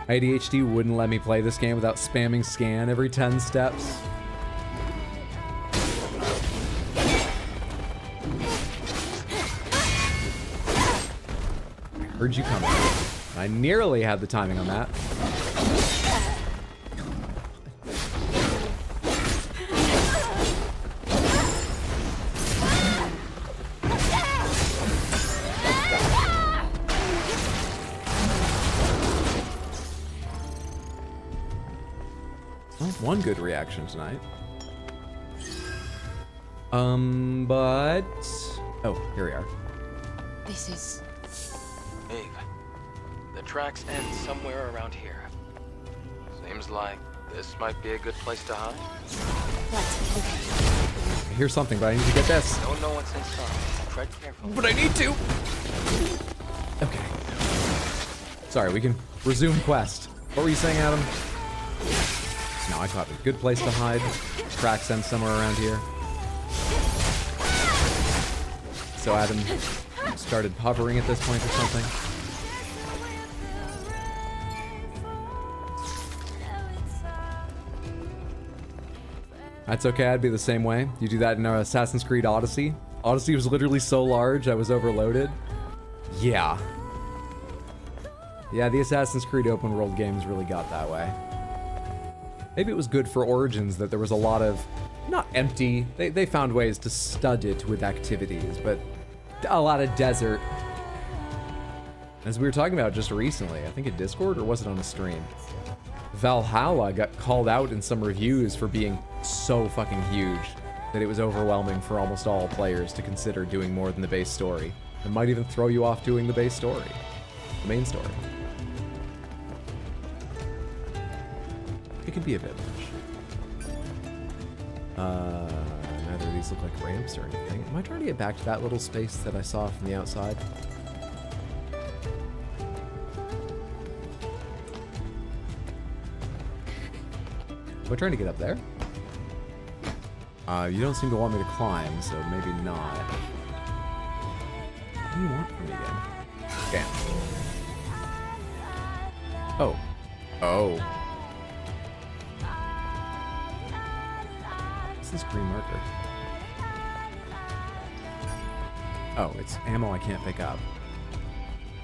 ADHD wouldn't let me play this game without spamming scan every 10 steps. I heard you coming. I nearly had the timing on that. One good reaction tonight. But... Oh, here we are. This is... Eve, the tracks end somewhere around here. Seems like this might be a good place to hide. Right, okay. I hear something, but I need to get this. Don't know what's inside. Tread carefully. But I need to! Okay. Sorry, we can resume quest. What were you saying, Adam? No, I caught a good place to hide. Tracks end somewhere around here. So Adam started hovering at this point or something. That's okay, I'd be the same way. You do that in Assassin's Creed Odyssey. Odyssey was literally so large, I was overloaded. Yeah. Yeah, the Assassin's Creed open world games really got that way. Maybe it was good for Origins that there was a lot of, not empty, they found ways to stud it with activities, but a lot of desert. As we were talking about just recently, I think in Discord, or was it on a stream? Valhalla got called out in some reviews for being so fucking huge that it was overwhelming for almost all players to consider doing more than the base story. It might even throw you off doing the base story, the main story. It can be a bit much. Neither of these look like ramps or anything. Am I trying to get back to that little space that I saw from the outside? Am I trying to get up there? You don't seem to want me to climb, so maybe not. What do you want from me again? Damn. Oh. Oh. This green marker. Oh, it's ammo I can't pick up.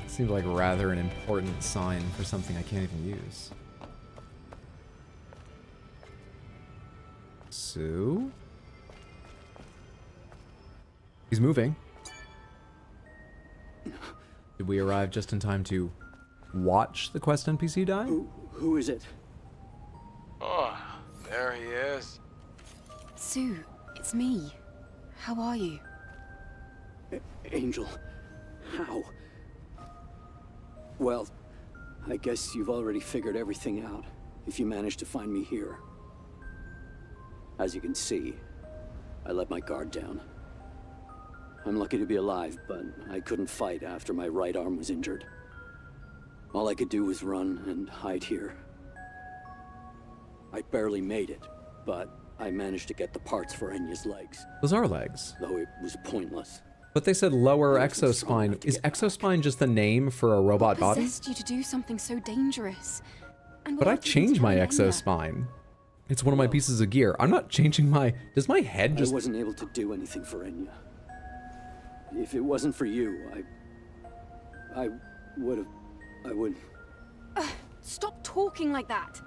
Seems like rather an important sign for something I can't even use. So... He's moving. Did we arrive just in time to watch the quest NPC die? Who is it? Oh, there he is. Sue, it's me. How are you? Angel. How? Well, I guess you've already figured everything out, if you managed to find me here. As you can see, I let my guard down. I'm lucky to be alive, but I couldn't fight after my right arm was injured. All I could do was run and hide here. I barely made it, but I managed to get the parts for Enya's legs. Those are legs. Though it was pointless. But they said lower exospine. Is exospine just the name for a robot body? Possessed you to do something so dangerous. And But I what changed my happened to Enya? exospine. It's one of my pieces of gear. I'm not changing my... Does my head just... I wasn't able to do anything for Enya. If it wasn't for you, I would... Stop talking like that.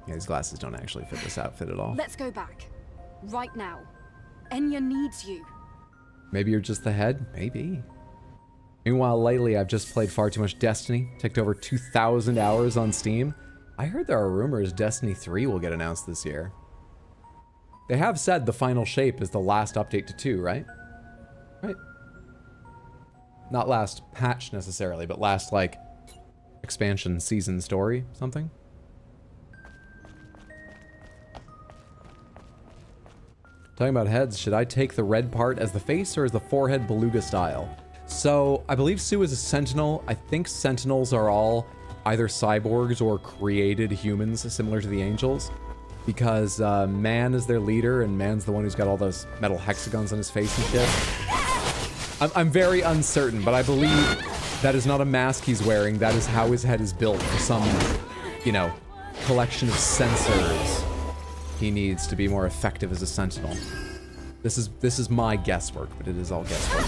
Yeah, these glasses don't actually fit this outfit at all. Let's go back. Right now. Enya needs you. Maybe you're just the head? Maybe. Meanwhile, lately I've just played far too much Destiny. Ticked over 2,000 hours on Steam. I heard there are rumors Destiny 3 will get announced this year. They have said the final shape is the last update to 2, right? Right. Not last patch necessarily, but last, like, expansion season story, something. Talking about heads, should I take the red part as the face or as the forehead beluga style? So, I believe Sue is a sentinel. I think sentinels are all either cyborgs or created humans similar to the angels. Because Man is their leader, and Man's the one who's got all those metal hexagons on his face and shit. I'm very uncertain, but I believe that is not a mask he's wearing. That is how his head is built for some, you know, collection of sensors he needs to be more effective as a sentinel. This is my guesswork, but it is all guesswork.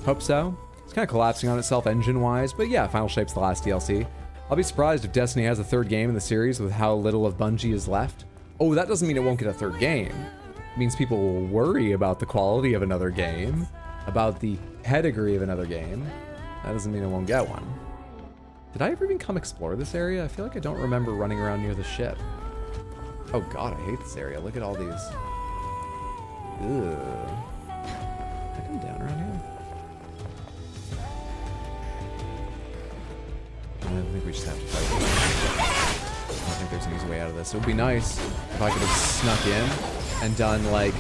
Hope so. It's kind of collapsing on itself engine-wise, but yeah, Final Shape's the last DLC. I'll be surprised if Destiny has a third game in the series with how little of Bungie is left. Oh, that doesn't mean it won't get a third game. It means people will worry about the quality of another game, about the pedigree of another game. That doesn't mean it won't get one. Did I ever even come explore this area? I feel like I don't remember running around near the ship. Oh god, I hate this area. Look at all these. Ugh. Can I come down around here? I think we just have to fight. I don't think there's an easy way out of this. It would be nice if I could have snuck in and done, like...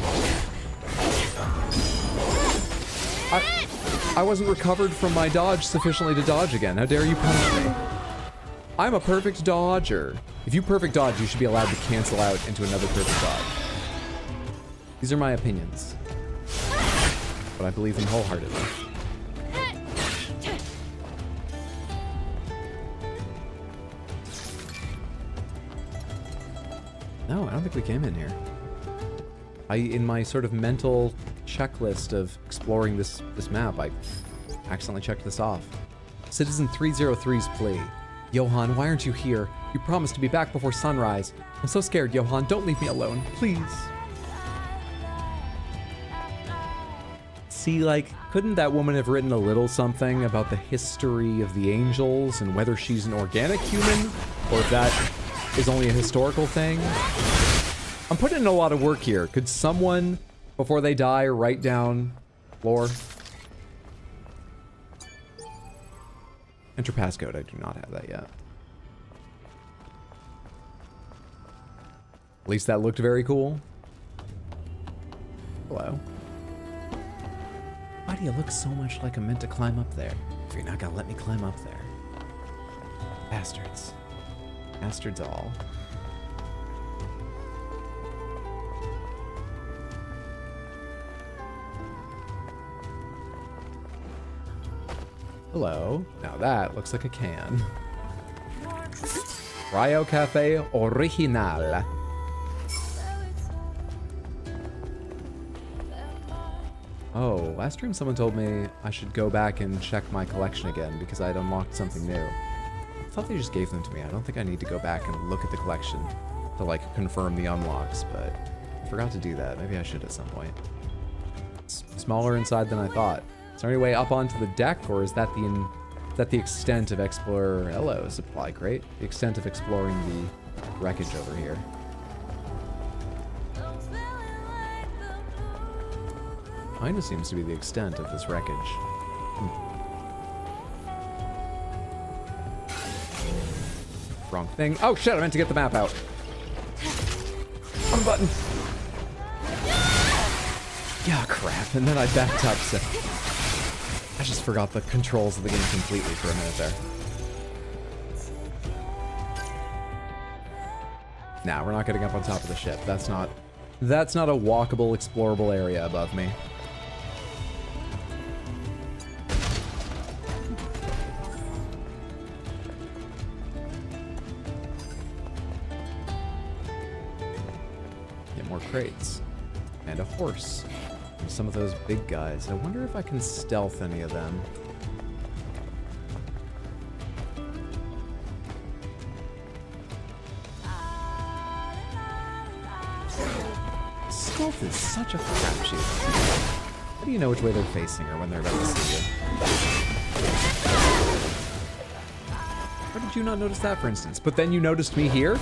I wasn't recovered from my dodge sufficiently to dodge again. How dare you punish me? I'm a perfect dodger. If you perfect dodge, you should be allowed to cancel out into another perfect dodge. These are my opinions. But I believe them wholeheartedly. No, I don't think we came in here. In my sort of mental checklist of exploring this map, I accidentally checked this off. Citizen 303's plea. Johan, why aren't you here? You promised to be back before sunrise. I'm so scared, Johan. Don't leave me alone, please. See, like, couldn't that woman have written a little something about the history of the angels and whether she's an organic human or if that is only a historical thing? I'm putting in a lot of work here. Could someone, before they die, write down lore? Enter passcode. I do not have that yet. At least that looked very cool. Hello. Why do you look so much like I'm meant to climb up there? If you're not gonna let me climb up there. Bastards. Bastards all. Hello. Now that looks like a can. Cryo Cafe Original. Oh, last stream someone told me I should go back and check my collection again because I'd unlocked something new. I thought they just gave them to me. I don't think I need to go back and look at the collection to, like, confirm the unlocks, but I forgot to do that. Maybe I should at some point. It's smaller inside than I thought. Is there any way up onto the deck, or is that the extent of Explorer... Hello, supply crate. The extent of exploring the wreckage over here. Kinda seems to be the extent of this wreckage. Wrong thing. Oh shit, I meant to get the map out. Wrong button. Yeah, crap. And then I backed up, so... I just forgot the controls of the game completely for a minute there. Nah, we're not getting up on top of the ship. That's not a walkable, explorable area above me. Get more crates. And a horse. some of those big guys. I wonder if I can stealth any of them. Stealth is such a crapshoot. How do you know which way they're facing or when they're about to see you? How did you not notice that, for instance? But then you noticed me here?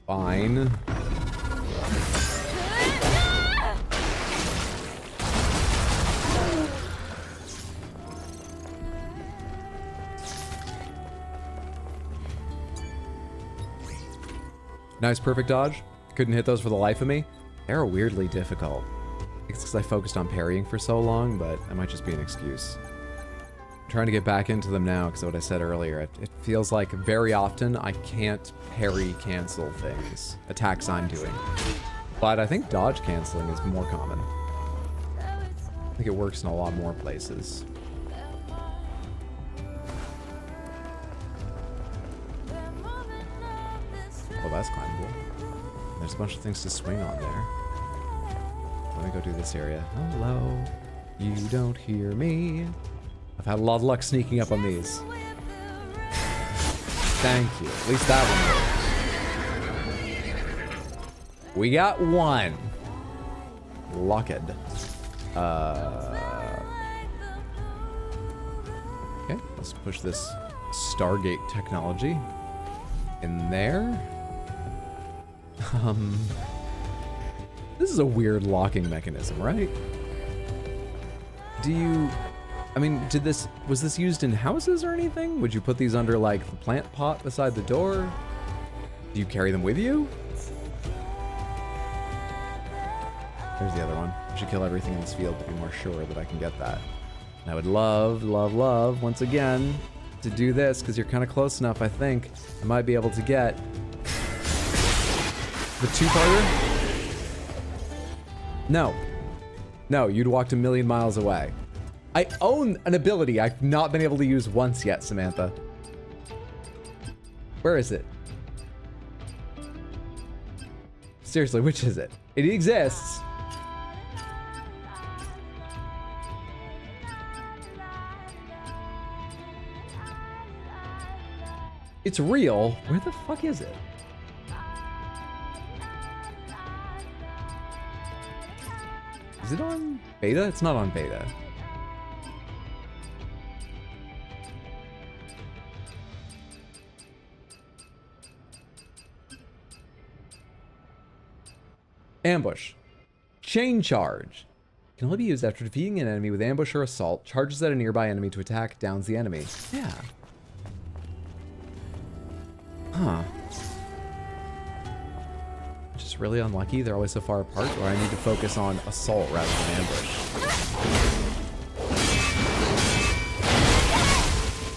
Fine. Nice, perfect dodge. Couldn't hit those for the life of me. They're weirdly difficult. It's because I focused on parrying for so long, but that might just be an excuse. I'm trying to get back into them now because of what I said earlier. It feels like very often I can't parry cancel things, attacks I'm doing. But I think dodge canceling is more common. I think it works in a lot more places. Well, that's climbable. There's a bunch of things to swing on there. Let me go do this area. Hello. You don't hear me. I've had a lot of luck sneaking up on these. Thank you. At least that one works. We got one. Locked. Okay, let's push this Stargate technology in there. This is a weird locking mechanism, right? I mean, was this used in houses or anything? Would you put these under, like, the plant pot beside the door? Do you carry them with you? There's the other one. I should kill everything in this field to be more sure that I can get that. And I would love, love, love, once again, to do this, because you're kind of close enough, I think. I might be able to get the two-parter? No. No, you'd walked a million miles away. I own an ability I've not been able to use once yet, Samantha. Where is it? Seriously, which is it? It exists. It's real. Where the fuck is it? Is it on beta? It's not on beta. Ambush. Chain charge. Can only be used after defeating an enemy with ambush or assault. Charges at a nearby enemy to attack, downs the enemy. Yeah. Huh. Just really unlucky. They're always so far apart, or I need to focus on assault rather than ambush.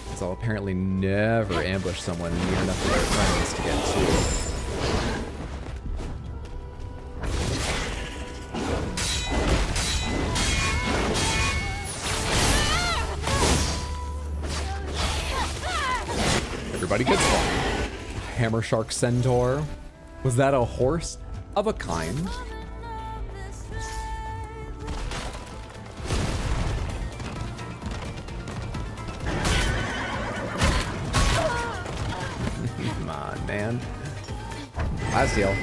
Because I'll apparently never ambush someone near enough to their friends to get to. Everybody gets one. Hammer Shark Centaur. Was that a horse? Of a kind. Come on, man. Last deal.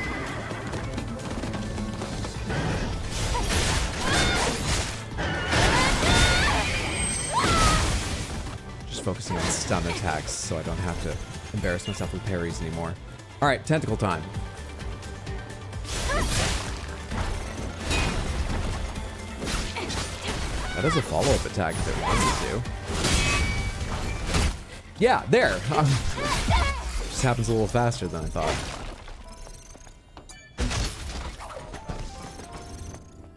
Focusing on stun attacks so I don't have to embarrass myself with parries anymore. All right, tentacle time. That is a follow-up attack if it wanted to. Yeah, there. Just happens a little faster than I thought.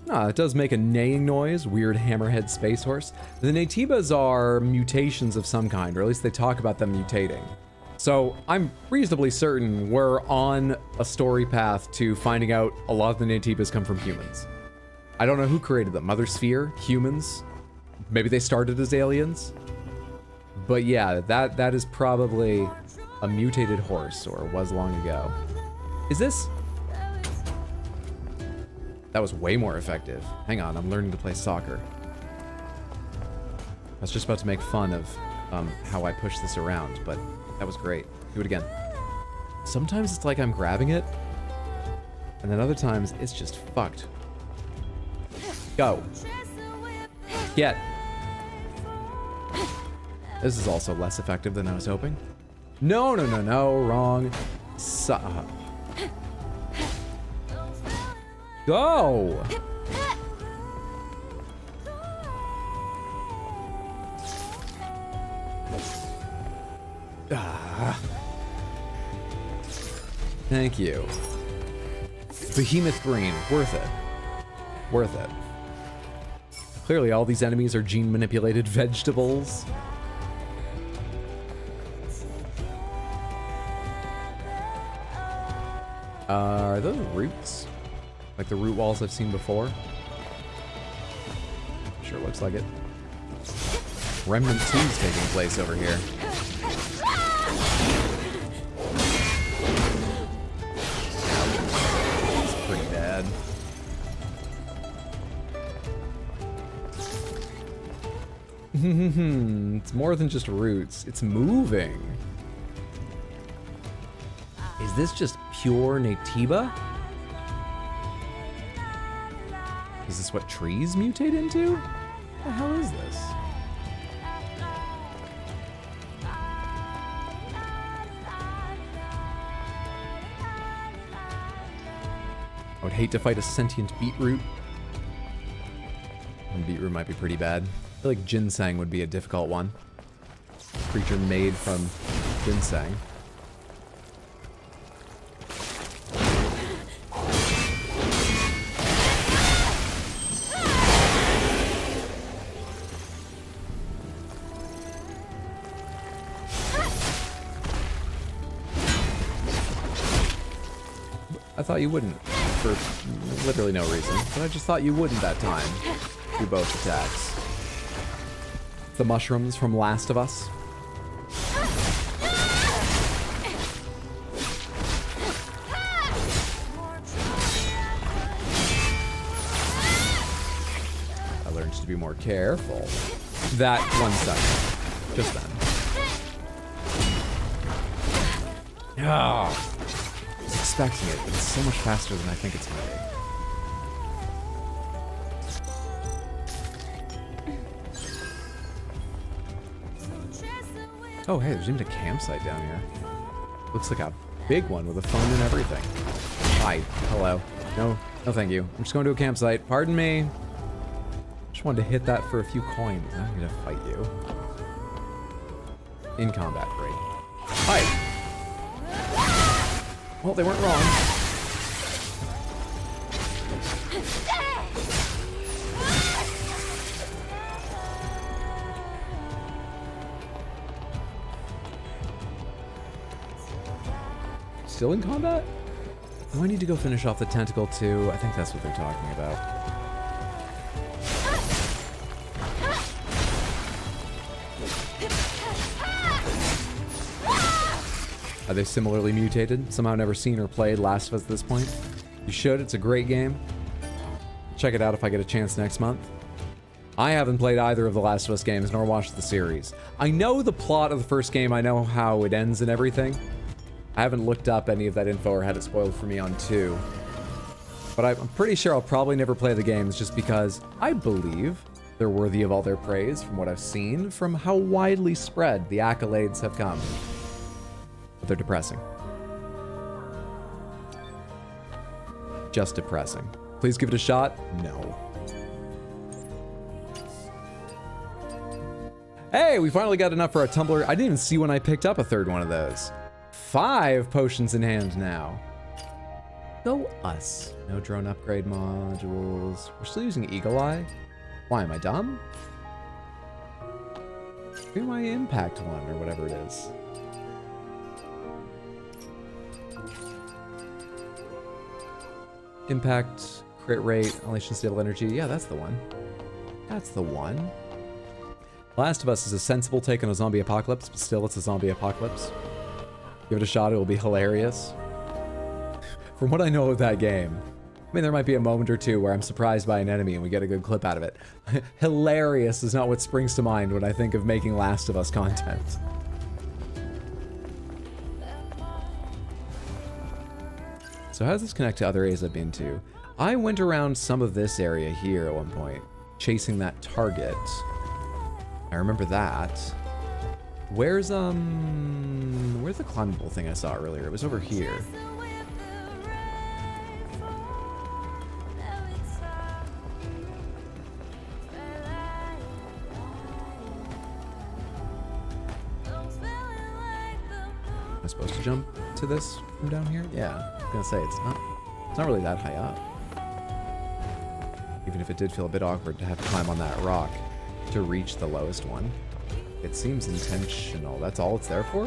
Ah, it does make a neighing noise, weird hammerhead space horse. The Naytibas are mutations of some kind, or at least they talk about them mutating. So I'm reasonably certain we're on a story path to finding out a lot of the Naytibas come from humans. I don't know who created them. Mother Sphere? Humans? Maybe they started as aliens? But yeah, that is probably a mutated horse, or was long ago. Is this? That was way more effective. Hang on, I'm learning to play soccer. I was just about to make fun of how I push this around, but that was great. Do it again. Sometimes it's like I'm grabbing it, and then other times it's just fucked. Go. Get. This is also less effective than I was hoping. No, no, no, no, wrong. Go! Ah. Thank you. Behemoth Green, worth it. Worth it. Clearly all these enemies are gene-manipulated vegetables. Are those roots? Like the root walls I've seen before? Sure looks like it. Remnant 2 is taking place over here. It's pretty bad. It's more than just roots. It's moving. Is this just pure Natiba? Is this what trees mutate into? What the hell is this? I would hate to fight a sentient beetroot. And beetroot might be pretty bad. I feel like ginseng would be a difficult one. Creature made from ginseng. I thought you wouldn't, for literally no reason, but I just thought you wouldn't that time. Do both attacks. The mushrooms from Last of Us. I learned to be more careful. That 1 second. Just then. Oh. Expecting it, but it's so much faster than I think it's gonna be. Oh, hey, there's even a campsite down here. Looks like a big one with a phone and everything. Hi, hello. No, no thank you. I'm just going to a campsite. Pardon me. Just wanted to hit that for a few coins. I don't need to fight you. In combat, great. Hi. Well, they weren't wrong. Still in combat? Do I need to go finish off the tentacle too? I think that's what they're talking about. Are they similarly mutated? Somehow never seen or played Last of Us at this point. You should, it's a great game. Check it out if I get a chance next month. I haven't played either of the Last of Us games, nor watched the series. I know the plot of the first game, I know how it ends and everything. I haven't looked up any of that info or had it spoiled for me on 2. But I'm pretty sure I'll probably never play the games just because I believe they're worthy of all their praise from what I've seen, from how widely spread the accolades have come. But they're depressing. Just depressing. Please give it a shot? No. Hey, we finally got enough for our tumbler. I didn't even see when I picked up a third one of those. 5 potions in hand now. Go us. No drone upgrade modules. We're still using Eagle Eye. Why, am I dumb? Maybe my impact one or whatever it is. Impact Crit rate, unleashing stable energy. Yeah, that's the one. That's the one. Last of Us is a sensible take on a zombie apocalypse, but still it's a zombie apocalypse. Give it a shot, it will be hilarious. From what I know of that game, I mean, there might be a moment or two where I'm surprised by an enemy and we get a good clip out of it. Hilarious is not what springs to mind when I think of making Last of Us content. So how does this connect to other areas I've been to? I went around some of this area here at one point, chasing that target. I remember that. Where's the climbable thing I saw earlier? It was over here. Am I supposed to jump to this from down here? Yeah, I was gonna say it's not really that high up. Even if it did feel a bit awkward to have to climb on that rock to reach the lowest one. It seems intentional. That's all it's there for?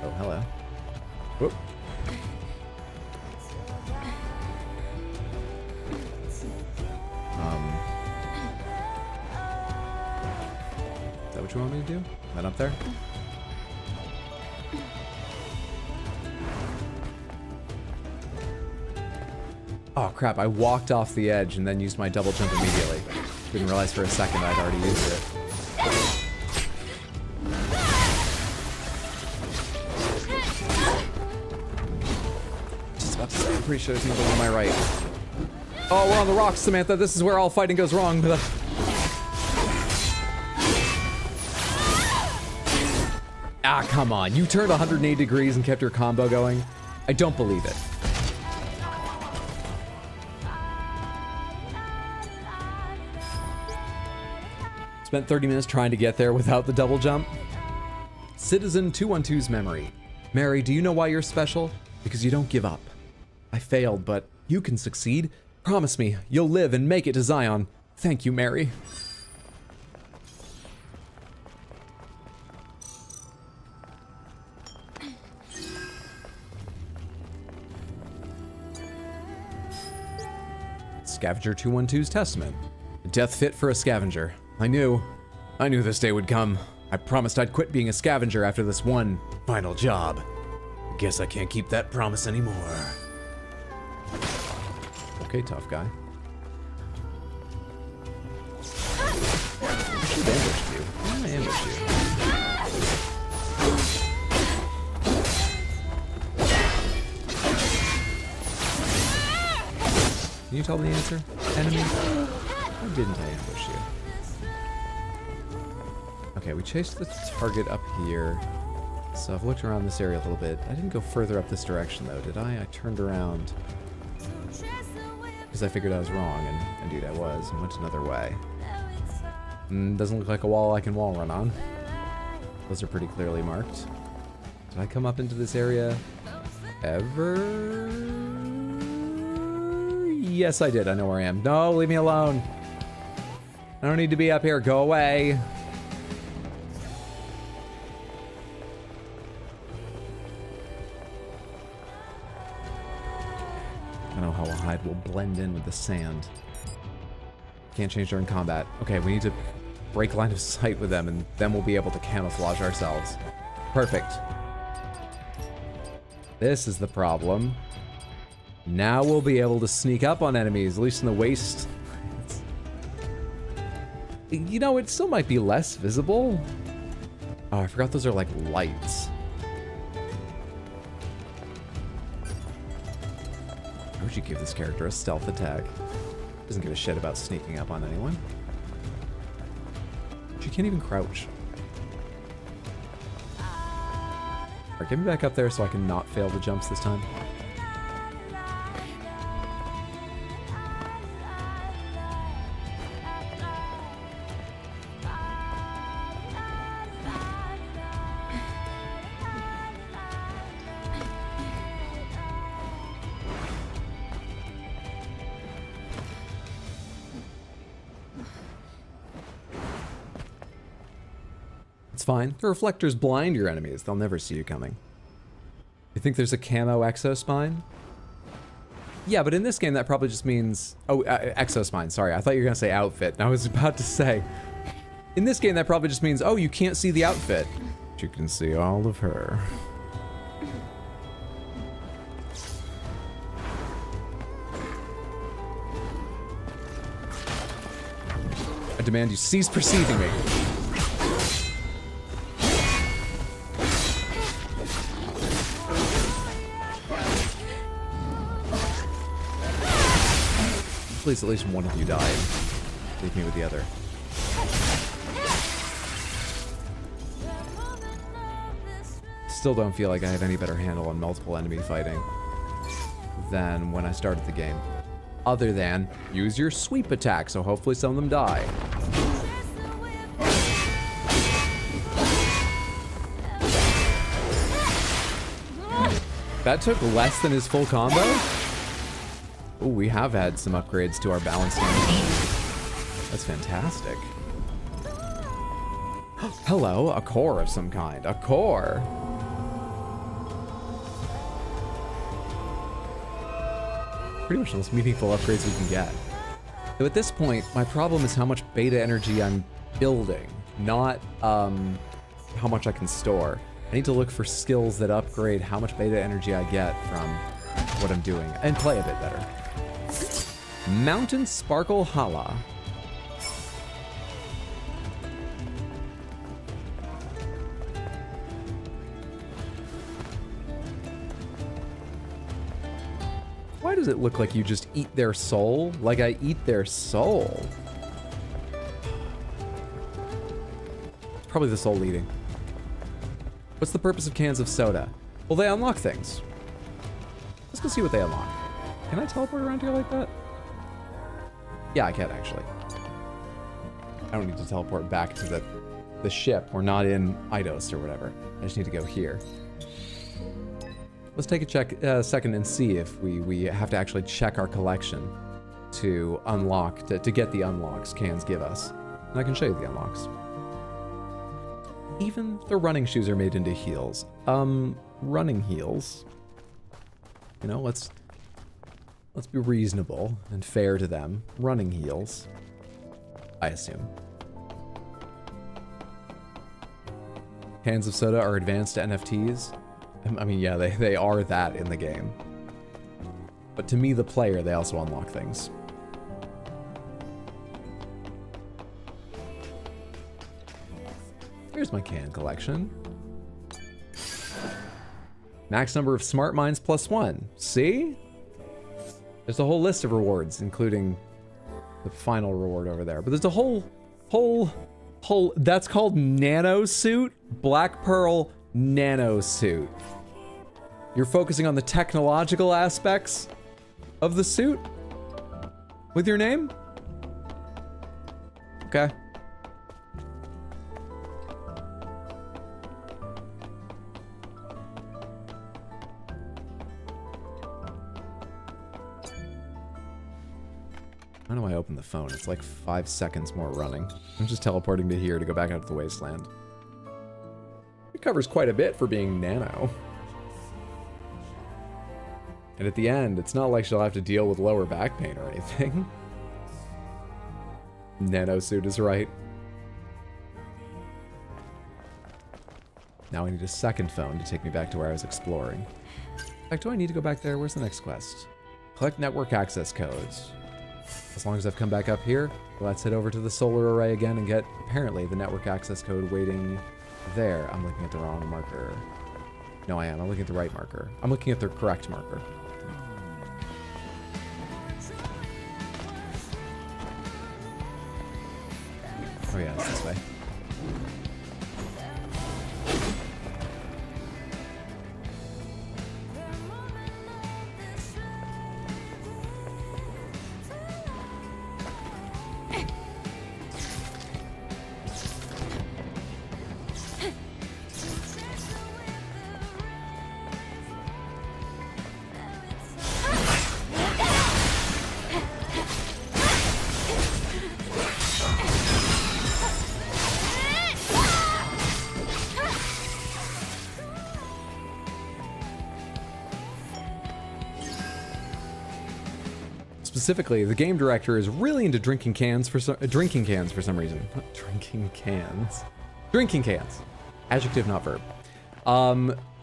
Oh, hello. Whoop. Is that what you want me to do? Right up there? Oh crap, I walked off the edge and then used my double jump immediately. Didn't realize for a second I'd already used it. Just about to say, I'm pretty sure there's people on my right. Oh, we're on the rocks, Samantha. This is where all fighting goes wrong. Ah, come on. You turned 180 degrees and kept your combo going? I don't believe it. Spent 30 minutes trying to get there without the double jump. Citizen 212's memory. Mary, do you know why you're special? Because you don't give up. I failed, but you can succeed. Promise me, you'll live and make it to Zion. Thank you, Mary. Scavenger 212's testament. A death fit for a scavenger. I knew this day would come. I promised I'd quit being a scavenger after this one final job. Guess I can't keep that promise anymore. Okay, tough guy. I should have ambushed you. Why did I ambush you? Can you tell me the answer, enemy? Why didn't I ambush you? Okay, we chased the target up here. So I've looked around this area a little bit. I didn't go further up this direction though, did I? I turned around. Because I figured I was wrong, and indeed I was, and went another way. Doesn't look like a wall I can wall run on. Those are pretty clearly marked. Did I come up into this area ever? Yes, I did. I know where I am. No, leave me alone. I don't need to be up here. Go away. I don't know how a hide will blend in with the sand. Can't change during combat. Okay, we need to break line of sight with them, and then we'll be able to camouflage ourselves. Perfect. This is the problem. Now we'll be able to sneak up on enemies, at least in the waist. You know, it still might be less visible. Oh, I forgot those are like lights. Why would you give this character a stealth attack? Doesn't give a shit about sneaking up on anyone. She can't even crouch. Alright, get me back up there so I can not fail the jumps this time. It's fine. The reflectors blind your enemies. They'll never see you coming. You think there's a camo exospine? Yeah, but in this game, that probably just means... Oh, exospine, sorry. I thought you were going to say outfit. And I was about to say... In this game, that probably just means, oh, you can't see the outfit. But you can see all of her. I demand you cease perceiving me. Please, at least one of you die and leave me with the other. Still don't feel like I have any better handle on multiple enemy fighting than when I started the game. Other than, use your sweep attack, so hopefully some of them die. That took less than his full combo? Oh, we have had some upgrades to our balance damage. That's fantastic. Hello, a core of some kind. A core! Pretty much the most meaningful upgrades we can get. So at this point, my problem is how much beta energy I'm building, not how much I can store. I need to look for skills that upgrade how much beta energy I get from what I'm doing, and play a bit better. Mountain Sparkle Hala. Why does it look like you just eat their soul? Like I eat their soul? It's probably the soul eating. What's the purpose of cans of soda? Well, they unlock things. Let's go see what they unlock. Can I teleport around here like that? Yeah, I can actually. I don't need to teleport back to the ship. We're not in Eidos or whatever. I just need to go here. Let's take a second and see if we have to actually check our collection to unlock, to get the unlocks cans give us. And I can show you the unlocks. Even the running shoes are made into heels. Running heels. You know, let's be reasonable and fair to them. Running heels, I assume. Cans of soda are advanced NFTs. I mean, yeah, they are that in the game. But to me, the player, they also unlock things. Here's my can collection. Max number of smart mines +1. See? There's a whole list of rewards, including the final reward over there. But there's a whole, that's called nano suit? Black Pearl nano suit. You're focusing on the technological aspects of the suit with your name? Okay. How do I open the phone? It's like 5 seconds more running. I'm just teleporting to here to go back out to the wasteland. It covers quite a bit for being nano. And at the end, it's not like she'll have to deal with lower back pain or anything. Nano suit is right. Now I need a second phone to take me back to where I was exploring. In fact, do I need to go back there? Where's the next quest? Collect network access codes. As long as I've come back up here, let's head over to the solar array again and get, apparently, the network access code waiting there. I'm looking at the wrong marker. No, I am. I'm looking at the right marker. I'm looking at the correct marker. Oh yeah, it's this way. specifically, the game director is really into drinking cans for some reason. Drinking cans. Adjective, not verb.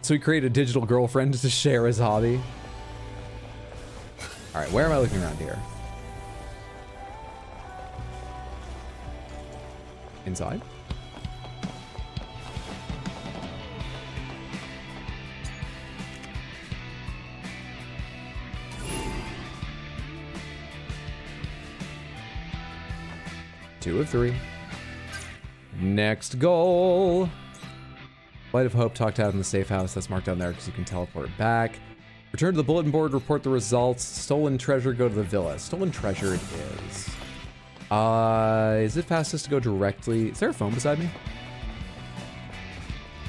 So he created a digital girlfriend to share his hobby. All right, where am I looking around here? Inside? Two of three. Next goal. Light of Hope talked out in the safe house. That's marked down there because you can teleport back. Return to the bulletin board, report the results. Stolen treasure, go to the villa. Stolen treasure it is. Is it fastest to go directly? Is there a phone beside me?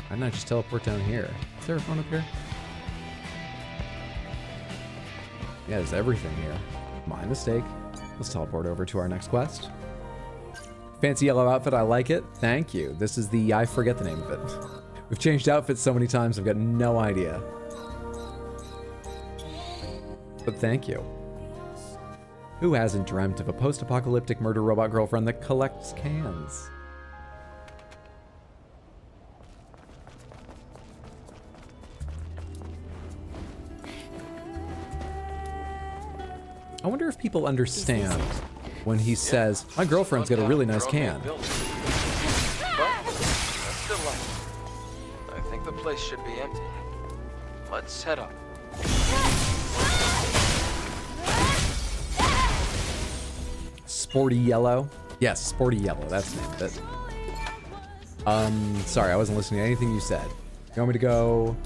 Why didn't I just teleport down here? Is there a phone up here? Yeah, there's everything here. My mistake. Let's teleport over to our next quest. Fancy yellow outfit, I like it. Thank you. This is the, I forget the name of it. We've changed outfits so many times, I've got no idea. But thank you. Who hasn't dreamt of a post-apocalyptic murder robot girlfriend that collects cans? I wonder if people understand when he says, my girlfriend's got a really nice can. But that's still light. I think the place should be empty. Let's head up. Sporty yellow. Yes, sporty yellow. That's the name of it. Sorry, I wasn't listening to anything you said. You want me to go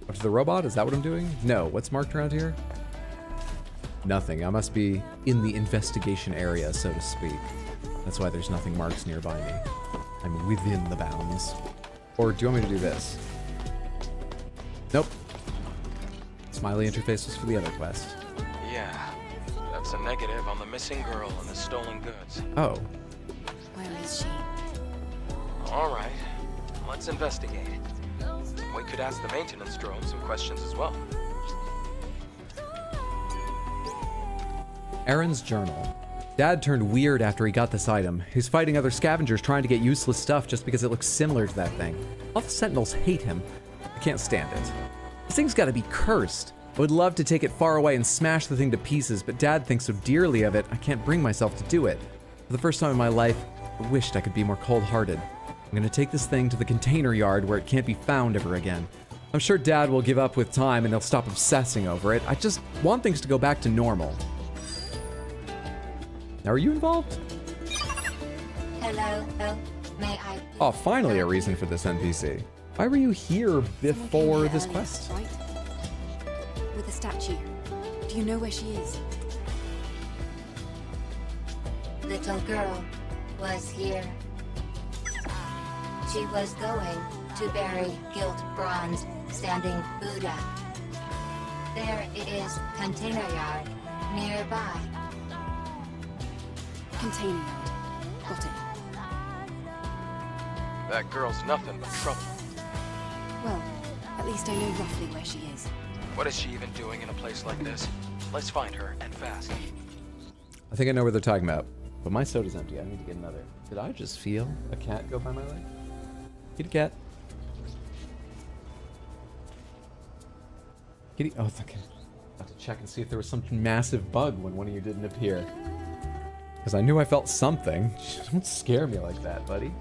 up to the robot? Is that what I'm doing? No. What's marked around here? Nothing. I must be in the investigation area, so to speak. That's why there's nothing marked nearby me. I'm within the bounds. Or do you want me to do this? Nope. Smiley interface was for the other quest. Yeah. That's a negative on the missing girl and the stolen goods. Oh. Where is she? All right. Let's investigate. We could ask the maintenance drone some questions as well. Aaron's journal. Dad turned weird after he got this item. He's fighting other scavengers trying to get useless stuff just because it looks similar to that thing. All the Sentinels hate him. I can't stand it. This thing's gotta be cursed. I would love to take it far away and smash the thing to pieces, but Dad thinks so dearly of it, I can't bring myself to do it. For the first time in my life, I wished I could be more cold-hearted. I'm gonna take this thing to the container yard where it can't be found ever again. I'm sure Dad will give up with time and he'll stop obsessing over it. I just want things to go back to normal. Now, are you involved? Hello, may I? Oh, finally a reason for this NPC. Why were you here before this quest? Right? With the statue. Do you know where she is? Little girl was here. She was going to bury gilt bronze standing Buddha. There it is, container yard, nearby. Container yard. Got it. That girl's nothing but trouble. Well, at least I know roughly where she is. What is she even doing in a place like this? Let's find her, and fast. I think I know what they're talking about, but my soda's empty. I need to get another. Did I just feel a cat go by my leg? Kitty cat. Kitty. Oh, it's okay. I have to check and see if there was some massive bug when one of you didn't appear. Because I knew I felt something. Don't scare me like that, buddy.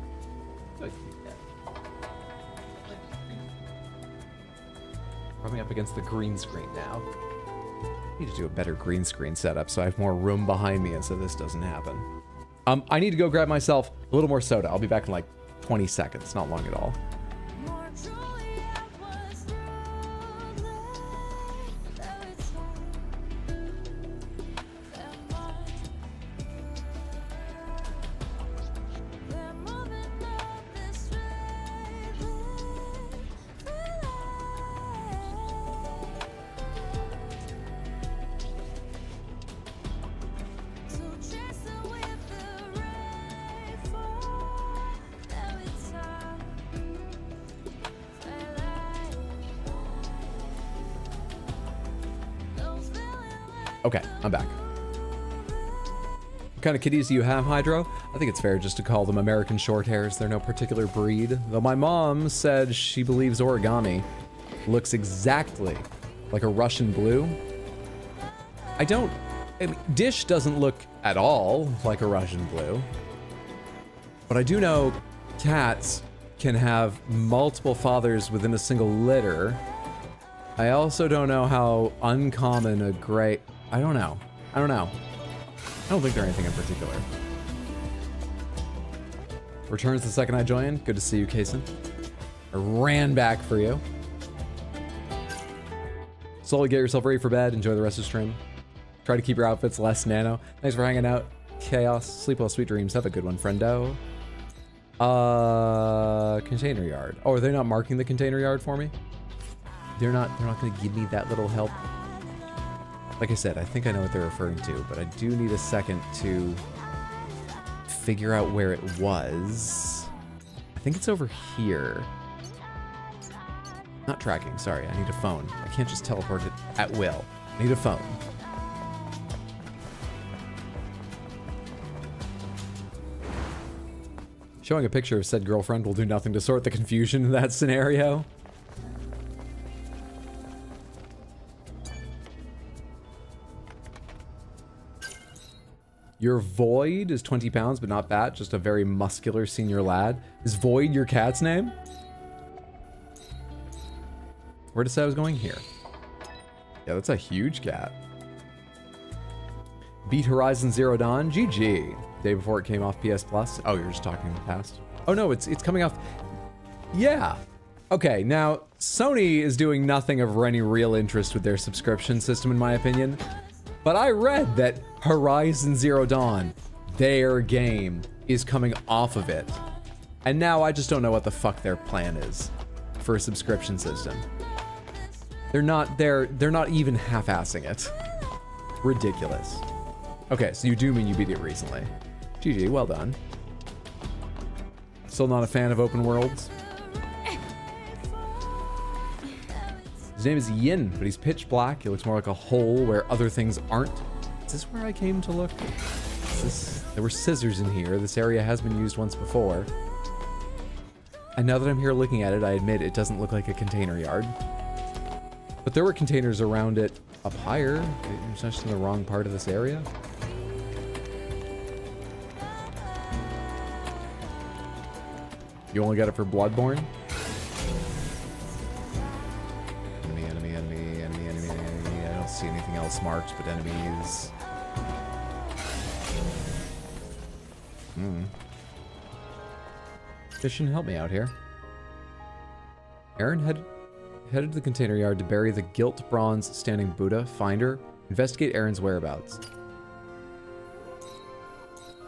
Rubbing up against the green screen now. I need to do a better green screen setup so I have more room behind me and so this doesn't happen. I need to go grab myself a little more soda. I'll be back in like 20 seconds. Not long at all. Okay, I'm back. What kind of kitties do you have, Hydro? I think it's fair just to call them American Shorthairs. They're no particular breed. Though my mom said she believes origami looks exactly like a Russian blue. I mean, Dish doesn't look at all like a Russian blue. But I do know cats can have multiple fathers within a single litter. I also don't know how uncommon a gray... I don't know. I don't think they're anything in particular. Returns the second I joined. Good to see you, Kason. I ran back for you. Slowly get yourself ready for bed. Enjoy the rest of the stream. Try to keep your outfits less nano. Thanks for hanging out. Chaos. Sleep well, sweet dreams. Have a good one, friendo. Container yard. Oh, are they not marking the container yard for me? They're not gonna give me that little help. Like I said, I think I know what they're referring to, but I do need a second to figure out where it was. I think it's over here. Not tracking, sorry, I need a phone. I can't just teleport it at will. I need a phone. Showing a picture of said girlfriend will do nothing to sort the confusion in that scenario. Your Void is 20 pounds, but not fat. Just a very muscular senior lad. Is Void your cat's name? Where did I say I was going here? Yeah, that's a huge cat. Beat Horizon Zero Dawn. GG. Day before it came off PS Plus. Oh, you're just talking in the past. Oh no, it's coming off. Yeah. Okay, now Sony is doing nothing of any real interest with their subscription system, in my opinion. But I read that Horizon Zero Dawn, their game, is coming off of it. And now I just don't know what the fuck their plan is for a subscription system. They're not even half-assing it. Ridiculous. Okay, so you do mean you beat it recently. GG, well done. Still not a fan of open worlds? His name is Yin, but he's pitch black. He looks more like a hole where other things aren't. Is this where I came to look? There were scissors in here. This area has been used once before. And now that I'm here looking at it, I admit it doesn't look like a container yard. But there were containers around it up higher. It's just in the wrong part of this area. You only got it for Bloodborne? Enemy. I don't see anything else marked but enemies. This shouldn't help me out here. Aaron headed to the container yard to bury the gilt bronze standing Buddha. Find her. Investigate Aaron's whereabouts.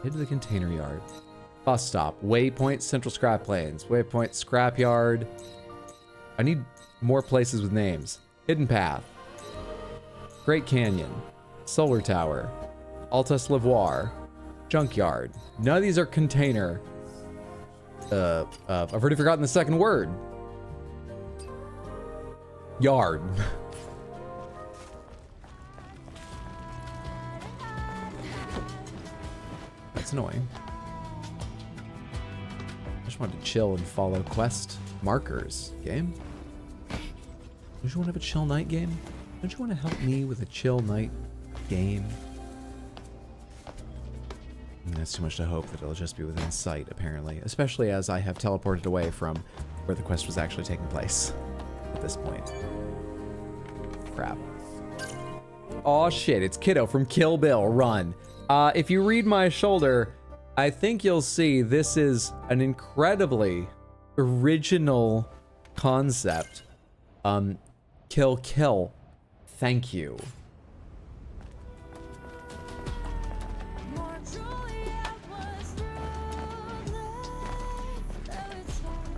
Head to the container yard. Bus stop. Waypoint, Central Scrap Plains. Waypoint, Scrapyard. I need more places with names. Hidden Path. Great Canyon. Solar Tower. Altus Lavoir. Junkyard. None of these are container. I've already forgotten the second word. Yard. That's annoying. I just wanted to chill and follow quest markers. Game? Don't you want to have a chill night game? Don't you want to help me with a chill night game? That's too much to hope that it'll just be within sight, apparently. Especially as I have teleported away from where the quest was actually taking place at this point. Crap. Aw shit, it's Kiddo from Kill Bill. Run. If you read my shoulder, I think you'll see this is an incredibly original concept. Kill. Thank you.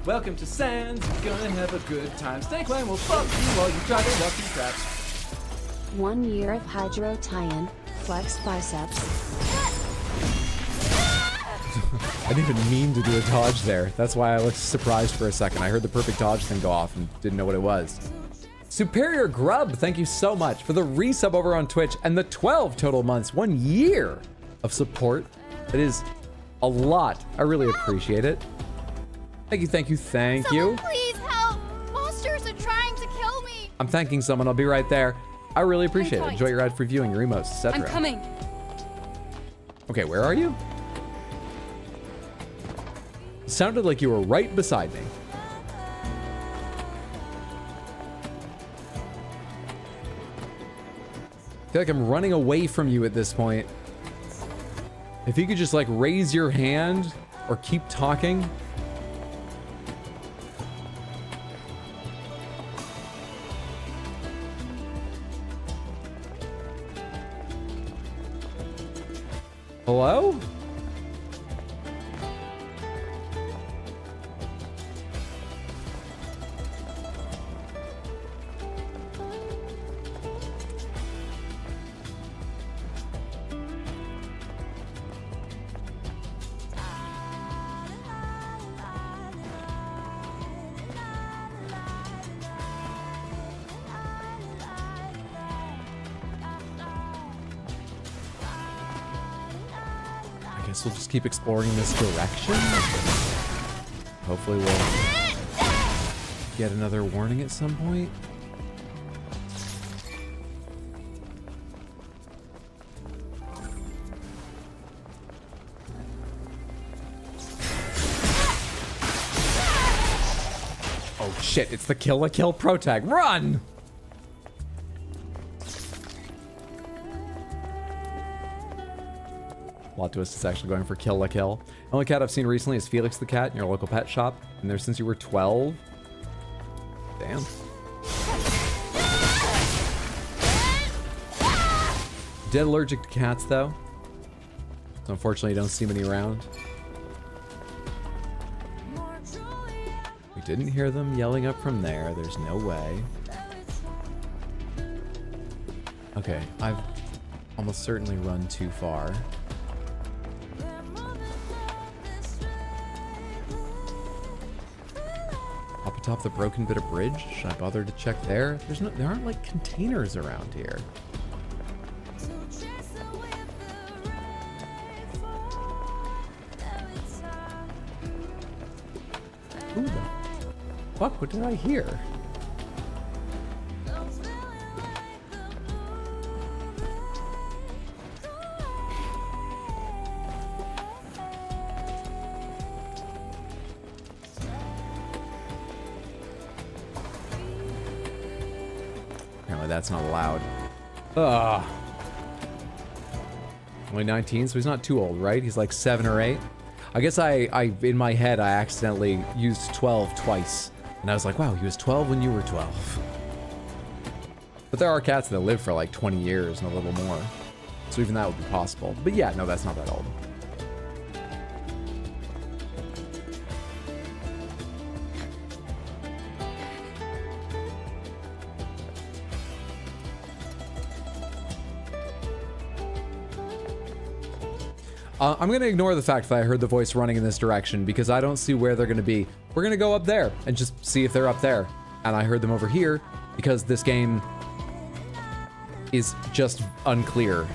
Welcome to Sands, you're gonna have a good time. Snake Lane will fuck you while you try to walk through traps. 1 year of hydro tie-in, flex biceps. I didn't even mean to do a dodge there. That's why I looked surprised for a second. I heard the perfect dodge thing go off and didn't know what it was. Superior Grub, thank you so much for the resub over on Twitch and the 12 total months, 1 year of support. It is a lot. I really appreciate it. Thank you, thank you, thank you. Please help! Monsters are trying to kill me! I'm thanking someone. I'll be right there. I really appreciate it. Enjoy your ad for viewing, your emotes, etc. I'm coming. Okay, where are you? Sounded like you were right beside me. I feel like I'm running away from you at this point. If you could just like raise your hand or keep talking. Hello? I guess we'll just keep exploring this direction. Hopefully we'll get another warning at some point. Oh shit, it's the Kill la Kill protag. Run! Plot twist is actually going for Kill la Kill. The only cat I've seen recently is Felix the cat in your local pet shop. Been there since you were 12. Damn. Dead allergic to cats though. So unfortunately you don't see many around. We didn't hear them yelling up from there. There's no way. Okay, I've almost certainly run too far. Up atop the broken bit of bridge? Should I bother to check there? There aren't like containers around here. Who the fuck? What did I hear? Apparently that's not allowed. Ugh. Only 19, so he's not too old, right? He's like 7 or 8. I guess I in my head, I accidentally used 12 twice. And I was like, wow, he was 12 when you were 12. But there are cats that live for like 20 years and a little more. So even that would be possible. But yeah, no, that's not that old. I'm going to ignore the fact that I heard the voice running in this direction because I don't see where they're going to be. We're going to go up there and just see if they're up there. And I heard them over here because this game is just unclear.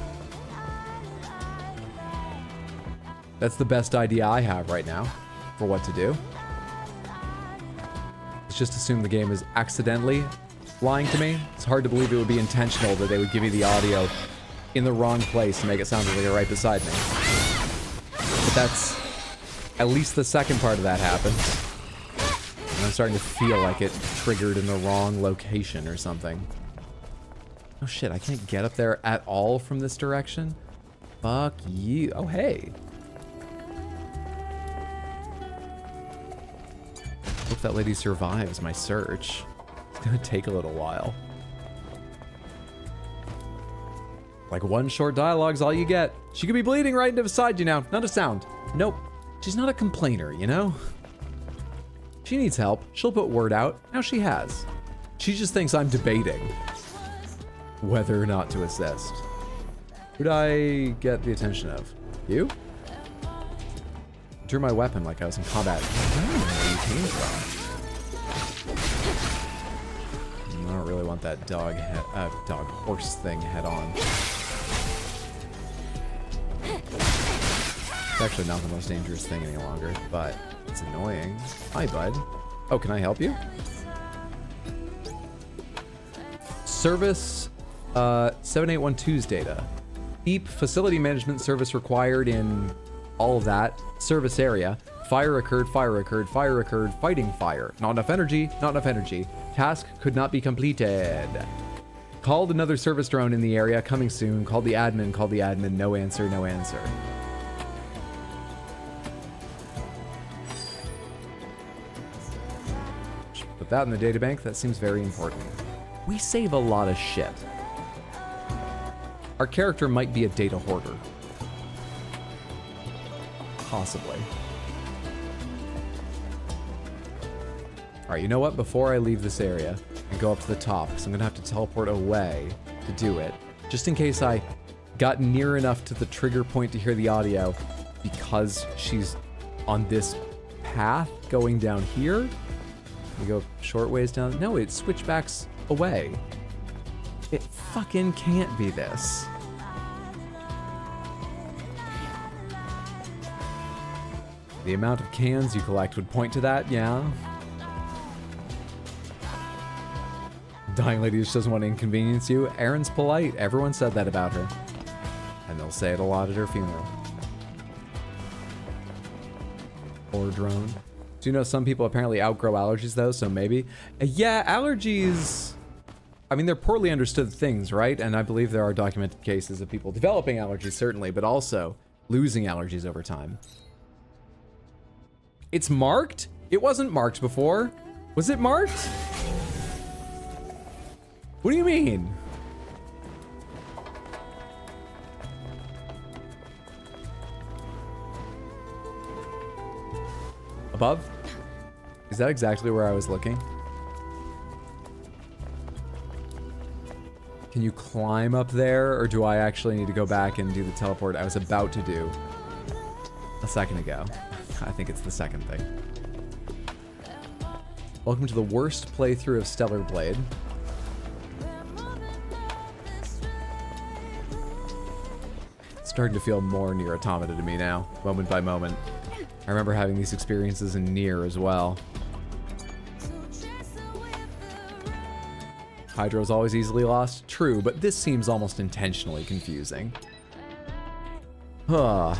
That's the best idea I have right now for what to do. Let's just assume the game is accidentally lying to me. It's hard to believe it would be intentional that they would give me the audio in the wrong place and make it sound like they're right beside me. But that's at least the second part of that happens. And I'm starting to feel like it triggered in the wrong location or something. Oh shit, I can't get up there at all from this direction? Fuck you. Oh hey. Hope that lady survives my search. It's gonna take a little while. Like one short dialogue's all you get. She could be bleeding right beside you now. Not a sound. Nope. She's not a complainer, you know? She needs help. She'll put word out. Now she has. She just thinks I'm debating whether or not to assist. Who'd I get the attention of? You? Drew my weapon like I was in combat. I don't know where you came from. I don't really want that horse thing head on. It's actually not the most dangerous thing any longer, but it's annoying. Hi, bud. Oh, can I help you? Service 7812's data. Deep facility management service required in all of that service area. Fire occurred, fire occurred, fire occurred, fighting fire. Not enough energy, not enough energy. Task could not be completed. Called another service drone in the area, coming soon. Called the admin, no answer, no answer. Put that in the databank, that seems very important. We save a lot of shit. Our character might be a data hoarder. Possibly. Alright, you know what? Before I leave this area and go up to the top, because I'm going to have to teleport away to do it, just in case I got near enough to the trigger point to hear the audio, because she's on this path going down here. We go short ways down. No, it switchbacks away. It fucking can't be this. The amount of cans you collect would point to that, yeah. Dying lady just doesn't want to inconvenience you. Erin's polite. Everyone said that about her. And they'll say it a lot at her funeral. Or drone. Do you know some people apparently outgrow allergies though, so maybe? Yeah, allergies... I mean, they're poorly understood things, right? And I believe there are documented cases of people developing allergies, certainly, but also losing allergies over time. It's marked? It wasn't marked before. Was it marked? What do you mean? Above? Is that exactly where I was looking? Can you climb up there, or do I actually need to go back and do the teleport I was about to do a second ago? I think it's the second thing. Welcome to the worst playthrough of Stellar Blade. It's starting to feel more Nier Automata to me now, moment by moment. I remember having these experiences in Nier as well. Hydro's always easily lost. True, but this seems almost intentionally confusing. Huh.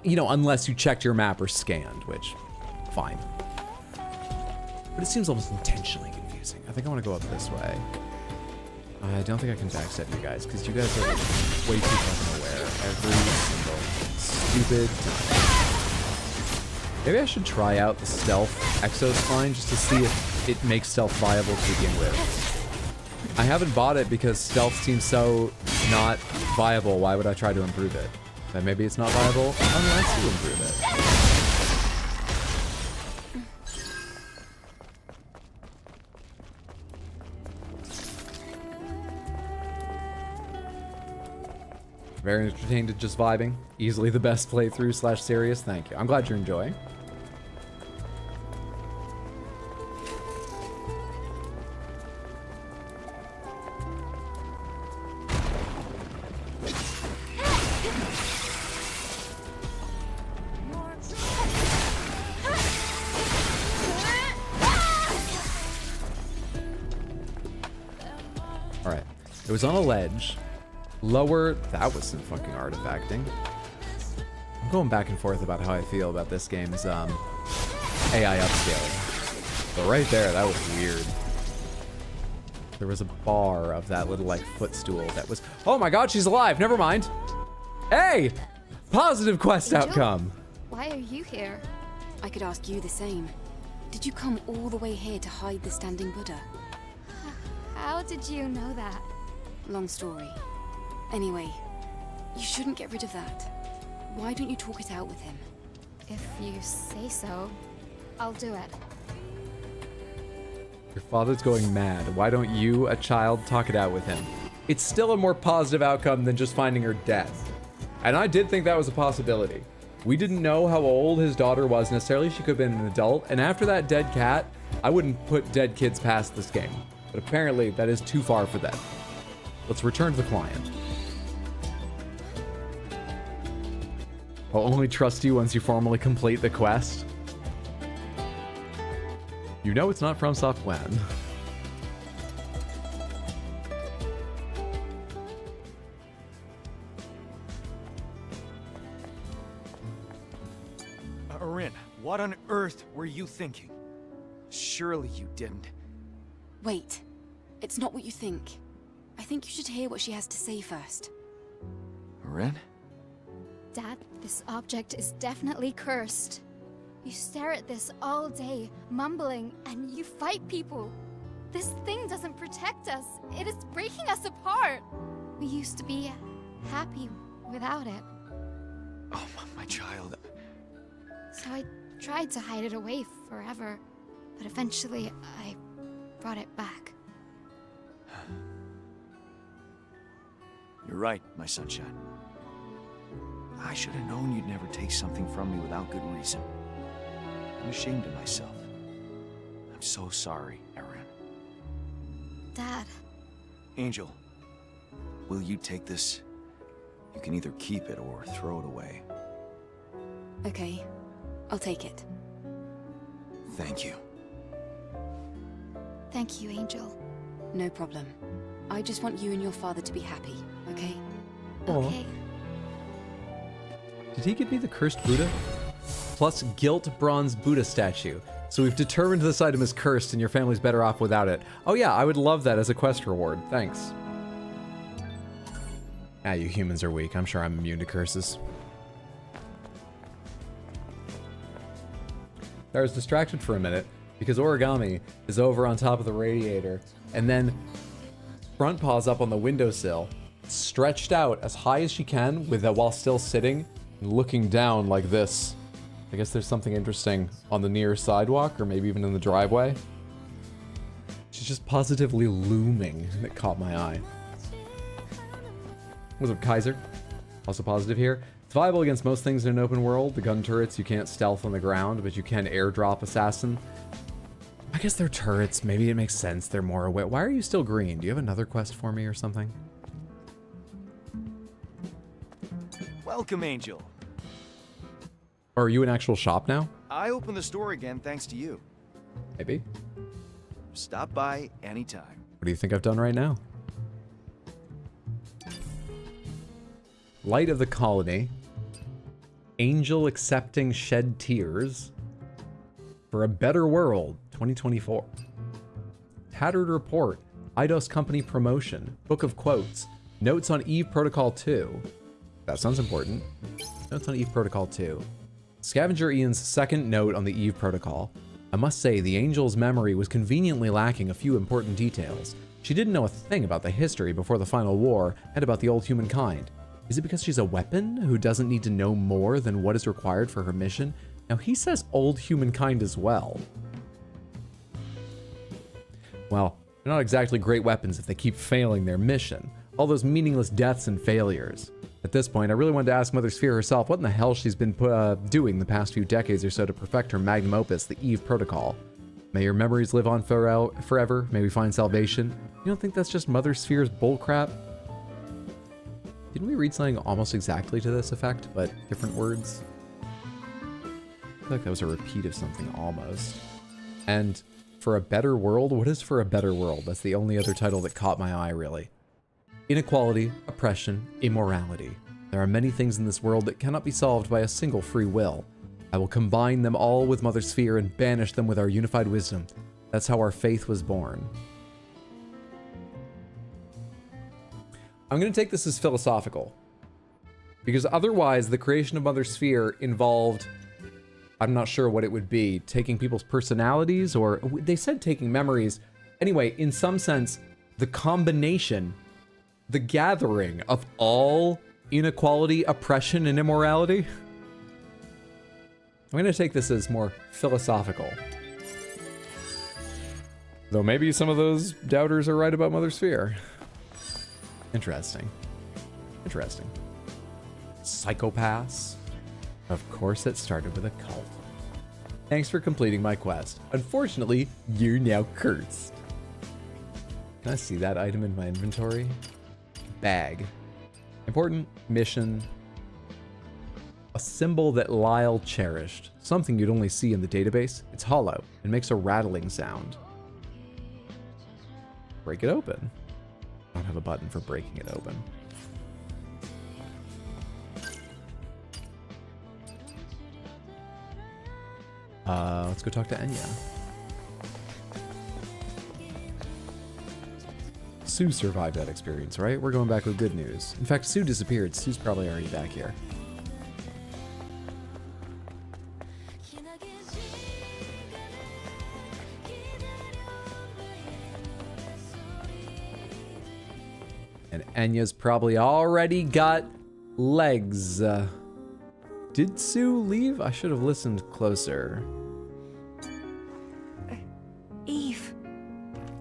You know, unless you checked your map or scanned, which, fine. But it seems almost intentionally confusing. I think I want to go up this way. I don't think I can backstab you guys, because you guys are way too fucking aware every single stupid time. Maybe I should try out the stealth Exo Spine just to see if it makes stealth viable to begin with. I haven't bought it because stealth seems so not viable. Why would I try to improve it? Then maybe it's not viable unless you improve it. Very entertained and just vibing. Easily the best playthrough / serious. Thank you. I'm glad you're enjoying. Alright. It was on a ledge. Lower, that was some fucking artifacting. I'm going back and forth about how I feel about this game's AI upscaling. But right there, that was weird. There was a bar of that little like footstool that was, oh my god, she's alive, never mind. Hey, positive quest outcome. Why are you here? I could ask you the same. Did you come all the way here to hide the standing Buddha? How did you know that? Long story. Anyway, you shouldn't get rid of that. Why don't you talk it out with him? If you say so, I'll do it. Your father's going mad. Why don't you, a child, talk it out with him? It's still a more positive outcome than just finding her dead. And I did think that was a possibility. We didn't know how old his daughter was necessarily. She could have been an adult. And after that dead cat, I wouldn't put dead kids past this game. But apparently that is too far for them. Let's return to the client. I'll only trust you once you formally complete the quest. You know it's not FromSoft when. Arin, what on earth were you thinking? Surely you didn't. Wait. It's not what you think. I think you should hear what she has to say first. Arin? Dad, this object is definitely cursed. You stare at this all day, mumbling, and you fight people. This thing doesn't protect us. It is breaking us apart. We used to be happy without it. Oh, my child. So I tried to hide it away forever, but eventually I brought it back. You're right, my sunshine. I should have known you'd never take something from me without good reason. I'm ashamed of myself. I'm so sorry, Arin. Dad. Angel, will you take this? You can either keep it or throw it away. Okay. I'll take it. Thank you. Thank you, Angel. No problem. I just want you and your father to be happy, okay? Aw. Okay. Did he give me the cursed Buddha? Plus gilt bronze Buddha statue. So we've determined this item is cursed and your family's better off without it. Oh yeah, I would love that as a quest reward. Thanks. Ah, you humans are weak. I'm sure I'm immune to curses. I was distracted for a minute because Origami is over on top of the radiator and then front paws up on the windowsill, stretched out as high as she can with while still sitting and looking down like this. I guess there's something interesting on the near sidewalk or maybe even in the driveway. She's just positively looming and it caught my eye. What's up, Kaiser? Also positive here. It's viable against most things in an open world. The gun turrets, you can't stealth on the ground, but you can airdrop assassin. I guess they're turrets. Maybe it makes sense. They're more aware. Why are you still green? Do you have another quest for me or something? Welcome, Angel. Or are you an actual shop now? I opened the store again thanks to you. Maybe. Stop by anytime. What do you think I've done right now? Light of the Colony. Angel accepting shed tears. For a better world, 2024. Tattered report. Eidos Company promotion. Book of quotes. Notes on Eve Protocol 2. That sounds important. Notes on Eve Protocol 2. Scavenger Ian's second note on the Eve Protocol. I must say, the Angel's memory was conveniently lacking a few important details. She didn't know a thing about the history before the final war and about the old humankind. Is it because she's a weapon who doesn't need to know more than what is required for her mission? Now he says old humankind as well. Well, they're not exactly great weapons if they keep failing their mission. All those meaningless deaths and failures. At this point, I really wanted to ask Mother Sphere herself what in the hell she's been doing the past few decades or so to perfect her magnum opus, the Eve Protocol. May your memories live on forever. May we find salvation. You don't think that's just Mother Sphere's bullcrap? Didn't we read something almost exactly to this effect, but different words? I feel like that was a repeat of something almost. And For a Better World? What is For a Better World? That's the only other title that caught my eye, really. Inequality, oppression, immorality. There are many things in this world that cannot be solved by a single free will. I will combine them all with Mother Sphere and banish them with our unified wisdom. That's how our faith was born. I'm going to take this as philosophical. Because otherwise, the creation of Mother Sphere involved, I'm not sure what it would be, taking people's personalities, or they said taking memories. Anyway, in some sense, the combination, the gathering of all inequality, oppression, and immorality. I'm going to take this as more philosophical. Though maybe some of those doubters are right about Mother Sphere. Interesting. Interesting. Psychopaths. Of course it started with a cult. Thanks for completing my quest. Unfortunately, you're now cursed. Can I see that item in my inventory? Bag. Important mission. A symbol that Lyle cherished. Something you'd only see in the database. It's hollow and makes a rattling sound. Break it open. I don't have a button for breaking it open. Let's go talk to Enya. Sue survived that experience, right? We're going back with good news. In fact, Sue disappeared. Sue's probably already back here. And Enya's probably already got legs. Did Sue leave? I should have listened closer. Eve.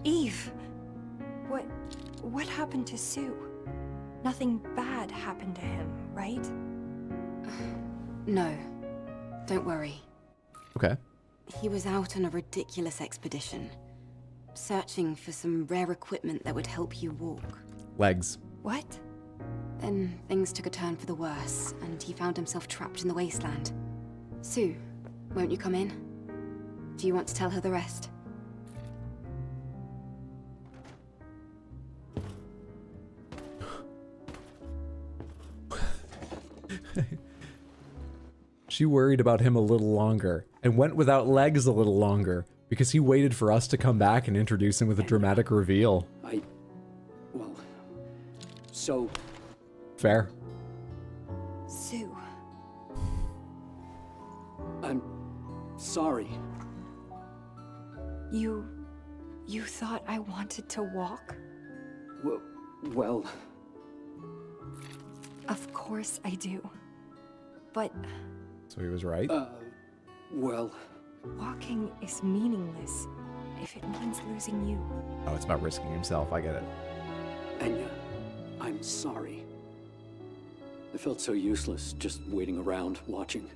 Eve. What happened to Sue? Nothing bad happened to him, right? No. Don't worry. Okay. He was out on a ridiculous expedition, searching for some rare equipment that would help you walk. Legs. What? Then things took a turn for the worse, and he found himself trapped in the wasteland. Sue, won't you come in? Do you want to tell her the rest? She worried about him a little longer and went without legs a little longer because he waited for us to come back and introduce him with a dramatic reveal. Well, so... Fair. Sue. I'm sorry. You thought I wanted to walk? Well... Of course I do. But... So he was right? Well... Walking is meaningless if it means losing you. Oh, it's about risking himself. I get it. Enya, I'm sorry. I felt so useless just waiting around, watching.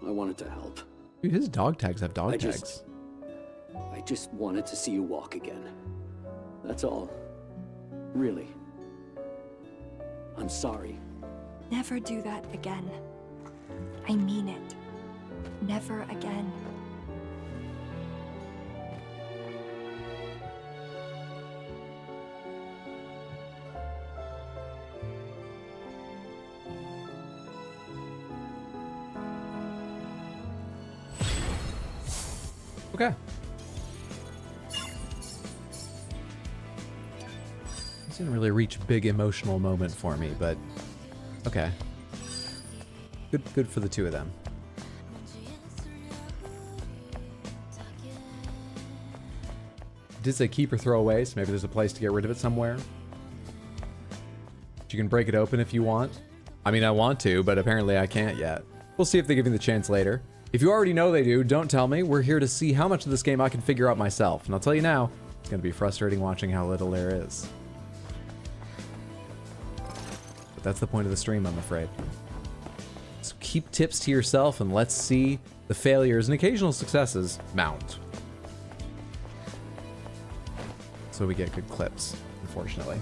I wanted to help. Dude, his dog tags have dog tags. I just wanted to see you walk again. That's all. Really. I'm sorry. Never do that again. I mean it. Never again. Okay. This didn't really reach a big emotional moment for me, but okay. Good for the two of them. It did say keep or throw away, so maybe there's a place to get rid of it somewhere. You can break it open if you want. I mean, I want to, but apparently I can't yet. We'll see if they give me the chance later. If you already know they do, don't tell me. We're here to see how much of this game I can figure out myself. And I'll tell you now, it's going to be frustrating watching how little there is. But that's the point of the stream, I'm afraid. So keep tips to yourself and let's see the failures and occasional successes mount. So we get good clips, unfortunately.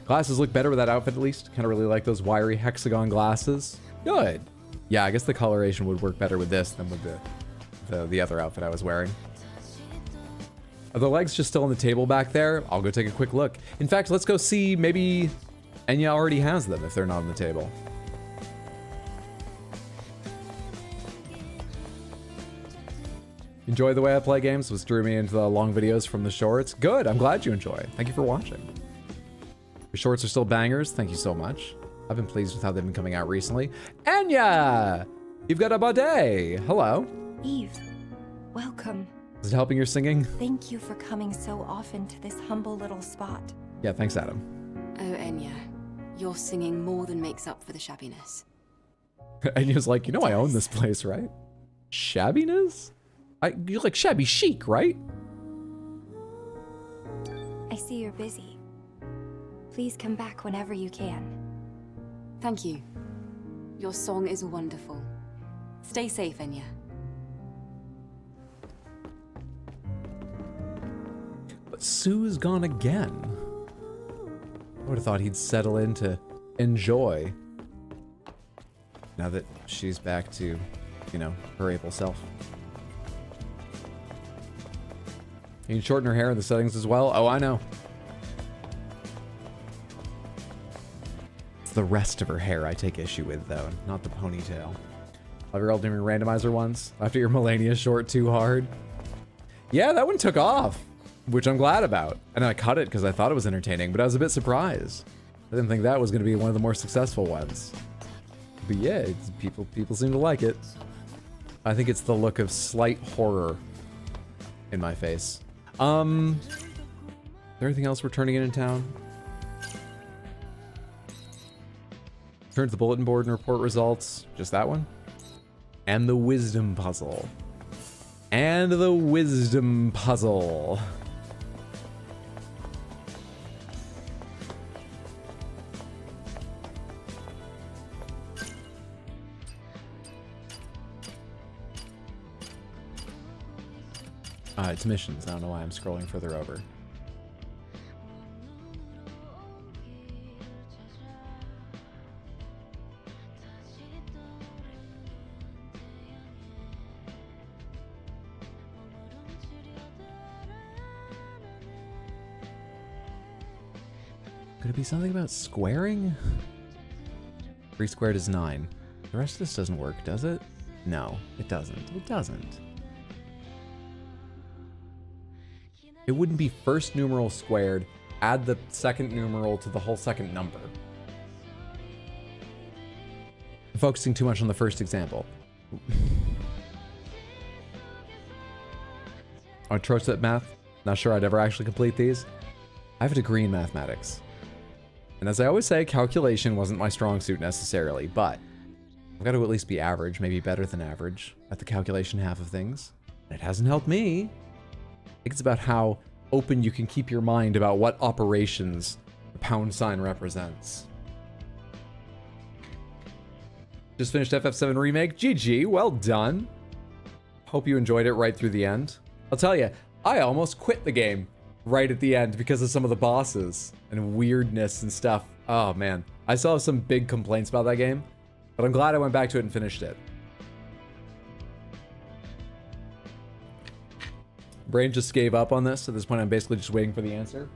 Glasses look better with that outfit at least. Kind of really like those wiry hexagon glasses. Good. Yeah, I guess the coloration would work better with this than with the other outfit I was wearing. Are the legs just still on the table back there? I'll go take a quick look. In fact, let's go see, maybe Enya already has them if they're not on the table. Enjoy the way I play games, which drew me into the long videos from the shorts. Good, I'm glad you enjoy. Thank you for watching. The shorts are still bangers, thank you so much. I've been pleased with how they've been coming out recently. Enya! You've got a bidet. Hello. Eve, welcome. Is it helping your singing? Thank you for coming so often to this humble little spot. Yeah, thanks, Adam. Oh, Enya, your singing more than makes up for the shabbiness. Enya's like, you know I own this place, right? Shabbiness? You're like shabby chic, right? I see you're busy. Please come back whenever you can. Thank you. Your song is wonderful. Stay safe, Enya. But Sue's gone again. I would have thought he'd settle in to enjoy. Now that she's back to, you know, her able self. You can shorten her hair in the settings as well. Oh, I know. It's the rest of her hair I take issue with, though, not the ponytail. Love your old doing randomizer ones after your Melania short too hard. Yeah, that one took off, which I'm glad about. And I cut it because I thought it was entertaining, but I was a bit surprised. I didn't think that was going to be one of the more successful ones. But yeah, it's, people seem to like it. I think it's the look of slight horror in my face. Is there anything else we're turning in town? Turn to the bulletin board and report results. Just that one? And the wisdom puzzle. And the wisdom puzzle. It's missions. I don't know why I'm scrolling further over. Could it be something about squaring? 3 squared is 9. The rest of this doesn't work, does it? No, it doesn't. It doesn't. It wouldn't be first numeral squared, add the second numeral to the whole second number. I'm focusing too much on the first example. On Troset math, not sure I'd ever actually complete these. I have a degree in mathematics. And as I always say, calculation wasn't my strong suit necessarily, but I've got to at least be average, maybe better than average, at the calculation half of things. And it hasn't helped me. I think it's about how open you can keep your mind about what operations the pound sign represents. Just finished FF7 Remake. GG, well done. Hope you enjoyed it right through the end. I'll tell you, I almost quit the game right at the end because of some of the bosses and weirdness and stuff. Oh man, I still have some big complaints about that game, but I'm glad I went back to it and finished it. Brain just gave up on this. At this point, I'm basically just waiting for the answer.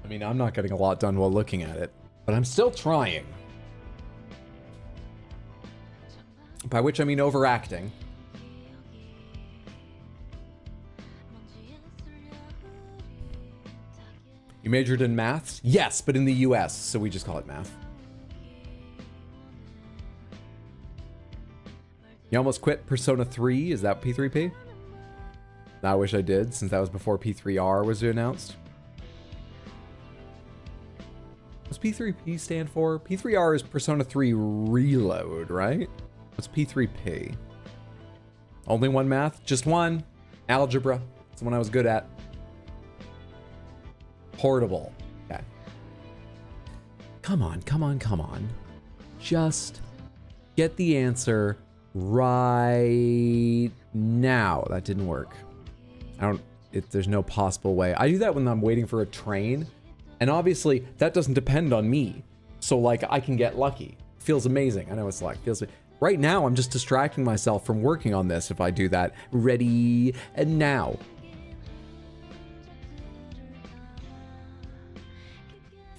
I mean, I'm not getting a lot done while looking at it, but I'm still trying. By which I mean overacting. You majored in maths? Yes, but in the US, so we just call it math. You almost quit Persona 3? Is that P3P? I wish I did, since that was before P3R was announced. What's P3P stand for? P3R is Persona 3 Reload, right? What's P3P? Only one math? Just one. Algebra. It's the one I was good at. Portable. Okay. Come on, come on, come on. Just get the answer right now. That didn't work. There's no possible way. I do that when I'm waiting for a train, and obviously that doesn't depend on me. So like I can get lucky. Feels amazing. I know it's like feels. Right now I'm just distracting myself from working on this if I do that. Ready and now.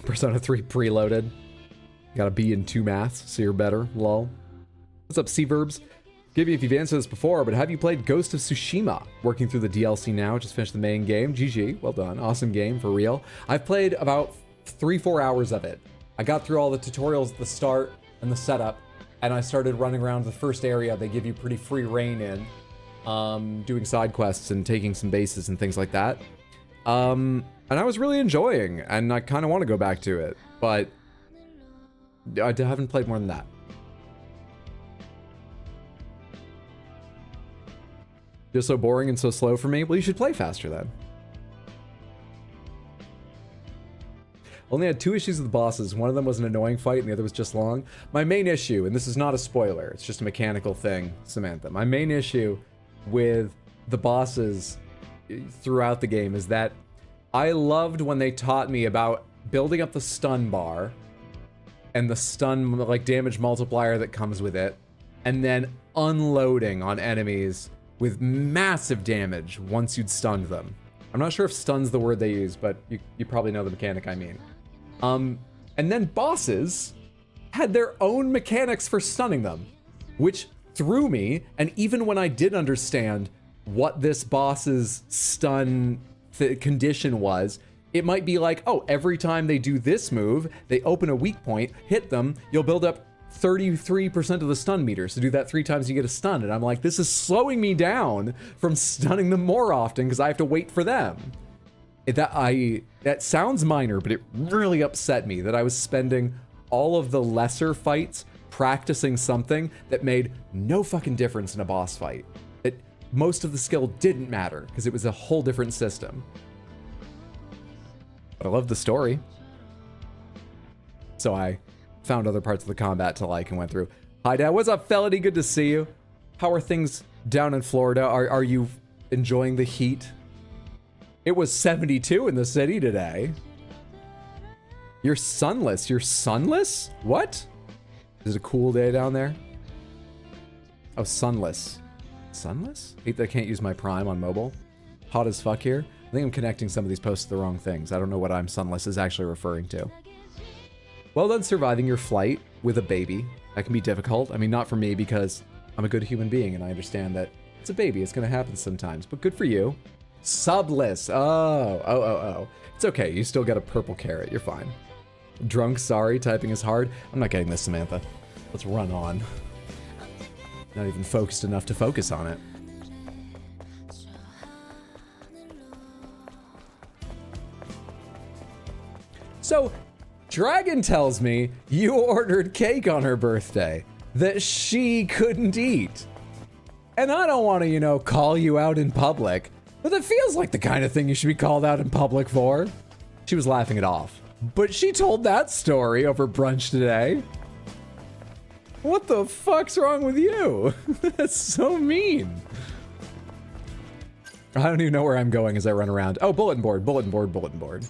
Persona 3 preloaded. Got a B in 2 maths, so you're better. Lol. What's up, C-Verbs? Give you if you've answered this before, but have you played Ghost of Tsushima? Working through the DLC now, just finished the main game. GG, well done. Awesome game, for real. I've played about 3-4 hours of it. I got through all the tutorials at the start and the setup, and I started running around the first area they give you pretty free reign in, doing side quests and taking some bases and things like that. And I was really enjoying, and I kind of want to go back to it, but I haven't played more than that. Just so boring and so slow for me? Well, you should play faster then. Only had 2 issues with the bosses. One of them was an annoying fight and the other was just long. My main issue, and this is not a spoiler, it's just a mechanical thing, Samantha. My main issue with the bosses throughout the game is that I loved when they taught me about building up the stun bar and the stun, like, damage multiplier that comes with it, and then unloading on enemies with massive damage once you'd stunned them. I'm not sure if stun's the word they use, but you probably know the mechanic I mean. And then bosses had their own mechanics for stunning them, which threw me, and even when I did understand what this boss's stun condition was, it might be like, oh, every time they do this move, they open a weak point, hit them, you'll build up 33% of the stun meter. So do that 3 times, you get a stun. And I'm like, this is slowing me down from stunning them more often because I have to wait for them. That sounds minor, but it really upset me that I was spending all of the lesser fights practicing something that made no fucking difference in a boss fight. That most of the skill didn't matter because it was a whole different system. But I love the story. So I found other parts of the combat to like and went through. Hi, Dad. What's up, Felony? Good to see you. How are things down in Florida? Are you enjoying the heat? It was 72 in the city today. You're sunless. You're sunless? What? Is it a cool day down there? Oh, sunless. Sunless? Hate that I can't use my Prime on mobile. Hot as fuck here. I think I'm connecting some of these posts to the wrong things. I don't know what I'm sunless is actually referring to. Well done surviving your flight with a baby. That can be difficult. I mean, not for me because I'm a good human being and I understand that it's a baby. It's going to happen sometimes, but good for you. Subless. Oh. It's okay. You still got a purple carrot. You're fine. Drunk, sorry. Typing is hard. I'm not getting this, Samantha. Let's run on. Not even focused enough to focus on it. So, Dragon tells me you ordered cake on her birthday that she couldn't eat. And I don't want to, call you out in public, but it feels like the kind of thing you should be called out in public for. She was laughing it off, but she told that story over brunch today. What the fuck's wrong with you? That's so mean. I don't even know where I'm going as I run around. Oh, bulletin board, bulletin board, bulletin board.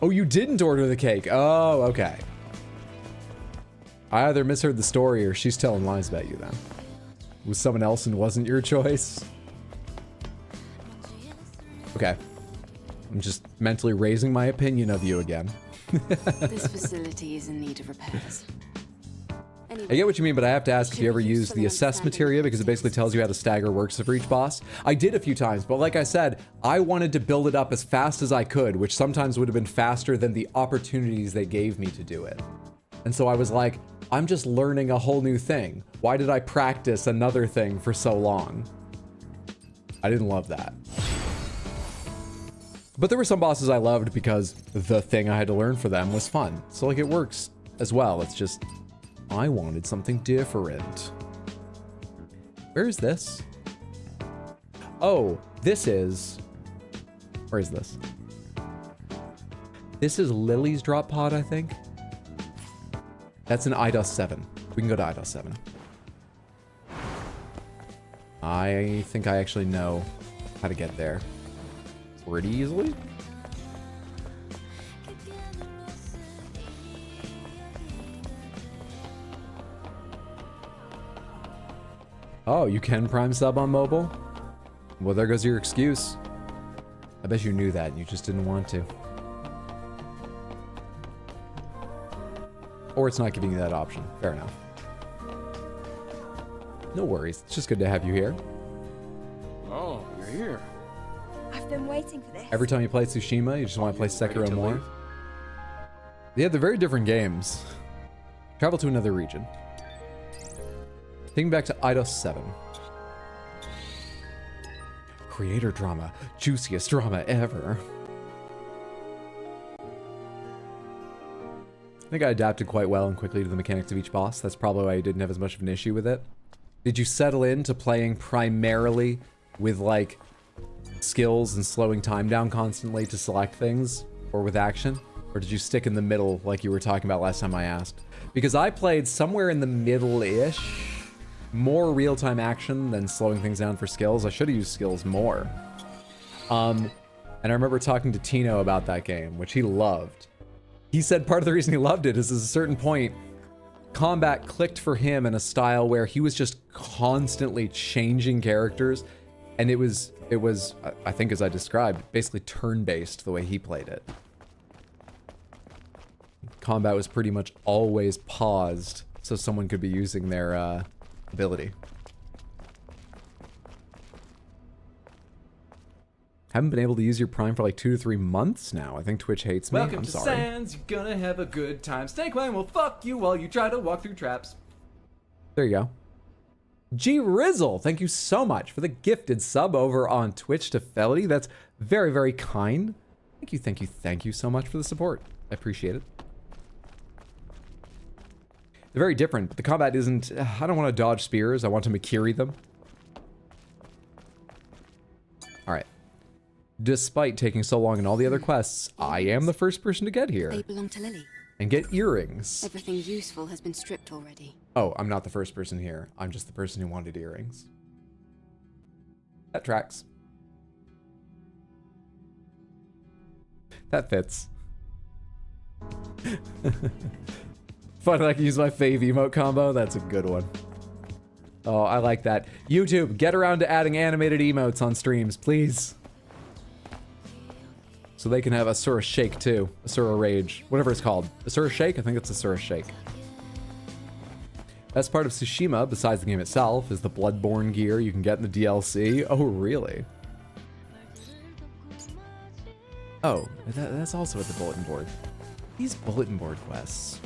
Oh, you didn't order the cake. Oh, okay. I either misheard the story or she's telling lies about you then. Was someone else and wasn't your choice? Okay. I'm just mentally raising my opinion of you again. This facility is in need of repairs. I get what you mean, but I have to ask if you ever used the assess materia because it basically tells you how to stagger works for each boss. I did a few times, but like I said, I wanted to build it up as fast as I could, which sometimes would have been faster than the opportunities they gave me to do it. And so I was like, I'm just learning a whole new thing. Why did I practice another thing for so long? I didn't love that. But there were some bosses I loved because the thing I had to learn for them was fun. So like it works as well. It's just, I wanted something different. Where is this? Oh, this is... Where is this? This is Lily's drop pod, I think. That's an IDOS 7. We can go to IDOS 7. I think I actually know how to get there pretty easily. Oh, you can Prime sub on mobile? Well, there goes your excuse. I bet you knew that and you just didn't want to. Or it's not giving you that option. Fair enough. No worries. It's just good to have you here. Oh, you're here. I've been waiting for this. Every time you play Tsushima, you just want to play Sekiro more. Yeah, they're very different games. Travel to another region. Taking back to IDOS 7. Creator drama. Juiciest drama ever. I think I adapted quite well and quickly to the mechanics of each boss. That's probably why I didn't have as much of an issue with it. Did you settle into playing primarily with, like, skills and slowing time down constantly to select things, or with action? Or did you stick in the middle like you were talking about last time I asked? Because I played somewhere in the middle-ish, more real-time action than slowing things down for skills. I should have used skills more. And I remember talking to Tino about that game, which he loved. He said part of the reason he loved it is at a certain point, combat clicked for him in a style where he was just constantly changing characters, and it was, I think as I described, basically turn-based the way he played it. Combat was pretty much always paused so someone could be using their ability. Haven't been able to use your Prime for like 2 to 3 months now. I think Twitch hates me. Welcome I'm to sorry. Sans, you're gonna have a good time. Snakeman will fuck you while you try to walk through traps. There you go. G Rizzle, thank you so much for the gifted sub over on Twitch to Felony. That's very, very kind. Thank you so much for the support. I appreciate it. They're very different, but the combat isn't... I don't want to dodge spears. I want to Makiri them. Alright. Despite taking so long in all the other quests, I am the first person to get here. They belong to Lily. And get earrings. Everything useful has been stripped already. Oh, I'm not the first person here. I'm just the person who wanted earrings. That tracks. That fits. Finally, I can use my fave emote combo. That's a good one. Oh, I like that. YouTube, get around to adding animated emotes on streams, please. So they can have Asura Shake too. Asura Rage. Whatever it's called. Asura Shake? I think it's Asura Shake. Best part of Tsushima, besides the game itself, is the Bloodborne gear you can get in the DLC. Oh, really? Oh, that's also at the bulletin board. These bulletin board quests.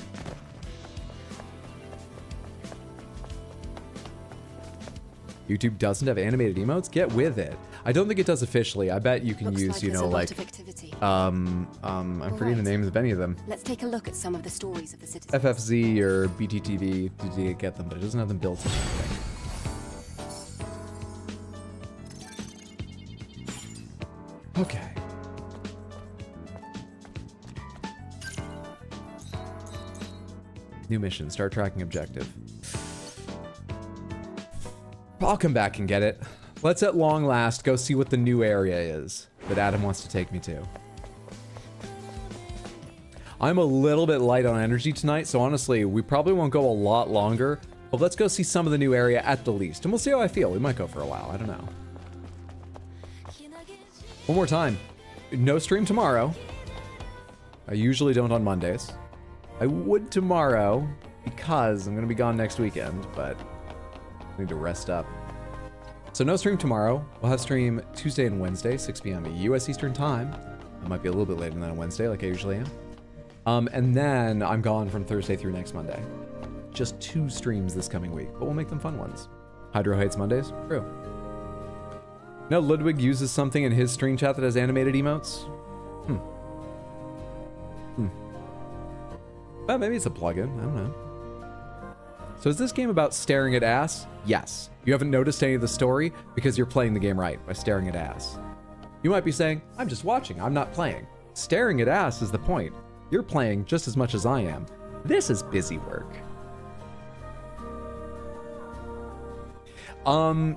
YouTube doesn't have animated emotes? Get with it. I don't think it does officially. I bet you can use, you know, like, I'm forgetting the names of any of them. Let's take a look at some of the stories of the citizens. FFZ or BTTV to get them, but it doesn't have them built in anything. Okay. New mission, start tracking objective. I'll come back and get it. Let's at long last go see what the new area is that Adam wants to take me to. I'm a little bit light on energy tonight, so honestly, we probably won't go a lot longer, but let's go see some of the new area at the least, and we'll see how I feel. We might go for a while, I don't know. One more time. No stream tomorrow. I usually don't on Mondays. I would tomorrow because I'm going to be gone next weekend, but I need to rest up. So no stream tomorrow. We'll have stream Tuesday and Wednesday, 6 p.m. US Eastern Time. It might be a little bit later than on Wednesday, like I usually am. And then I'm gone from Thursday through next Monday. Just 2 streams this coming week, but we'll make them fun ones. Hydro hates Mondays? True. No, Ludwig uses something in his stream chat that has animated emotes? Well, maybe it's a plugin. I don't know. So is this game about staring at ass? Yes. You haven't noticed any of the story because you're playing the game right by staring at ass. You might be saying, I'm just watching, I'm not playing. Staring at ass is the point. You're playing just as much as I am. This is busy work.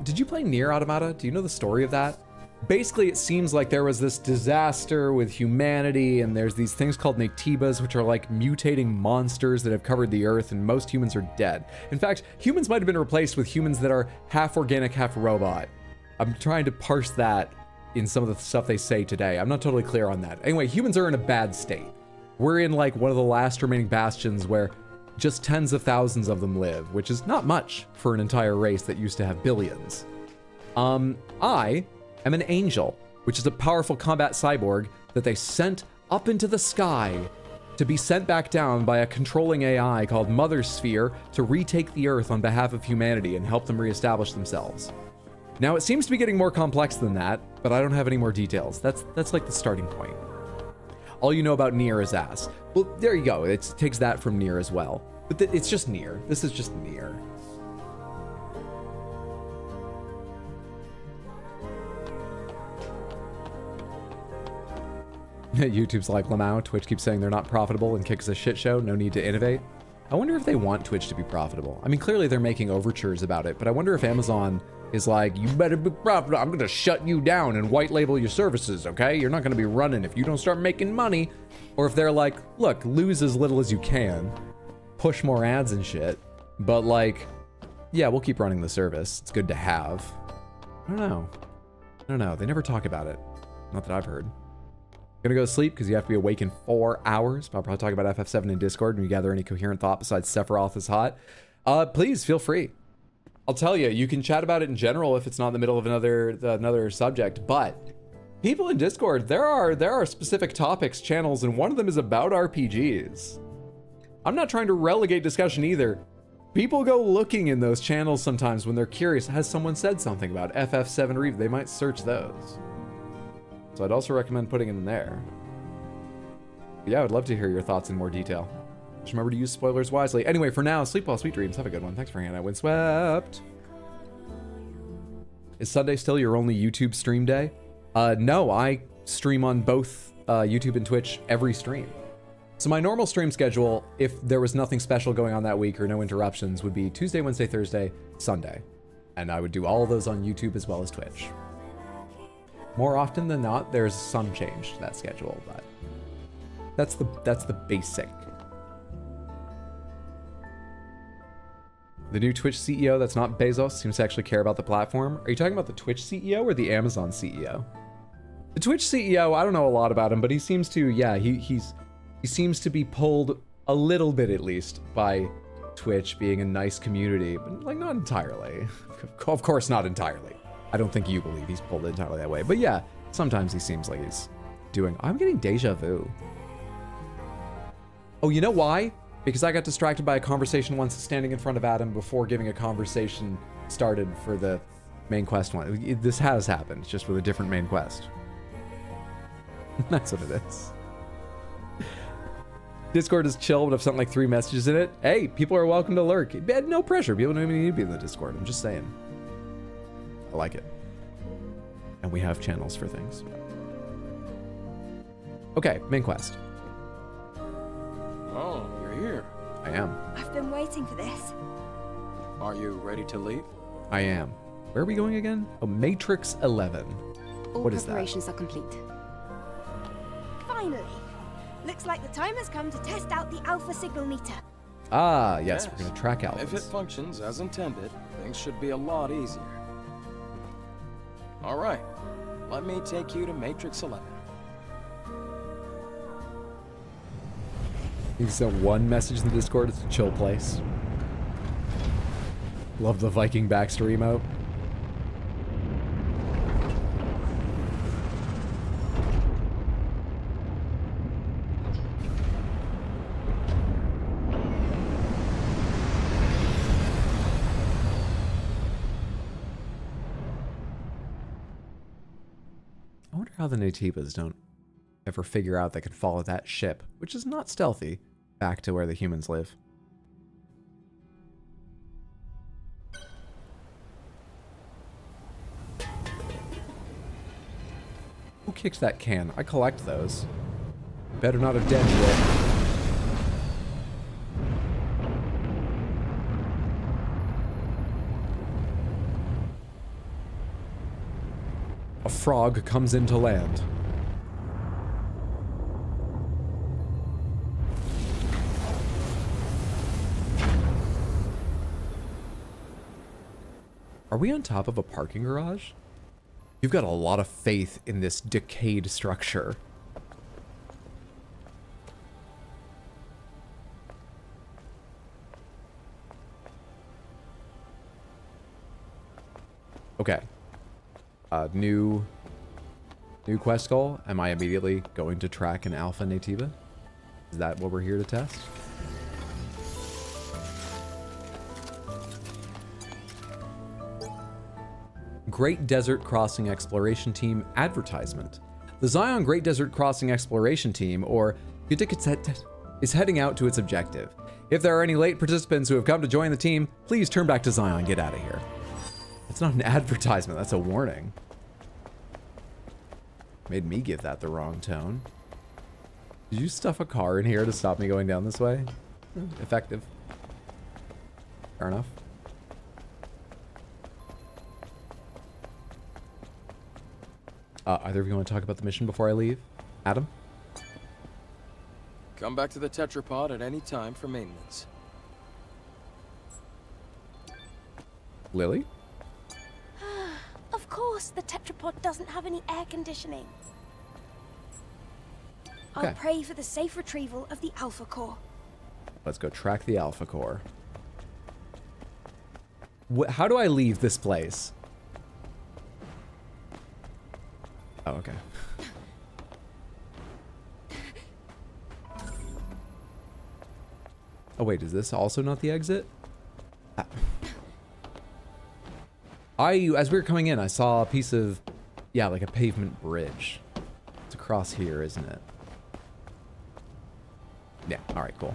Did you play Nier Automata? Do you know the story of that? Basically, it seems like there was this disaster with humanity, and there's these things called Natibas, which are like mutating monsters that have covered the earth, and most humans are dead. In fact, humans might have been replaced with humans that are half organic, half robot. I'm trying to parse that in some of the stuff they say today. I'm not totally clear on that. Anyway, humans are in a bad state. We're in like one of the last remaining bastions where just tens of thousands of them live, which is not much for an entire race that used to have billions. I am an angel, which is a powerful combat cyborg that they sent up into the sky to be sent back down by a controlling AI called Mother Sphere to retake the Earth on behalf of humanity and help them reestablish themselves. Now, it seems to be getting more complex than that, but I don't have any more details. That's like the starting point. All you know about Nier is ass. Well, there you go. It takes that from Nier as well. But it's just Nier. This is just Nier. YouTube's like, Lamau, Twitch keeps saying they're not profitable and Kick is a shit show, no need to innovate. I wonder if they want Twitch to be profitable. I mean, clearly they're making overtures about it, but I wonder if Amazon is like, you better be profitable. I'm gonna shut you down and white label your services, okay? You're not gonna be running if you don't start making money. Or if they're like, look, lose as little as you can, push more ads and shit, but like, yeah, we'll keep running the service. It's good to have. I don't know. They never talk about it. Not that I've heard. Gonna go to sleep because you have to be awake in 4 hours. I'll probably talk about FF7 in Discord when you gather any coherent thought besides Sephiroth is hot. Please feel free. I'll tell you, you can chat about it in general if it's not in the middle of another subject, but people in Discord, there are specific topics, channels, and one of them is about RPGs. I'm not trying to relegate discussion either. People go looking in those channels sometimes when they're curious. Has someone said something about FF7 Reeve? They might search those. So I'd also recommend putting it in there. But yeah, I'd love to hear your thoughts in more detail. Just remember to use spoilers wisely. Anyway, for now, sleep well, sweet dreams. Have a good one. Thanks for hanging out, Windswept. Is Sunday still your only YouTube stream day? No, I stream on both YouTube and Twitch every stream. So my normal stream schedule, if there was nothing special going on that week or no interruptions, would be Tuesday, Wednesday, Thursday, Sunday. And I would do all of those on YouTube as well as Twitch. More often than not, there's some change to that schedule, but that's the basic. The new Twitch CEO that's not Bezos seems to actually care about the platform. Are you talking about the Twitch CEO or the Amazon CEO? The Twitch CEO, I don't know a lot about him, but he seems to, yeah, he seems to be pulled a little bit at least by Twitch being a nice community, but like not entirely. Of course not entirely. I don't think you believe he's pulled entirely that way, but yeah, sometimes he seems like he's doing, I'm getting deja vu. Oh, you know why? Because I got distracted by a conversation once standing in front of Adam before giving a conversation started for the main quest one. This has happened, just with a different main quest. That's what it is. Discord is chill, but if something like 3 messages in it, hey, people are welcome to lurk. No pressure. People don't even need to be in the Discord. I'm just saying. I like it. And we have channels for things. Okay, main quest. Oh, you're here. I am. I've been waiting for this. Are you ready to leave? I am. Where are we going again? Oh, Matrix 11. All What is that? preparations are complete. Finally. Looks like the time has come to test out the alpha signal meter. Ah, yes, we're going to track alphas. If it functions as intended, things should be a lot easier. All right, let me take you to Matrix 11. You sent one message in the Discord. It's a chill place. Love the Viking backstory emote. I wonder how the Nativas don't ever figure out they can follow that ship, which is not stealthy, back to where the humans live. Who kicks that can? I collect those. Better not have dented it. A frog comes into land. Are we on top of a parking garage? You've got a lot of faith in this decayed structure. Okay. New quest goal. Am I immediately going to track an alpha nativa? Is that what we're here to test? Great Desert Crossing Exploration Team advertisement. The Zion Great Desert Crossing Exploration Team, or GDCT, is heading out to its objective. If there are any late participants who have come to join the team, please turn back to Zion. Get out of here. It's not an advertisement, that's a warning. Made me give that the wrong tone. Did you stuff a car in here to stop me going down this way? Effective. Fair enough. Either of you want to talk about the mission before I leave? Adam? Come back to the tetrapod at any time for maintenance. Lily? Of course, the tetrapod doesn't have any air conditioning. Okay. I'll pray for the safe retrieval of the Alpha Core. Let's go track the Alpha Core. How do I leave this place? Oh, okay. Oh, wait, is this also not the exit? As we were coming in, I saw a piece of, yeah, like a pavement bridge. It's across here, isn't it? Yeah, all right, cool.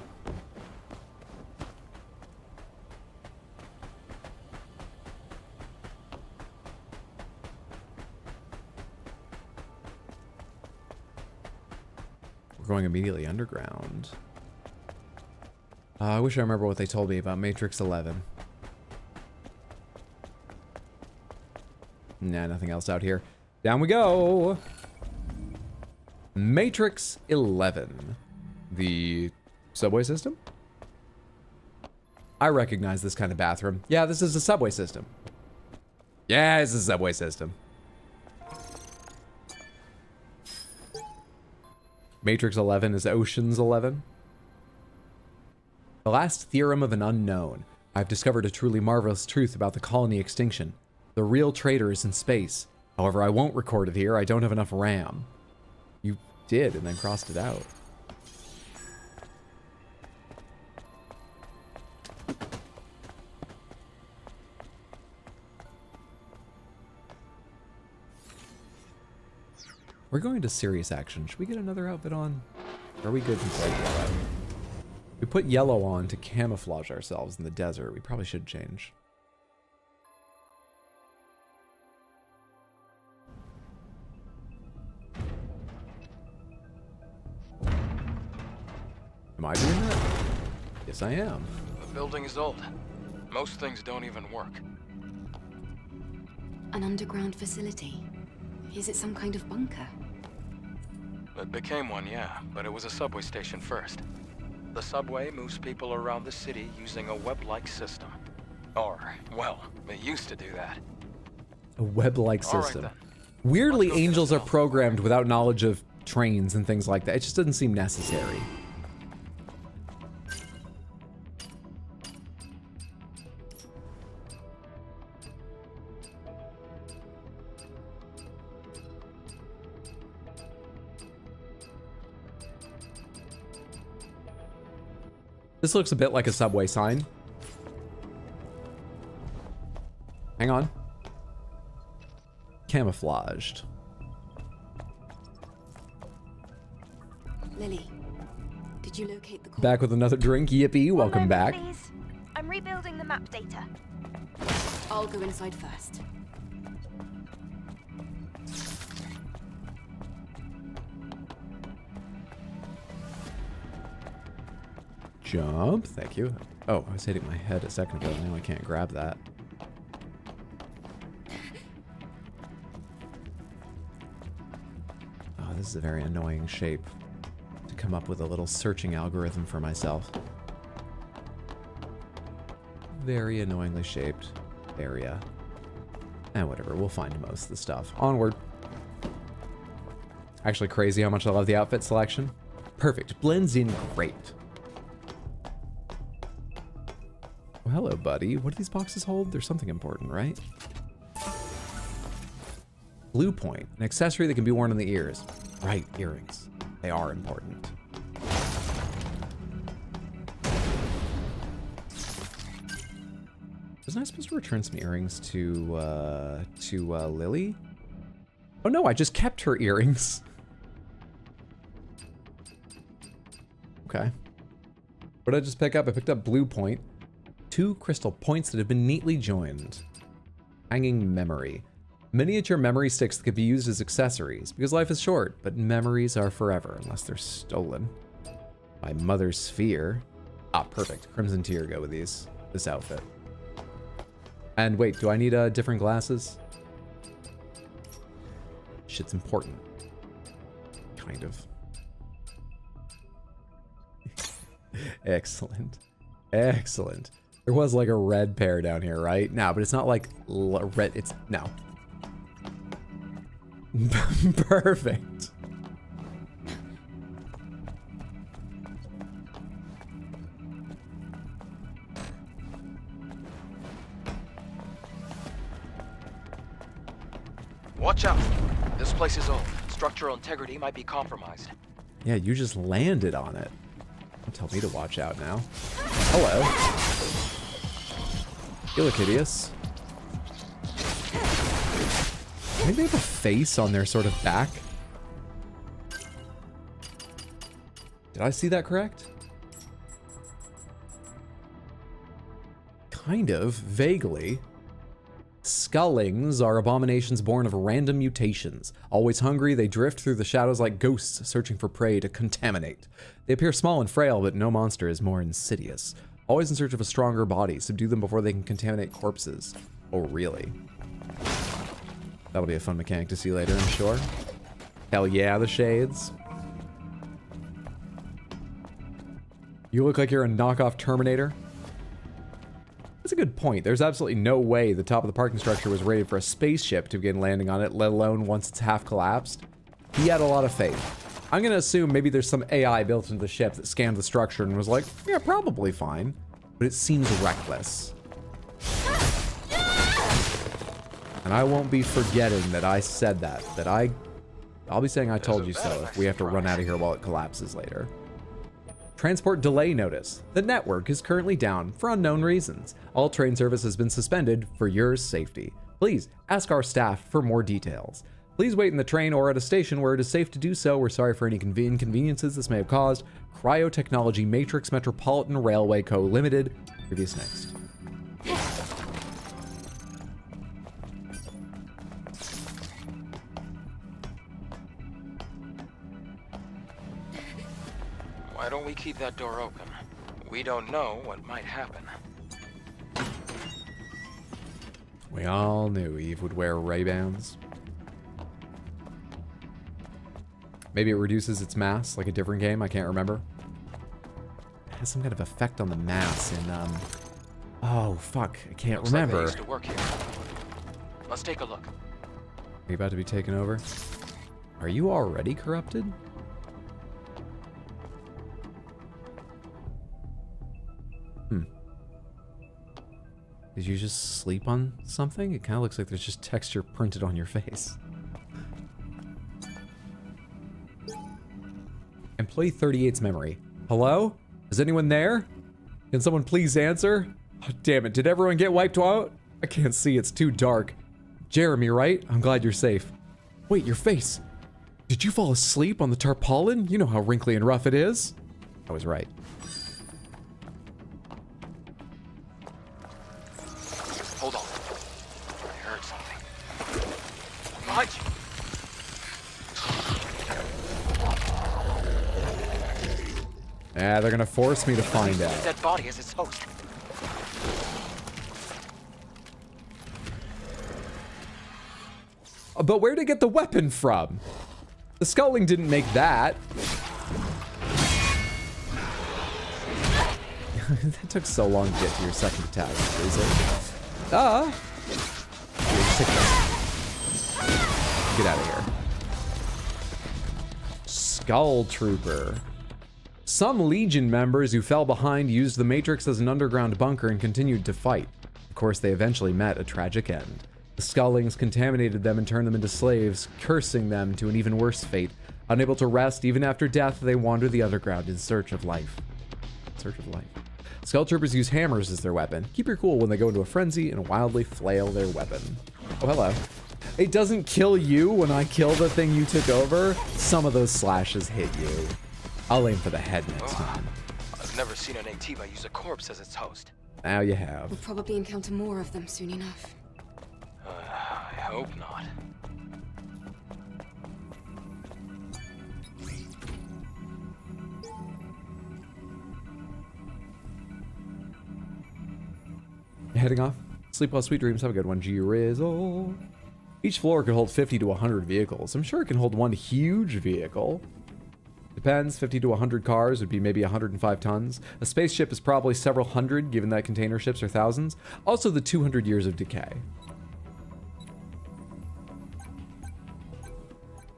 We're going immediately underground. I wish I remember what they told me about Matrix 11. Nah, nothing else out here. Down we go! Matrix 11. The subway system? I recognize this kind of bathroom. Yeah, this is a subway system. Yeah, it's a subway system. Matrix 11 is Ocean's 11. The last theorem of an unknown. I've discovered a truly marvelous truth about the colony extinction. The real traitor is in space. However, I won't record it here. I don't have enough RAM. You did, and then crossed it out. We're going to serious action. Should we get another outfit on? Or are we good since light yellow? We put yellow on to camouflage ourselves in the desert. We probably should change. Am I doing that? Yes, I am. The building is old. Most things don't even work. An underground facility. Is it some kind of bunker? It became one, yeah, but it was a subway station first. The subway moves people around the city using a web-like system. Or, well, it used to do that. A web-like system. Right, Weirdly, angels are programmed without knowledge of trains and things like that. It just doesn't seem necessary. This looks a bit like a subway sign. Hang on. Camouflaged. Lily, did you locate the core? Back with another drink. Yippee. Welcome back. Please. I'm rebuilding the map data. I'll go inside first. Jump. Thank you. Oh, I was hitting my head a second ago. Now I can't grab that. Oh, this is a very annoying shape to come up with a little searching algorithm for myself. Very annoyingly shaped area. And whatever, we'll find most of the stuff. Onward. Actually crazy how much I love the outfit selection. Perfect. Blends in great. Well, hello, buddy. What do these boxes hold? There's something important, right? Blue point, an accessory that can be worn on the ears. Right, earrings. They are important. Wasn't I supposed to return some earrings to Lily? Oh no, I just kept her earrings. Okay. What did I just pick up? I picked up blue point. 2 crystal points that have been neatly joined. Hanging memory. Miniature memory sticks that could be used as accessories, because life is short, but memories are forever, unless they're stolen. My mother's sphere. Ah, perfect. Crimson Tear go with these. This outfit. And wait, do I need different glasses? Shit's important. Kind of. Excellent. Excellent. There was like a red pair down here, right? No, but it's not like red. It's no. Perfect. Watch out. This place is old. Structural integrity might be compromised. Yeah, you just landed on it. Don't tell me to watch out now. Hello. You look hideous. Maybe they have a face on their sort of back. Did I see that correct? Kind of, vaguely. Skullings are abominations born of random mutations. Always hungry, they drift through the shadows like ghosts, searching for prey to contaminate. They appear small and frail, but no monster is more insidious. Always in search of a stronger body, subdue them before they can contaminate corpses. Oh, really? That'll be a fun mechanic to see later, I'm sure. Hell yeah, the shades. You look like you're a knockoff Terminator. That's a good point. There's absolutely no way the top of the parking structure was rated for a spaceship to begin landing on it, let alone once it's half collapsed. He had a lot of faith. I'm gonna assume maybe there's some AI built into the ship that scanned the structure and was like, yeah, probably fine. But it seems reckless. And I won't be forgetting that I said that. I'll be saying I told you so if we have to run out of here while it collapses later. Transport delay notice. The network is currently down for unknown reasons. All train service has been suspended for your safety. Please ask our staff for more details. Please wait in the train or at a station where it is safe to do so. We're sorry for any inconveniences this may have caused. Cryotechnology Matrix Metropolitan Railway Co. Limited. Previous next. Why don't we keep that door open? We don't know what might happen. We all knew Eve would wear Ray-Bans. Maybe it reduces its mass, like a different game, I can't remember. It has some kind of effect on the mass in, oh, fuck, I can't remember. Like they used to work here. Let's take a look. Are you about to be taken over? Are you already corrupted? Did you just sleep on something? It kind of looks like there's just texture printed on your face. Employee 38's memory. Hello? Is anyone there? Can someone please answer? Oh, damn it, did everyone get wiped out? I can't see, it's too dark. Jeremy, right? I'm glad you're safe. Wait, your face. Did you fall asleep on the tarpaulin? You know how wrinkly and rough it is. I was right. Hold on. I heard something. Behind you. Yeah, they're gonna force me to find out. Dead body as its host. But where'd it get the weapon from? The sculling didn't make that. That took so long to get to your second attack, is it? Get out of here. Skull Trooper. Some Legion members who fell behind used the Matrix as an underground bunker and continued to fight. Of course, they eventually met a tragic end. The Skullings contaminated them and turned them into slaves, cursing them to an even worse fate. Unable to rest, even after death, they wander the underground in search of life. Skull Troopers use hammers as their weapon. Keep your cool when they go into a frenzy and wildly flail their weapon. Oh, hello. It doesn't kill you when I kill the thing you took over. Some of those slashes hit you. I'll aim for the head next time. I've never seen an AT use a corpse as its host. Now you have. We'll probably encounter more of them soon enough. I hope not. Heading off. Sleep well, sweet dreams. Have a good one. G-Rizzle. Each floor could hold 50 to 100 vehicles. I'm sure it can hold one huge vehicle. Depends. 50 to 100 cars would be maybe 105 tons. A spaceship is probably several hundred, given that container ships are thousands. Also, the 200 years of decay.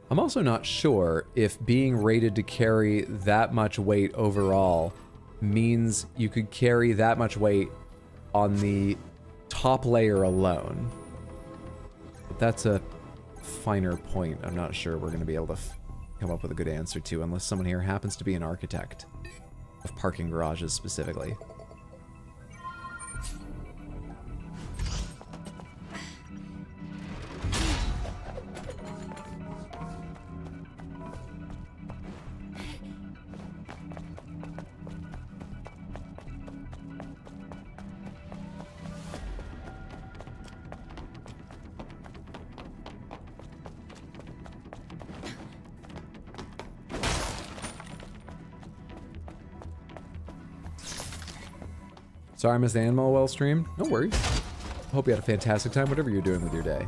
I'm also not sure if being rated to carry that much weight overall means you could carry that much weight on the top layer alone. But that's a finer point. I'm not sure we're going to be able to come up with a good answer to unless someone here happens to be an architect of parking garages specifically. Sorry I missed the Animal Well stream. No worries. Hope you had a fantastic time, whatever you're doing with your day.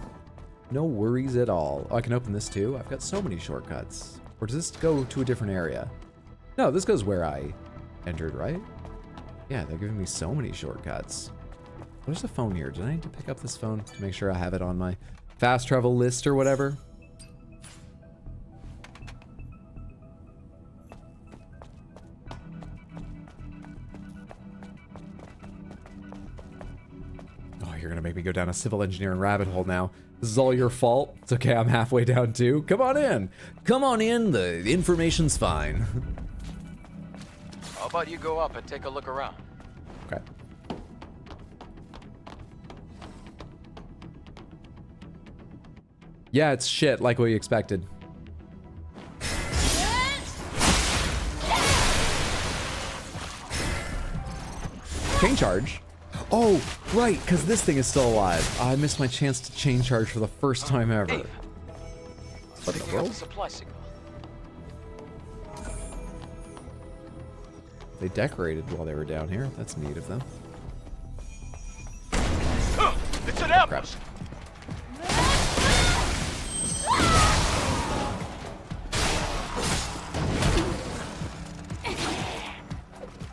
No worries at all. Oh, I can open this too. I've got so many shortcuts. Or does this go to a different area? No, this goes where I entered, right? Yeah, they're giving me so many shortcuts. There's a phone here. Did I need to pick up this phone to make sure I have it on my fast travel list or whatever? You're gonna make me go down a civil engineering rabbit hole now. This is all your fault. It's okay, I'm halfway down too. Come on in. Come on in, the information's fine. How about you go up and take a look around? Okay. Yeah, it's shit, like we expected. Chain charge? Oh, right, because this thing is still alive. I missed my chance to chain charge for the first time ever. Hey. What in the world? Supply signal. They decorated while they were down here. That's neat of them. It's an ambush!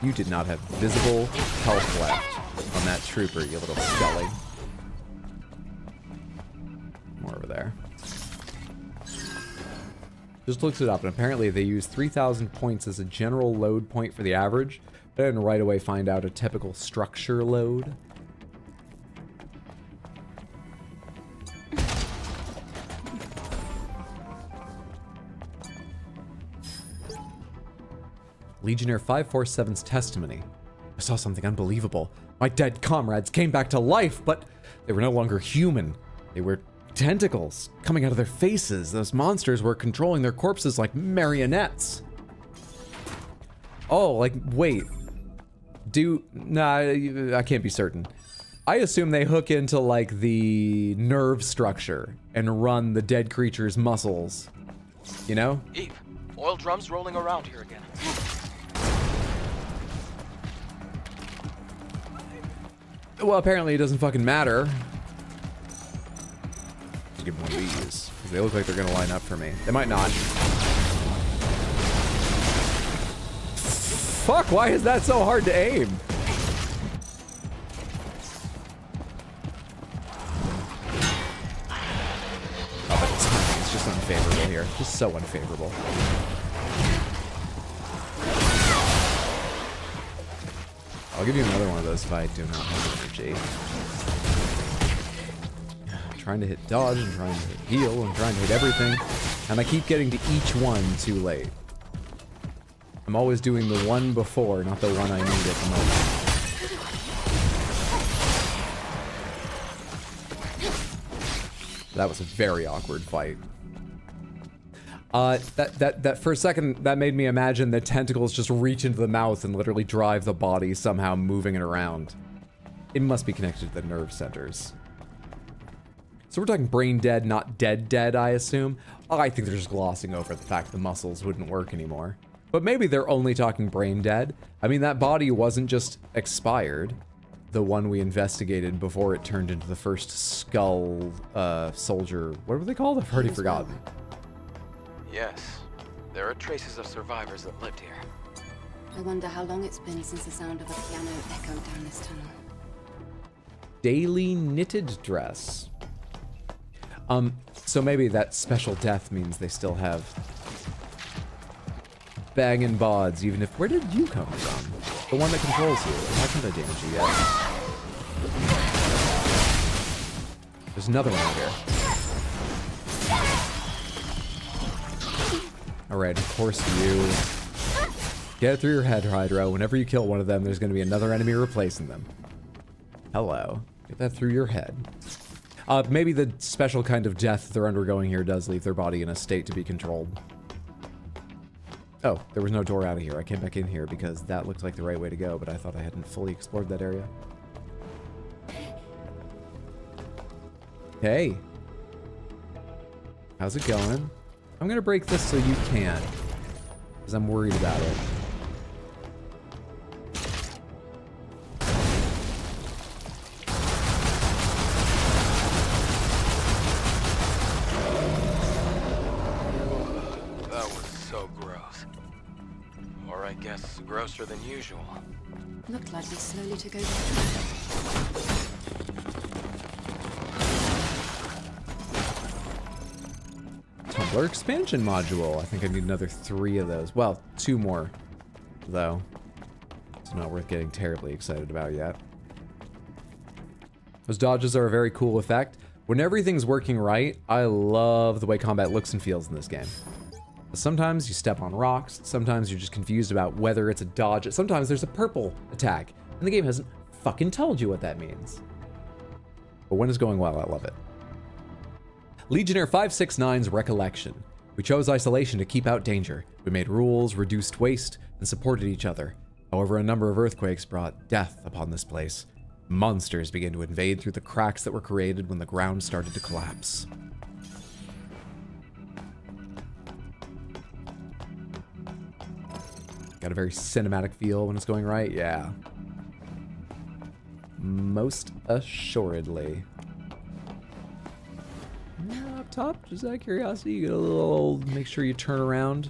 You did not have visible health left on that trooper, you little scully. More over there. Just looked it up, and apparently they use 3,000 points as a general load point for the average. I didn't right away find out a typical structure load. Legionnaire 547's testimony. I saw something unbelievable. My dead comrades came back to life, but they were no longer human. They were tentacles coming out of their faces. Those monsters were controlling their corpses like marionettes. Oh, like, wait. Nah, I can't be certain. I assume they hook into, like, the nerve structure and run the dead creature's muscles. You know? Eve, oil drums rolling around here again. Well, apparently it doesn't fucking matter. Just give them one of these, because they look like they're gonna line up for me. They might not. Fuck, why is that so hard to aim? Oh, but it's just unfavorable here. Just so unfavorable. I'll give you another one of those if I do not have energy. I'm trying to hit dodge, and trying to hit heal, and trying to hit everything, and I keep getting to each one too late. I'm always doing the one before, not the one I need at the moment. That was a very awkward fight. That for a second, that made me imagine that tentacles just reach into the mouth and literally drive the body, somehow moving it around. It must be connected to the nerve centers. So we're talking brain dead, not dead dead, I assume. I think they're just glossing over the fact the muscles wouldn't work anymore. But maybe they're only talking brain dead. I mean, that body wasn't just expired. The one we investigated before it turned into the first skull soldier. What were they called? I've already forgotten. Yes, there are traces of survivors that lived here. I wonder how long it's been since the sound of a piano echoed down this tunnel. Daily knitted dress. So maybe that special death means they still have bangin' bods, even if... Where did you come from? The one that controls you. How can I damage you yet? There's another one over here. Alright, of course you... Get it through your head, Hydro. Whenever you kill one of them, there's going to be another enemy replacing them. Hello. Get that through your head. Maybe the special kind of death they're undergoing here does leave their body in a state to be controlled. Oh, there was no door out of here. I came back in here because that looked like the right way to go, but I thought I hadn't fully explored that area. Hey. How's it going? I'm gonna break this so you can, because I'm worried about it. Grosser than usual. Looked like they slowly took over. Tumblr expansion module. I think I need another 3 of those. Well, 2 more, though. It's not worth getting terribly excited about yet. Those dodges are a very cool effect. When everything's working right, I love the way combat looks and feels in this game. Sometimes you step on rocks, sometimes you're just confused about whether it's a dodge, sometimes there's a purple attack, and the game hasn't fucking told you what that means. But when it's going well, I love it. Legionnaire 569's Recollection. We chose isolation to keep out danger. We made rules, reduced waste, and supported each other. However, a number of earthquakes brought death upon this place. Monsters began to invade through the cracks that were created when the ground started to collapse. Got a very cinematic feel when it's going right, yeah. Most assuredly. Up top, just out of curiosity, you get a little, make sure you turn around.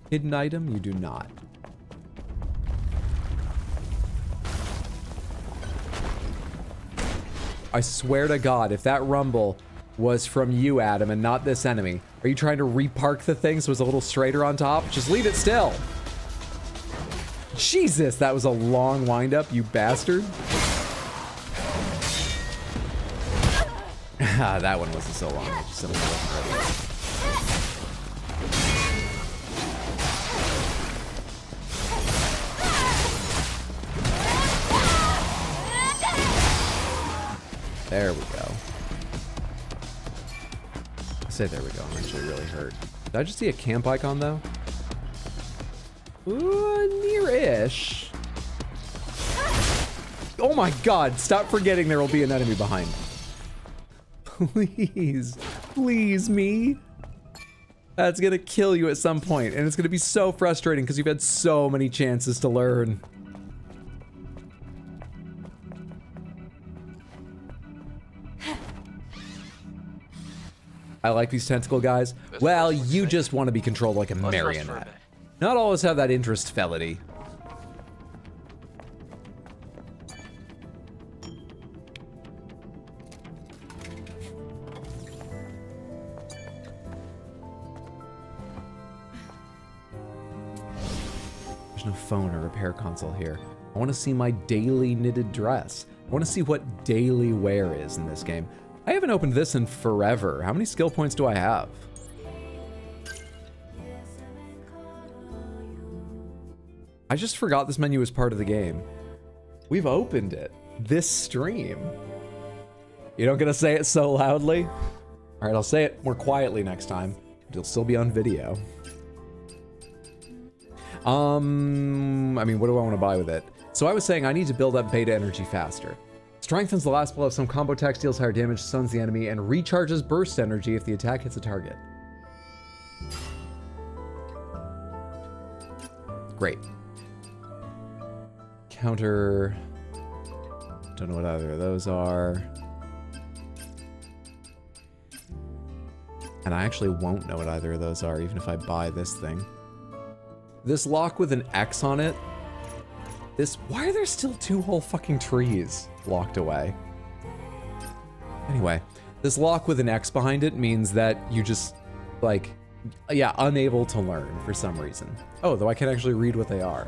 Hidden item, you do not. I swear to God, if that rumble was from you, Adam, and not this enemy, are you trying to repark the thing so it's a little straighter on top? Just leave it still. Jesus, that was a long wind-up, you bastard. That one wasn't so long. I just said I wasn't ready. There we go. I say there we go. I'm actually really hurt. Did I just see a camp icon, though? Near-ish. Oh my God, stop forgetting there will be an enemy behind. Please, please me. That's gonna kill you at some point, and it's gonna be so frustrating because you've had so many chances to learn. I like these tentacle guys. Well, you just want to be controlled like a marionette. Not always have that interest, felony. There's no phone or repair console here. I want to see my daily knitted dress. I want to see what daily wear is in this game. I haven't opened this in forever. How many skill points do I have? I just forgot this menu was part of the game. We've opened it this stream. You don't gonna say it so loudly? All right, I'll say it more quietly next time. It'll still be on video. I mean, what do I want to buy with it? So I was saying I need to build up beta energy faster. Let's Strengthens the last blow of some combo attack, deals higher damage, stuns the enemy, and recharges burst energy if the attack hits a target. Great. Counter... Don't know what either of those are. And I actually won't know what either of those are, even if I buy this thing. This lock with an X on it. This... Why are there still 2 whole fucking trees locked away? Anyway, this lock with an X behind it means that you just, like... Yeah, unable to learn for some reason. Oh, though I can actually read what they are.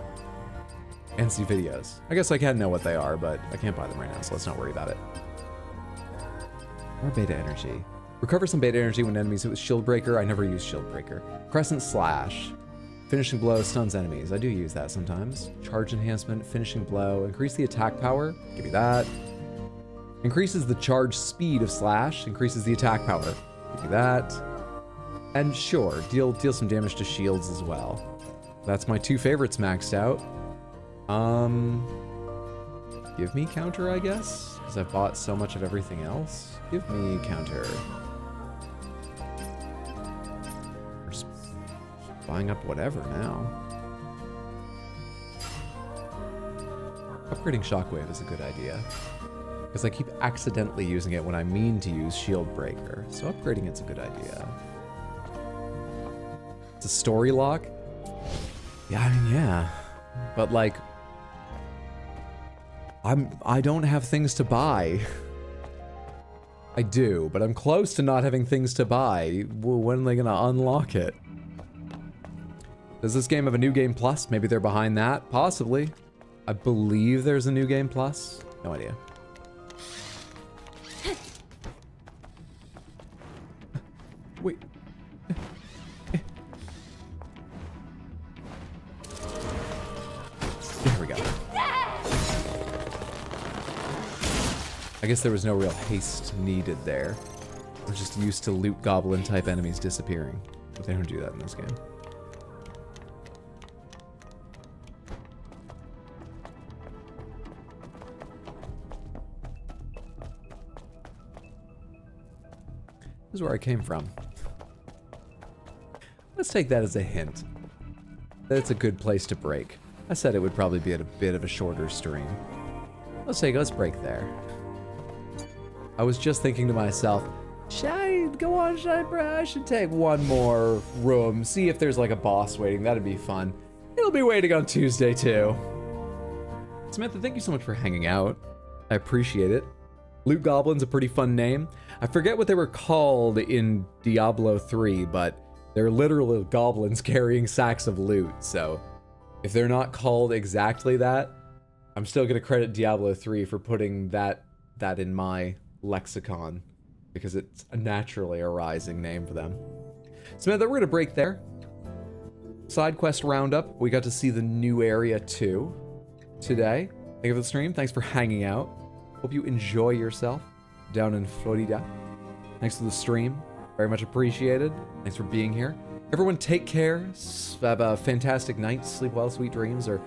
And see videos. I guess I can know what they are, but I can't buy them right now, so let's not worry about it. More beta energy. Recover some beta energy when enemies hit with Shield Breaker. I never use Shield Breaker. Crescent Slash. Finishing Blow stuns enemies. I do use that sometimes. Charge Enhancement, Finishing Blow. Increase the attack power. Give me that. Increases the charge speed of Slash. Increases the attack power. Give me that. And sure, deal some damage to shields as well. That's my 2 favorites maxed out. Give me counter, I guess? Because I've bought so much of everything else. Give me counter. We're just buying up whatever now. Upgrading Shockwave is a good idea. Because I keep accidentally using it when I mean to use Shield Breaker. So upgrading it's a good idea. It's a story lock? Yeah, I mean, yeah. But like... I don't have things to buy. I do, but I'm close to not having things to buy. When are they gonna unlock it? Does this game have a New Game Plus? Maybe they're behind that? Possibly. I believe there's a New Game Plus. No idea. Wait. There we go. I guess there was no real haste needed there. We're just used to loot goblin type enemies disappearing. But they don't do that in this game. This is where I came from. Let's take that as a hint. That it's a good place to break. I said it would probably be at a bit of a shorter stream. Let's break there. I was just thinking to myself, I should take one more room, see if there's like a boss waiting. That'd be fun. It'll be waiting on Tuesday too. Samantha, thank you so much for hanging out. I appreciate it. Loot Goblin's a pretty fun name. I forget what they were called in Diablo 3, but they're literal goblins carrying sacks of loot. So if they're not called exactly that, I'm still gonna credit Diablo 3 for putting that in my lexicon, because it's a naturally arising name for them. Samantha, we're gonna break there. Side quest roundup. We got to see the new area too today. Thank you for the stream. Thanks for hanging out. Hope you enjoy yourself down in Florida. Thanks for the stream. Very much appreciated. Thanks for being here. Everyone take care. Have a fantastic night. Sleep well, sweet dreams, or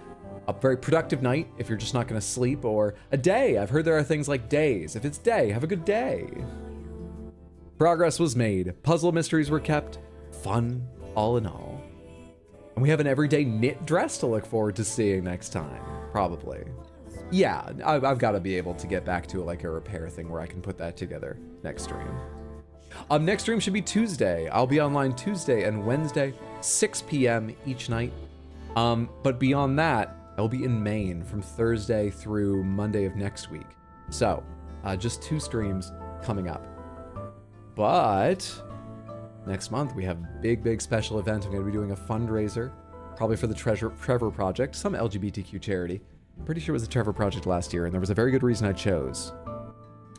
a very productive night if you're just not going to sleep, or a day. I've heard there are things like days. If it's day, have a good day. Progress was made. Puzzle mysteries were kept. Fun, all in all. And we have an everyday knit dress to look forward to seeing next time. Probably. Yeah, I've got to be able to get back to like a repair thing where I can put that together next stream. Next stream should be Tuesday. I'll be online Tuesday and Wednesday, 6 p.m. each night. But beyond that, I'll be in Maine from Thursday through Monday of next week. So, just 2 streams coming up. But next month we have a big special event. I'm going to be doing a fundraiser, probably for the Trevor Project, some LGBTQ charity. I'm pretty sure it was the Trevor Project last year, and there was a very good reason I chose.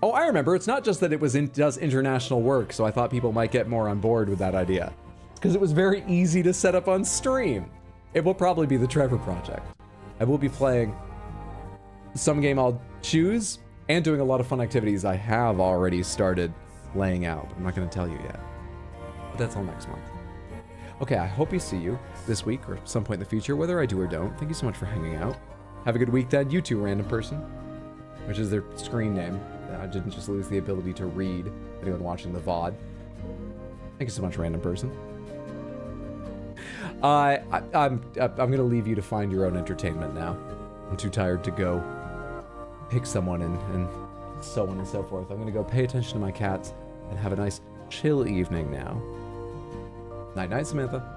Oh, I remember. It's not just that it does international work, so I thought people might get more on board with that idea. Because it was very easy to set up on stream. It will probably be the Trevor Project. I will be playing some game I'll choose, and doing a lot of fun activities I have already started laying out. I'm not going to tell you yet. But that's all next month. Okay, I hope we see you this week or some point in the future, whether I do or don't. Thank you so much for hanging out. Have a good week then. You too, random person. which is their screen name. I didn't just lose the ability to read. Anyone watching the VOD. Thank you so much, random person. I'm gonna leave you to find your own entertainment now. I'm too tired to go pick someone and so on and so forth. I'm gonna go pay attention to my cats and have a nice chill evening now. Night night, Samantha.